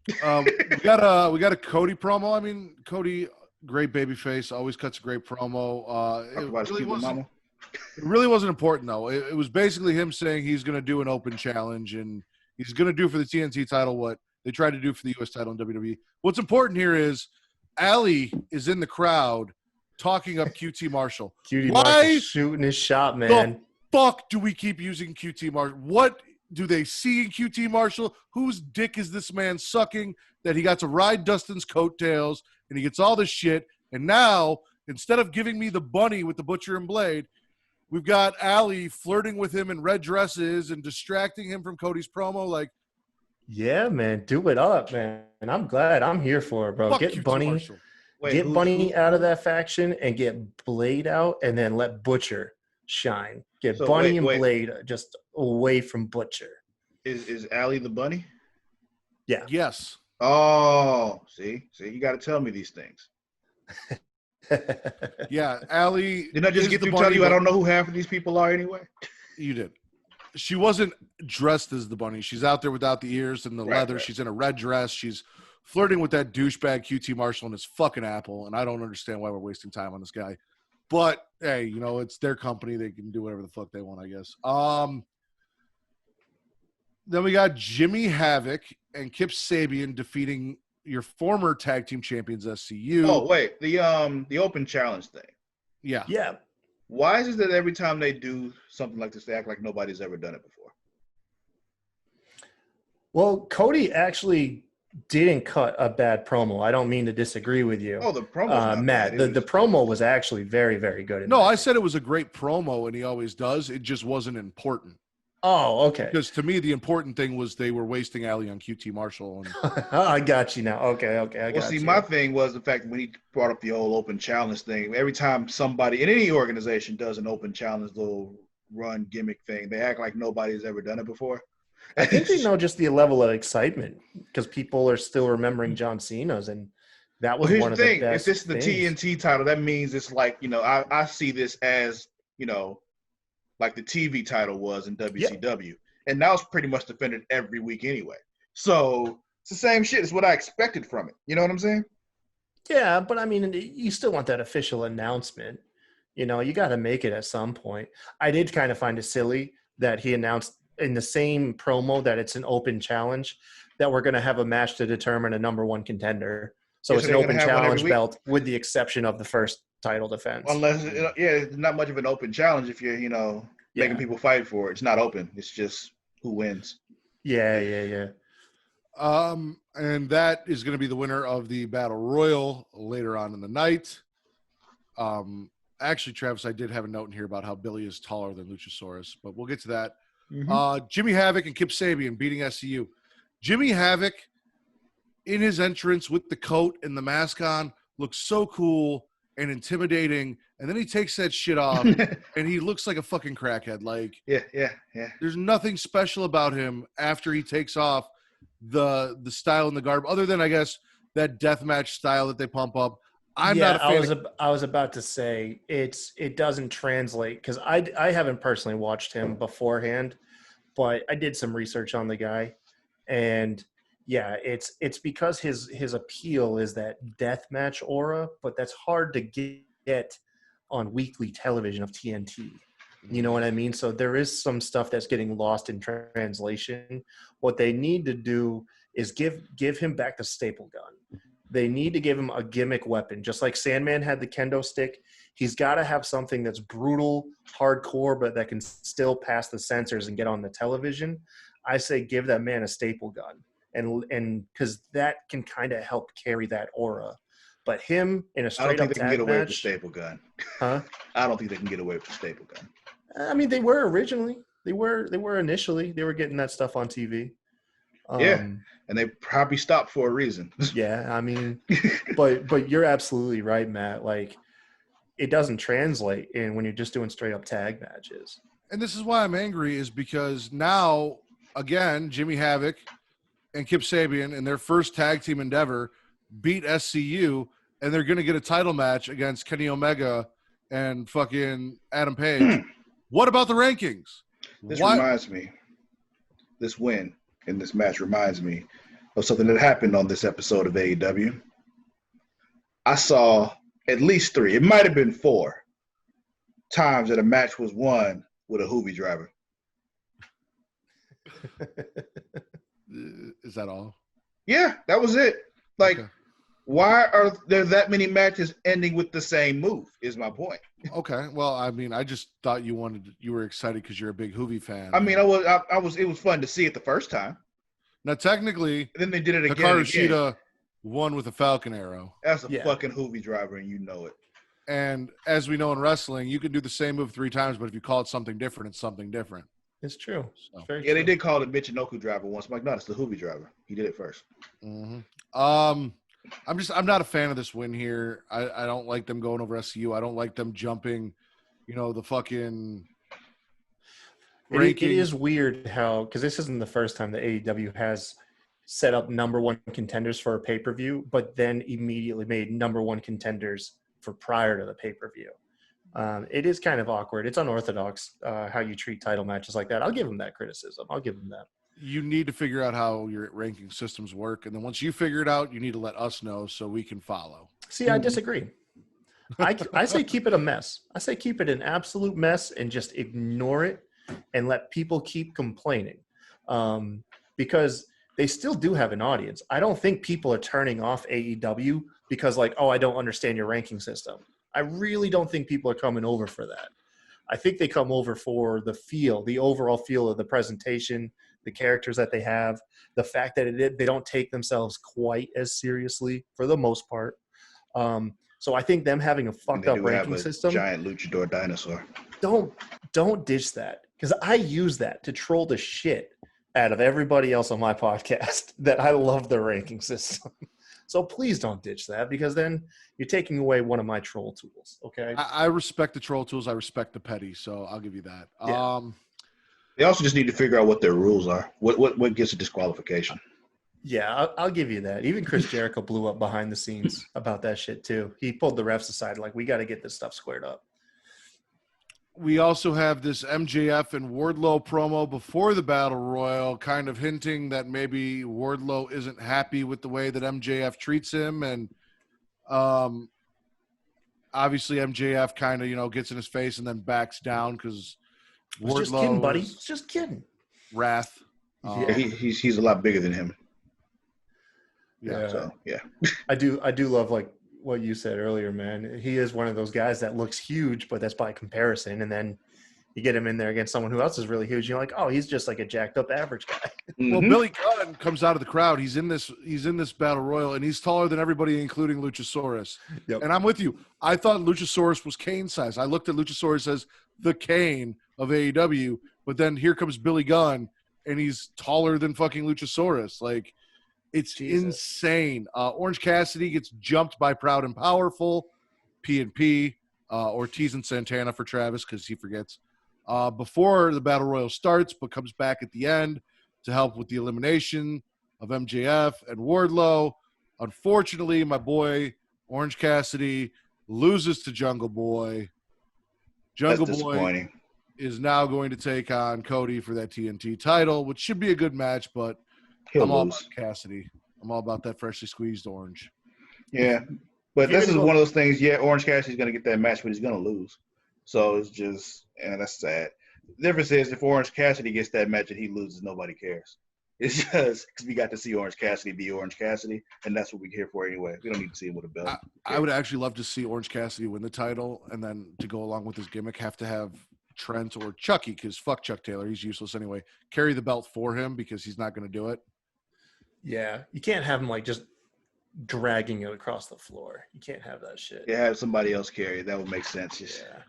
We got a Cody promo. I mean, Cody, great babyface, always cuts a great promo. It really wasn't important though. It was basically him saying he's going to do an open challenge and he's going to do for the TNT title what they tried to do for the US title in WWE. What's important here is Allie is in the crowd talking up QT Marshall. Marshall shooting his shot, man. The fuck do we keep using QT Marshall? What do they see in QT Marshall? Whose dick is this man sucking that he got to ride Dustin's coattails and he gets all this shit? And now, instead of giving me the bunny with the Butcher and Blade, we've got Allie flirting with him in red dresses and distracting him from Cody's promo. Like, yeah, man, do it up, man. And I'm glad. I'm here for it, bro. fuck Get QT Bunny. Marshall. Get Bunny out of that faction and get Blade out, and then let Butcher shine. Get Bunny and Blade just away from Butcher. Is Allie the bunny? Yeah. Yes. Oh, see, you got to tell me these things. Yeah, Allie. Didn't I just get through telling you I don't know who half of these people are anyway? You did. She wasn't dressed as the bunny. She's out there without the ears and the leather. Right. She's in a red dress. She's flirting with that douchebag QT Marshall and his fucking Apple, and I don't understand why we're wasting time on this guy. But, hey, it's their company. They can do whatever the fuck they want, I guess. Then we got Jimmy Havoc and Kip Sabian defeating your former tag team champions, SCU. Oh, wait. The open challenge thing. Yeah. Yeah. Why is it that every time they do something like this, they act like nobody's ever done it before? Well, Cody actually didn't cut a bad promo. I don't mean to disagree with you. Oh, the promo, Matt. The promo was actually very, very good. No, I said it was a great promo, and he always does. It just wasn't important. Oh, okay. Because to me, the important thing was they were wasting Allie on QT Marshall. And I got you now. Okay. My thing was the fact when he brought up the whole open challenge thing. Every time somebody in any organization does an open challenge little run gimmick thing, they act like nobody's ever done it before. I think they know just the level of excitement because people are still remembering John Cena's, and that was one of the best. If this is the TNT title, that means it's like, I see this as, like the TV title was in WCW. Yep. And now it's pretty much defended every week anyway. So it's the same shit. It's what I expected from it. You know what I'm saying? Yeah, but I mean, you still want that official announcement. You got to make it at some point. I did kind of find it silly that he announced in the same promo that it's an open challenge, that we're going to have a match to determine a number one contender. So it's an open challenge belt with the exception of the first title defense. Unless, it's not much of an open challenge if you're, making people fight for it. It's not open. It's just who wins. Yeah. And that is going to be the winner of the Battle Royal later on in the night. Actually, Travis, I did have a note in here about how Billy is taller than Luchasaurus, but we'll get to that. Mm-hmm. Jimmy Havoc and Kip Sabian beating SCU. Jimmy Havoc, in his entrance with the coat and the mask on, looks so cool and intimidating, and then he takes that shit off and he looks like a fucking crackhead. Like, yeah. There's nothing special about him after he takes off the style and the garb, other than I guess that deathmatch style that they pump up. I'm not a fan. I was about to say it doesn't translate because I haven't personally watched him beforehand, but I did some research on the guy, and yeah, it's because his appeal is that deathmatch aura, but that's hard to get on weekly television of TNT. You know what I mean? So there is some stuff that's getting lost in translation. What they need to do is give him back the staple gun. They need to give him a gimmick weapon, just like Sandman had the kendo stick. He's got to have something that's brutal, hardcore, but that can still pass the censors and get on the television. I say give that man a staple gun, and because that can kind of help carry that aura. But him in a I don't straight think up they can tag get away with the match, staple gun. huh? I don't think they can get away with the staple gun. I mean, they were originally. They were initially. They were getting that stuff on TV. Yeah. And they probably stopped for a reason. Yeah, I mean, but you're absolutely right, Matt. Like, it doesn't translate in when you're just doing straight up tag matches. And this is why I'm angry, is because now, again, Jimmy Havoc and Kip Sabian in their first tag team endeavor beat SCU, and they're going to get a title match against Kenny Omega and fucking Adam Page. What about the rankings? This reminds me, this win in this match reminds me of something that happened on this episode of AEW. I saw at least 3, it might have been 4 times that a match was won with a Hoovy driver. Is that all? Yeah, that was it. Like, Okay. why are there that many matches ending with the same move is my point. Okay. Well, I mean, I just thought you were excited because you're a big Hoovy fan. I mean, it was fun to see it the first time. Now, technically, And then they did it again. Hikaru And again. Shida won with a Falcon Arrow. That's a Yeah. fucking Hoovy driver, and you know it. And as we know in wrestling, you can do the same move 3 times, but if you call it something different, it's something different. It's true. So, It's very Yeah, they true. did call it Michinoku driver once. I'm like, no, it's the Hoovy driver. He did it first. I'm not a fan of this win here. I don't like them going over SCU. I don't like them jumping, the fucking It rankings. is weird how, because this isn't the first time that AEW has set up number 1 contenders for a pay-per-view, but then immediately made number 1 contenders for prior to the pay-per-view. It is kind of awkward. It's unorthodox how you treat title matches like that. I'll give them that criticism. I'll give them that. You need to figure out how your ranking systems work, and then once you figure it out, you need to let us know so we can follow. See, I disagree. I say keep it a mess. I say keep it an absolute mess and just ignore it and let people keep complaining, because they still do have an audience. I don't think people are turning off AEW because like, oh, I don't understand your ranking system. I really don't think people are coming over for that. I think they come over for the overall feel of the presentation, the characters that they have, the fact that they don't take themselves quite as seriously for the most part. So I think them having a And fucked they up do have ranking a system, giant luchador dinosaur. don't ditch that, because I use that to troll the shit out of everybody else on my podcast that I love their ranking system. So please don't ditch that, because then you're taking away one of my troll tools. Okay. I respect the troll tools. I respect the petty, so I'll give you that. Yeah. They also just need to figure out what their rules are. What gets a disqualification? Yeah, I'll give you that. Even Chris Jericho blew up behind the scenes about that shit too. He pulled the refs aside, like, we got to get this stuff squared up. We also have this MJF and Wardlow promo before the Battle Royal, kind of hinting that maybe Wardlow isn't happy with the way that MJF treats him. And obviously MJF kind of, gets in his face and then backs down because I was just kidding, buddy. I was just kidding. Wrath. Yeah. He's a lot bigger than him. Yeah. So yeah. I do love like what you said earlier, man. He is one of those guys that looks huge, but that's by comparison. And then you get him in there against someone who else is really huge. You're like, oh, he's just like a jacked up average guy. Well, Mhm. Billy Gunn comes out of the crowd. He's in this Battle Royal, and he's taller than everybody, including Luchasaurus. Yep. And I'm with you. I thought Luchasaurus was Kane size. I looked at Luchasaurus as the Kane of AEW, but then here comes Billy Gunn, and he's taller than fucking Luchasaurus. Like, it's Jesus. insane. Orange Cassidy gets jumped by Proud and Powerful, P&P, Ortiz and Santana for Travis because he forgets. Before the Battle Royal starts, but comes back at the end to help with the elimination of MJF and Wardlow. Unfortunately, my boy Orange Cassidy loses to Jungle Boy. Jungle That's Boy disappointing. is now going to take on Cody for that TNT title, which should be a good match, but He'll I'm all lose. about Cassidy. I'm all about that freshly squeezed orange. Yeah. But If this is you're gonna one of those things, yeah, Orange Cassidy's going to get that match, but he's going to lose. So it's just, and that's sad. The difference is if Orange Cassidy gets that match and he loses, nobody cares. It's just because we got to see Orange Cassidy be Orange Cassidy, and that's what we're here for anyway. We don't need to see him with a belt. I would actually love to see Orange Cassidy win the title, and then to go along with his gimmick, have to have Trent or Chucky, because fuck Chuck Taylor, he's useless anyway, carry the belt for him because he's not going to do it. Yeah, you can't have him like just dragging it across the floor. You can't have that shit. Yeah, have somebody else carry it. That would make sense. Just, Yeah.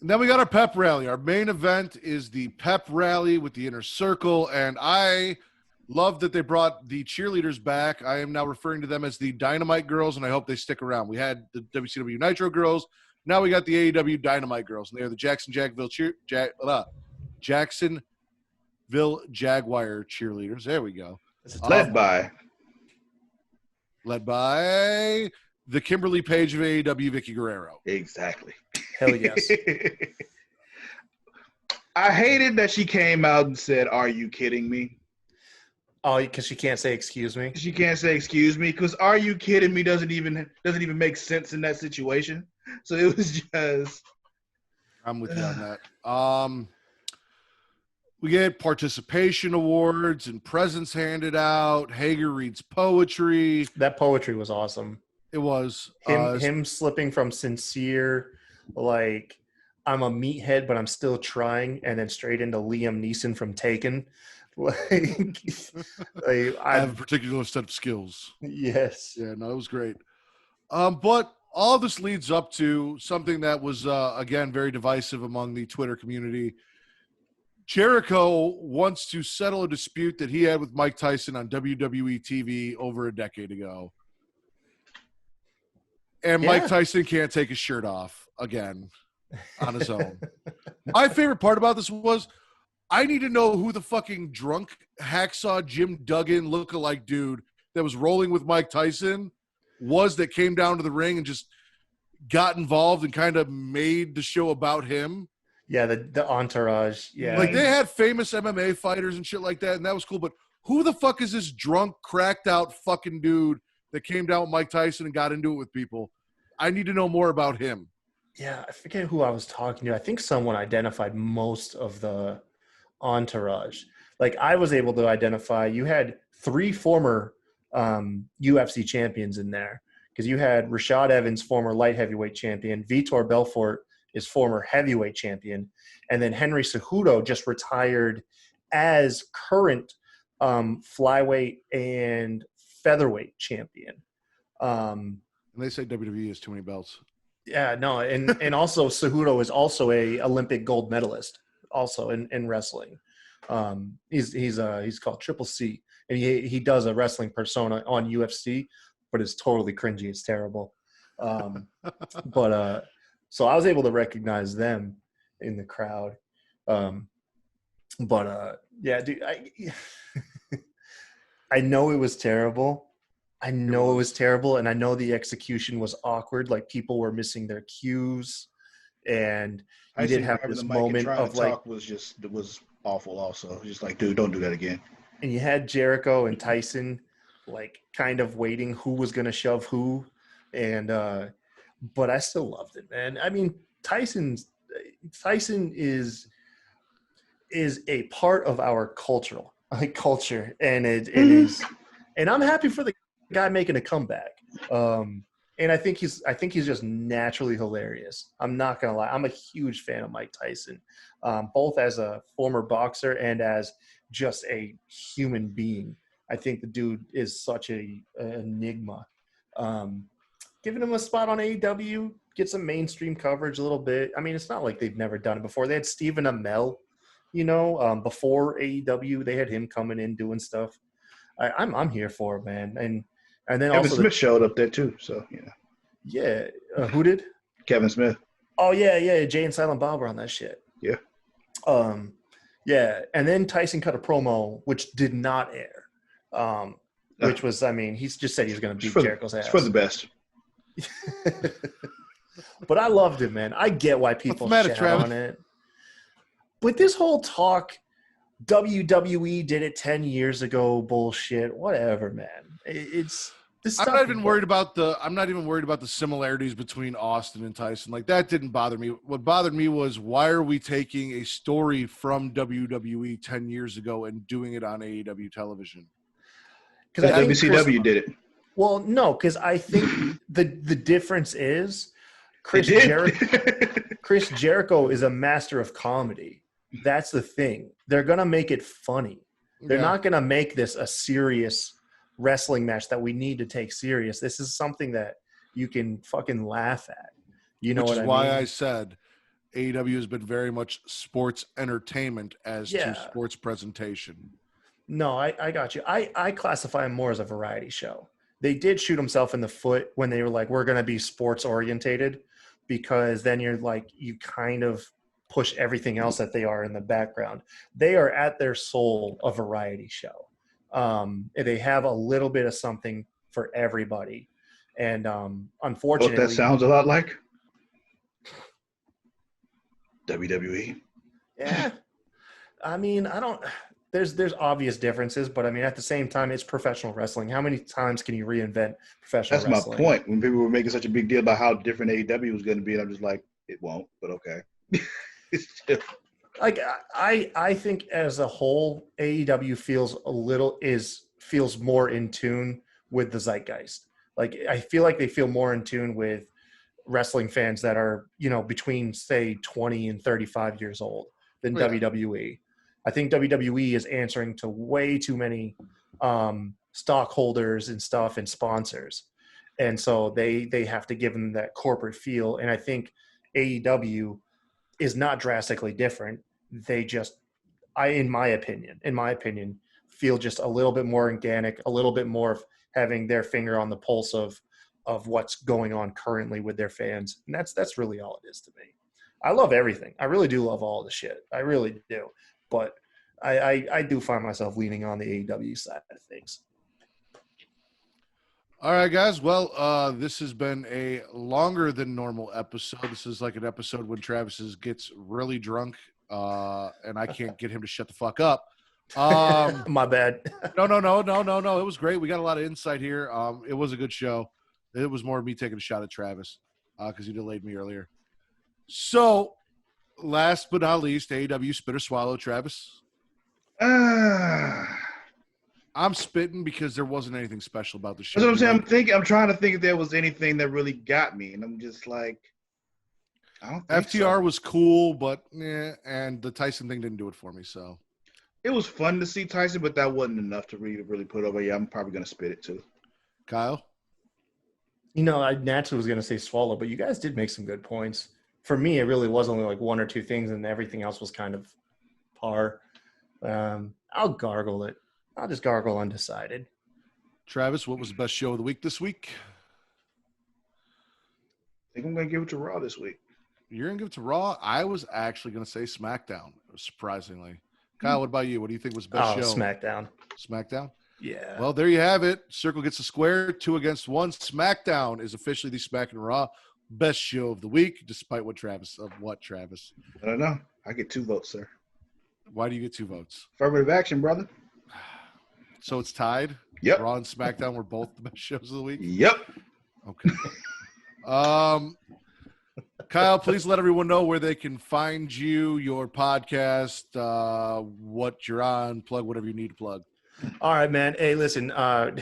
And then we got our pep rally. Our main event is the pep rally with the Inner Circle, and I love that they brought the cheerleaders back. I am now referring to them as the Dynamite Girls, and I hope they stick around. We had the WCW Nitro Girls. Now we got the AEW Dynamite Girls, and they are the Jacksonville Jaguar cheerleaders. There we go. led by Led by the Kimberly Page of AEW, Vicky Guerrero. exactly. Hell yes. I hated that she came out and said, "Are you kidding me?" Oh, because she can't say excuse me. She can't say "excuse me" because "are you kidding me" doesn't even make sense in that situation. So it was just. I'm with you on that. We get participation awards and presents handed out. Hager reads poetry. That poetry was awesome. It was Him slipping from sincere, like, I'm a meathead, but I'm still trying, and then straight into Liam Neeson from Taken. Like, I have a particular set of skills. Yes. Yeah, no, it was great. But all this leads up to something that was, again, very divisive among the Twitter community. Jericho wants to settle a dispute that he had with Mike Tyson on WWE TV over a decade ago. And Mike Tyson can't take his shirt off again on his own. My favorite part about this was I need to know who the fucking drunk hacksaw Jim Duggan lookalike dude that was rolling with Mike Tyson was that came down to the ring and just got involved and kind of made the show about him. Yeah, the entourage. Yeah. Like they had famous MMA fighters and shit like that, and that was cool. But who the fuck is this drunk, cracked out fucking dude that came down with Mike Tyson and got into it with people? I need to know more about him. Yeah, I forget who I was talking to. I think someone identified most of the entourage. Like I was able to identify, you had 3 former UFC champions in there because you had Rashad Evans, former light heavyweight champion, Vitor Belfort is former heavyweight champion, and then Henry Cejudo just retired as current flyweight and featherweight champion. And they say WWE has too many belts. Yeah, no, and also Cejudo is also a Olympic gold medalist, also in wrestling. He's called Triple C, and he does a wrestling persona on UFC, but it's totally cringy. It's terrible. But so I was able to recognize them in the crowd. Yeah, dude, I know it was terrible. I know it was terrible, and I know the execution was awkward. Like people were missing their cues, and you did have this moment of like talk was awful. Also, just like, dude, don't do that again. And you had Jericho and Tyson like kind of waiting who was going to shove who, and but I still loved it, man. I mean, Tyson is a part of our culture, and it is, and I'm happy for the guy making a comeback. And I think he's just naturally hilarious. I'm not gonna lie, I'm a huge fan of Mike Tyson, both as a former boxer and as just a human being. I think the dude is such an enigma. Giving him a spot on AEW, get some mainstream coverage a little bit. I mean, it's not like they've never done it before. They had Stephen Amell, before AEW, they had him coming in doing stuff. I'm here for it, man. And then Kevin also Smith showed up there too, so yeah. Who did? Kevin Smith. Oh yeah. Jay and Silent Bob were on that shit. Yeah. Yeah. And then Tyson cut a promo which did not air. Which was, I mean, he's just said he was going to beat Jericho's ass. It's for the best. But I loved it, man. I get why people shout on it. But this whole talk, WWE did it 10 years ago, bullshit, whatever, man. It's This I'm stuff, not even worried about the similarities between Austin and Tyson. Like, that didn't bother me. What bothered me was, why are we taking a story from WWE 10 years ago and doing it on AEW television? because I think WCW did it. Well, no, because I think the difference is It did. Chris Jericho is a master of comedy. That's the thing. They're gonna make it funny. They're not gonna make this a serious wrestling match that we need to take serious. This is something that you can fucking laugh at. You know Which what is I why mean? I said AEW has been very much sports entertainment as to Yeah. sports presentation. No, I got you. I classify them more as a variety show. They did shoot themselves in the foot when they were like, we're going to be sports orientated, because then you're like, you kind of push everything else that they are in the background. They are at their soul a variety show. They have a little bit of something for everybody. And What unfortunately, that sounds a lot like? WWE. yeah, I mean, I don't. There's obvious differences, but I mean, at the same time, it's professional wrestling. How many times can you reinvent professional That's wrestling? my point. When people were making such a big deal about how different AEW was going to be, and I'm just like, it won't, but okay. It's just, Like I think as a whole, AEW feels more in tune with the zeitgeist. Like, I feel like they feel more in tune with wrestling fans that are, between say 20 and 35 years old than Oh, yeah. WWE. I think WWE is answering to way too many stockholders and stuff and sponsors. And so they have to give them that corporate feel. And I think AEW is not drastically different. They just, in my opinion, feel just a little bit more organic, a little bit more of having their finger on the pulse of what's going on currently with their fans. And that's really all it is to me. I love everything. I really do love all the shit. I really do. But I do find myself leaning on the AEW side of things. All right, guys. Well, this has been a longer than normal episode. This is like an episode when Travis gets really drunk, and I can't get him to shut the fuck up. My bad. No. It was great. We got a lot of insight here. It was a good show. It was more of me taking a shot at Travis because he delayed me earlier. So, last but not least, AEW Spit or Swallow, Travis. I'm spitting because there wasn't anything special about the show. That's what I'm saying. I'm trying to think if there was anything that really got me, and I'm just like, I don't think FTR so. was cool, but and the Tyson thing didn't do it for me. So It was fun to see Tyson, but that wasn't enough to really put over. Yeah, I'm probably gonna spit it too. Kyle, I naturally was going to say Swallow, but you guys did make some good points. For me, it really was only like one or two things, and everything else was kind of par. I'll gargle it. I'll just gargle undecided. Travis, what was the best show of the week this week? I think I'm gonna give it to Raw this week. You're gonna give it to Raw. I was actually gonna say SmackDown, surprisingly. Kyle, what about you? What do you think was the best show? SmackDown. SmackDown. Yeah. Well, there you have it. Circle gets a square. 2 against 1. SmackDown is officially the Smackin' Raw best show of the week, despite what Travis? I don't know. I get 2 votes, sir. Why do you get 2 votes? Affirmative action, brother. So it's tied. Yep. Raw and SmackDown were both the best shows of the week. Yep. Okay. Kyle, please let everyone know where they can find you, your podcast, what you're on, plug whatever you need to plug. All right, man. Hey, listen, I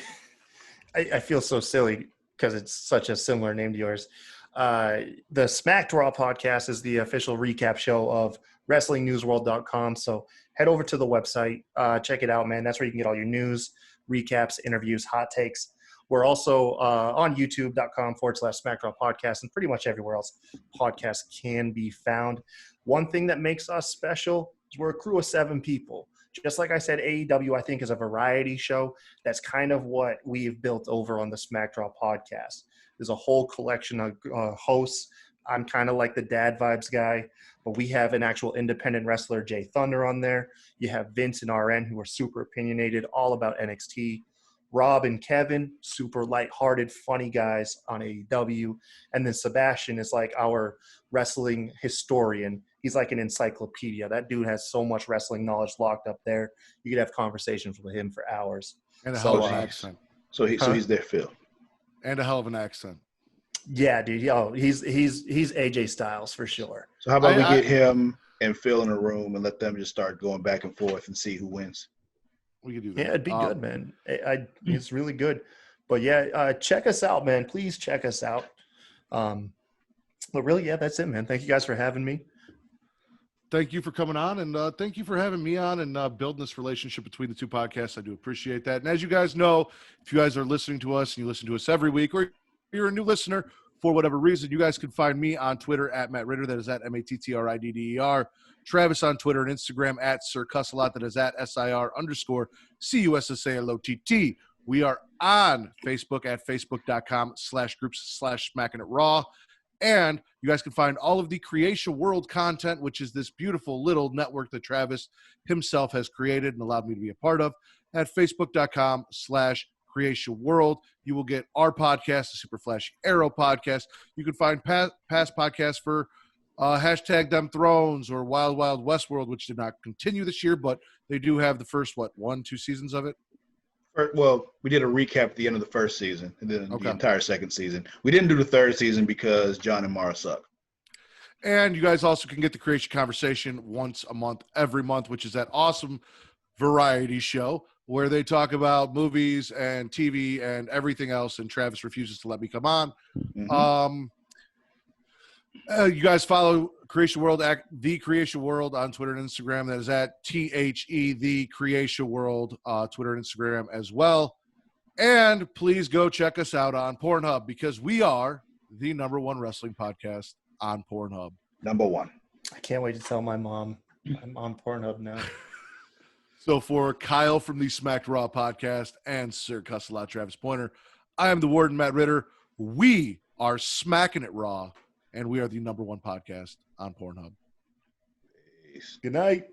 feel so silly because it's such a similar name to yours. The Smacked Raw podcast is the official recap show of WrestlingNewsWorld.com. So head over to the website, check it out, man. That's where you can get all your news, recaps, interviews, hot takes. We're also on youtube.com/Smacked Raw podcast and pretty much everywhere else podcasts can be found. One thing that makes us special is we're a crew of 7 people. Just like I said, AEW, I think, is a variety show. That's kind of what we've built over on the Smacked Raw podcast. There's a whole collection of hosts. I'm kind of like the dad vibes guy, but we have an actual independent wrestler, Jay Thunder, on there. You have Vince and RN, who are super opinionated, all about NXT. Rob and Kevin, super lighthearted, funny guys on AEW. And then Sebastian is like our wrestling historian. He's like an encyclopedia. That dude has so much wrestling knowledge locked up there. You could have conversations with him for hours. And a So, hell of an accent. So he's there, Phil. And a hell of an accent. Yeah, dude. Yo, he's AJ Styles for sure. So how about we I- get him and Phil in a room and let them just start going back and forth and see who wins? We could do that. Yeah, it'd be good, man. It's really good. But yeah, check us out, man. Please check us out. But really, yeah, that's it, man. Thank you guys for having me. Thank you for coming on, and thank you for having me on and building this relationship between the two podcasts. I do appreciate that. And as you guys know, if you guys are listening to us and you listen to us every week, or you're a new listener for whatever reason, you guys can find me on Twitter at Matt Ritter. That is at MATTRIDDER. Travis on Twitter and Instagram at Sir Cussalott. That is at SIR_CUSSALOTT. We are on Facebook at facebook.com/groups/Smackin It Raw. And you guys can find all of the Creation World content, which is this beautiful little network that Travis himself has created and allowed me to be a part of, at facebook.com/Creation World. You will get our podcast, the Super Flash Arrow podcast. You can find past podcasts for hashtag Them Thrones or Wild Wild Westworld, which did not continue this year, but they do have the first, 1-2 seasons of it? Well, we did a recap at the end of the first season and then Okay. the entire second season. We didn't do the third season because John and Mara suck. And you guys also can get the Creation Conversation once a month, every month, which is that awesome variety show where they talk about movies and TV and everything else, and Travis refuses to let me come on. Mhm. You guys follow Creation World, The Creation World on Twitter and Instagram. That is at THE, The Creation World, Twitter and Instagram as well. And please go check us out on Pornhub because we are the #1 wrestling podcast on Pornhub. Number one. I can't wait to tell my mom I'm on Pornhub now. So for Kyle from the Smacked Raw podcast and Sir Cussalott, Travis Pointer, I am the Warden, Matt Ritter. We are Smackin It Raw, and we are the #1 podcast on Pornhub. Peace. Good night.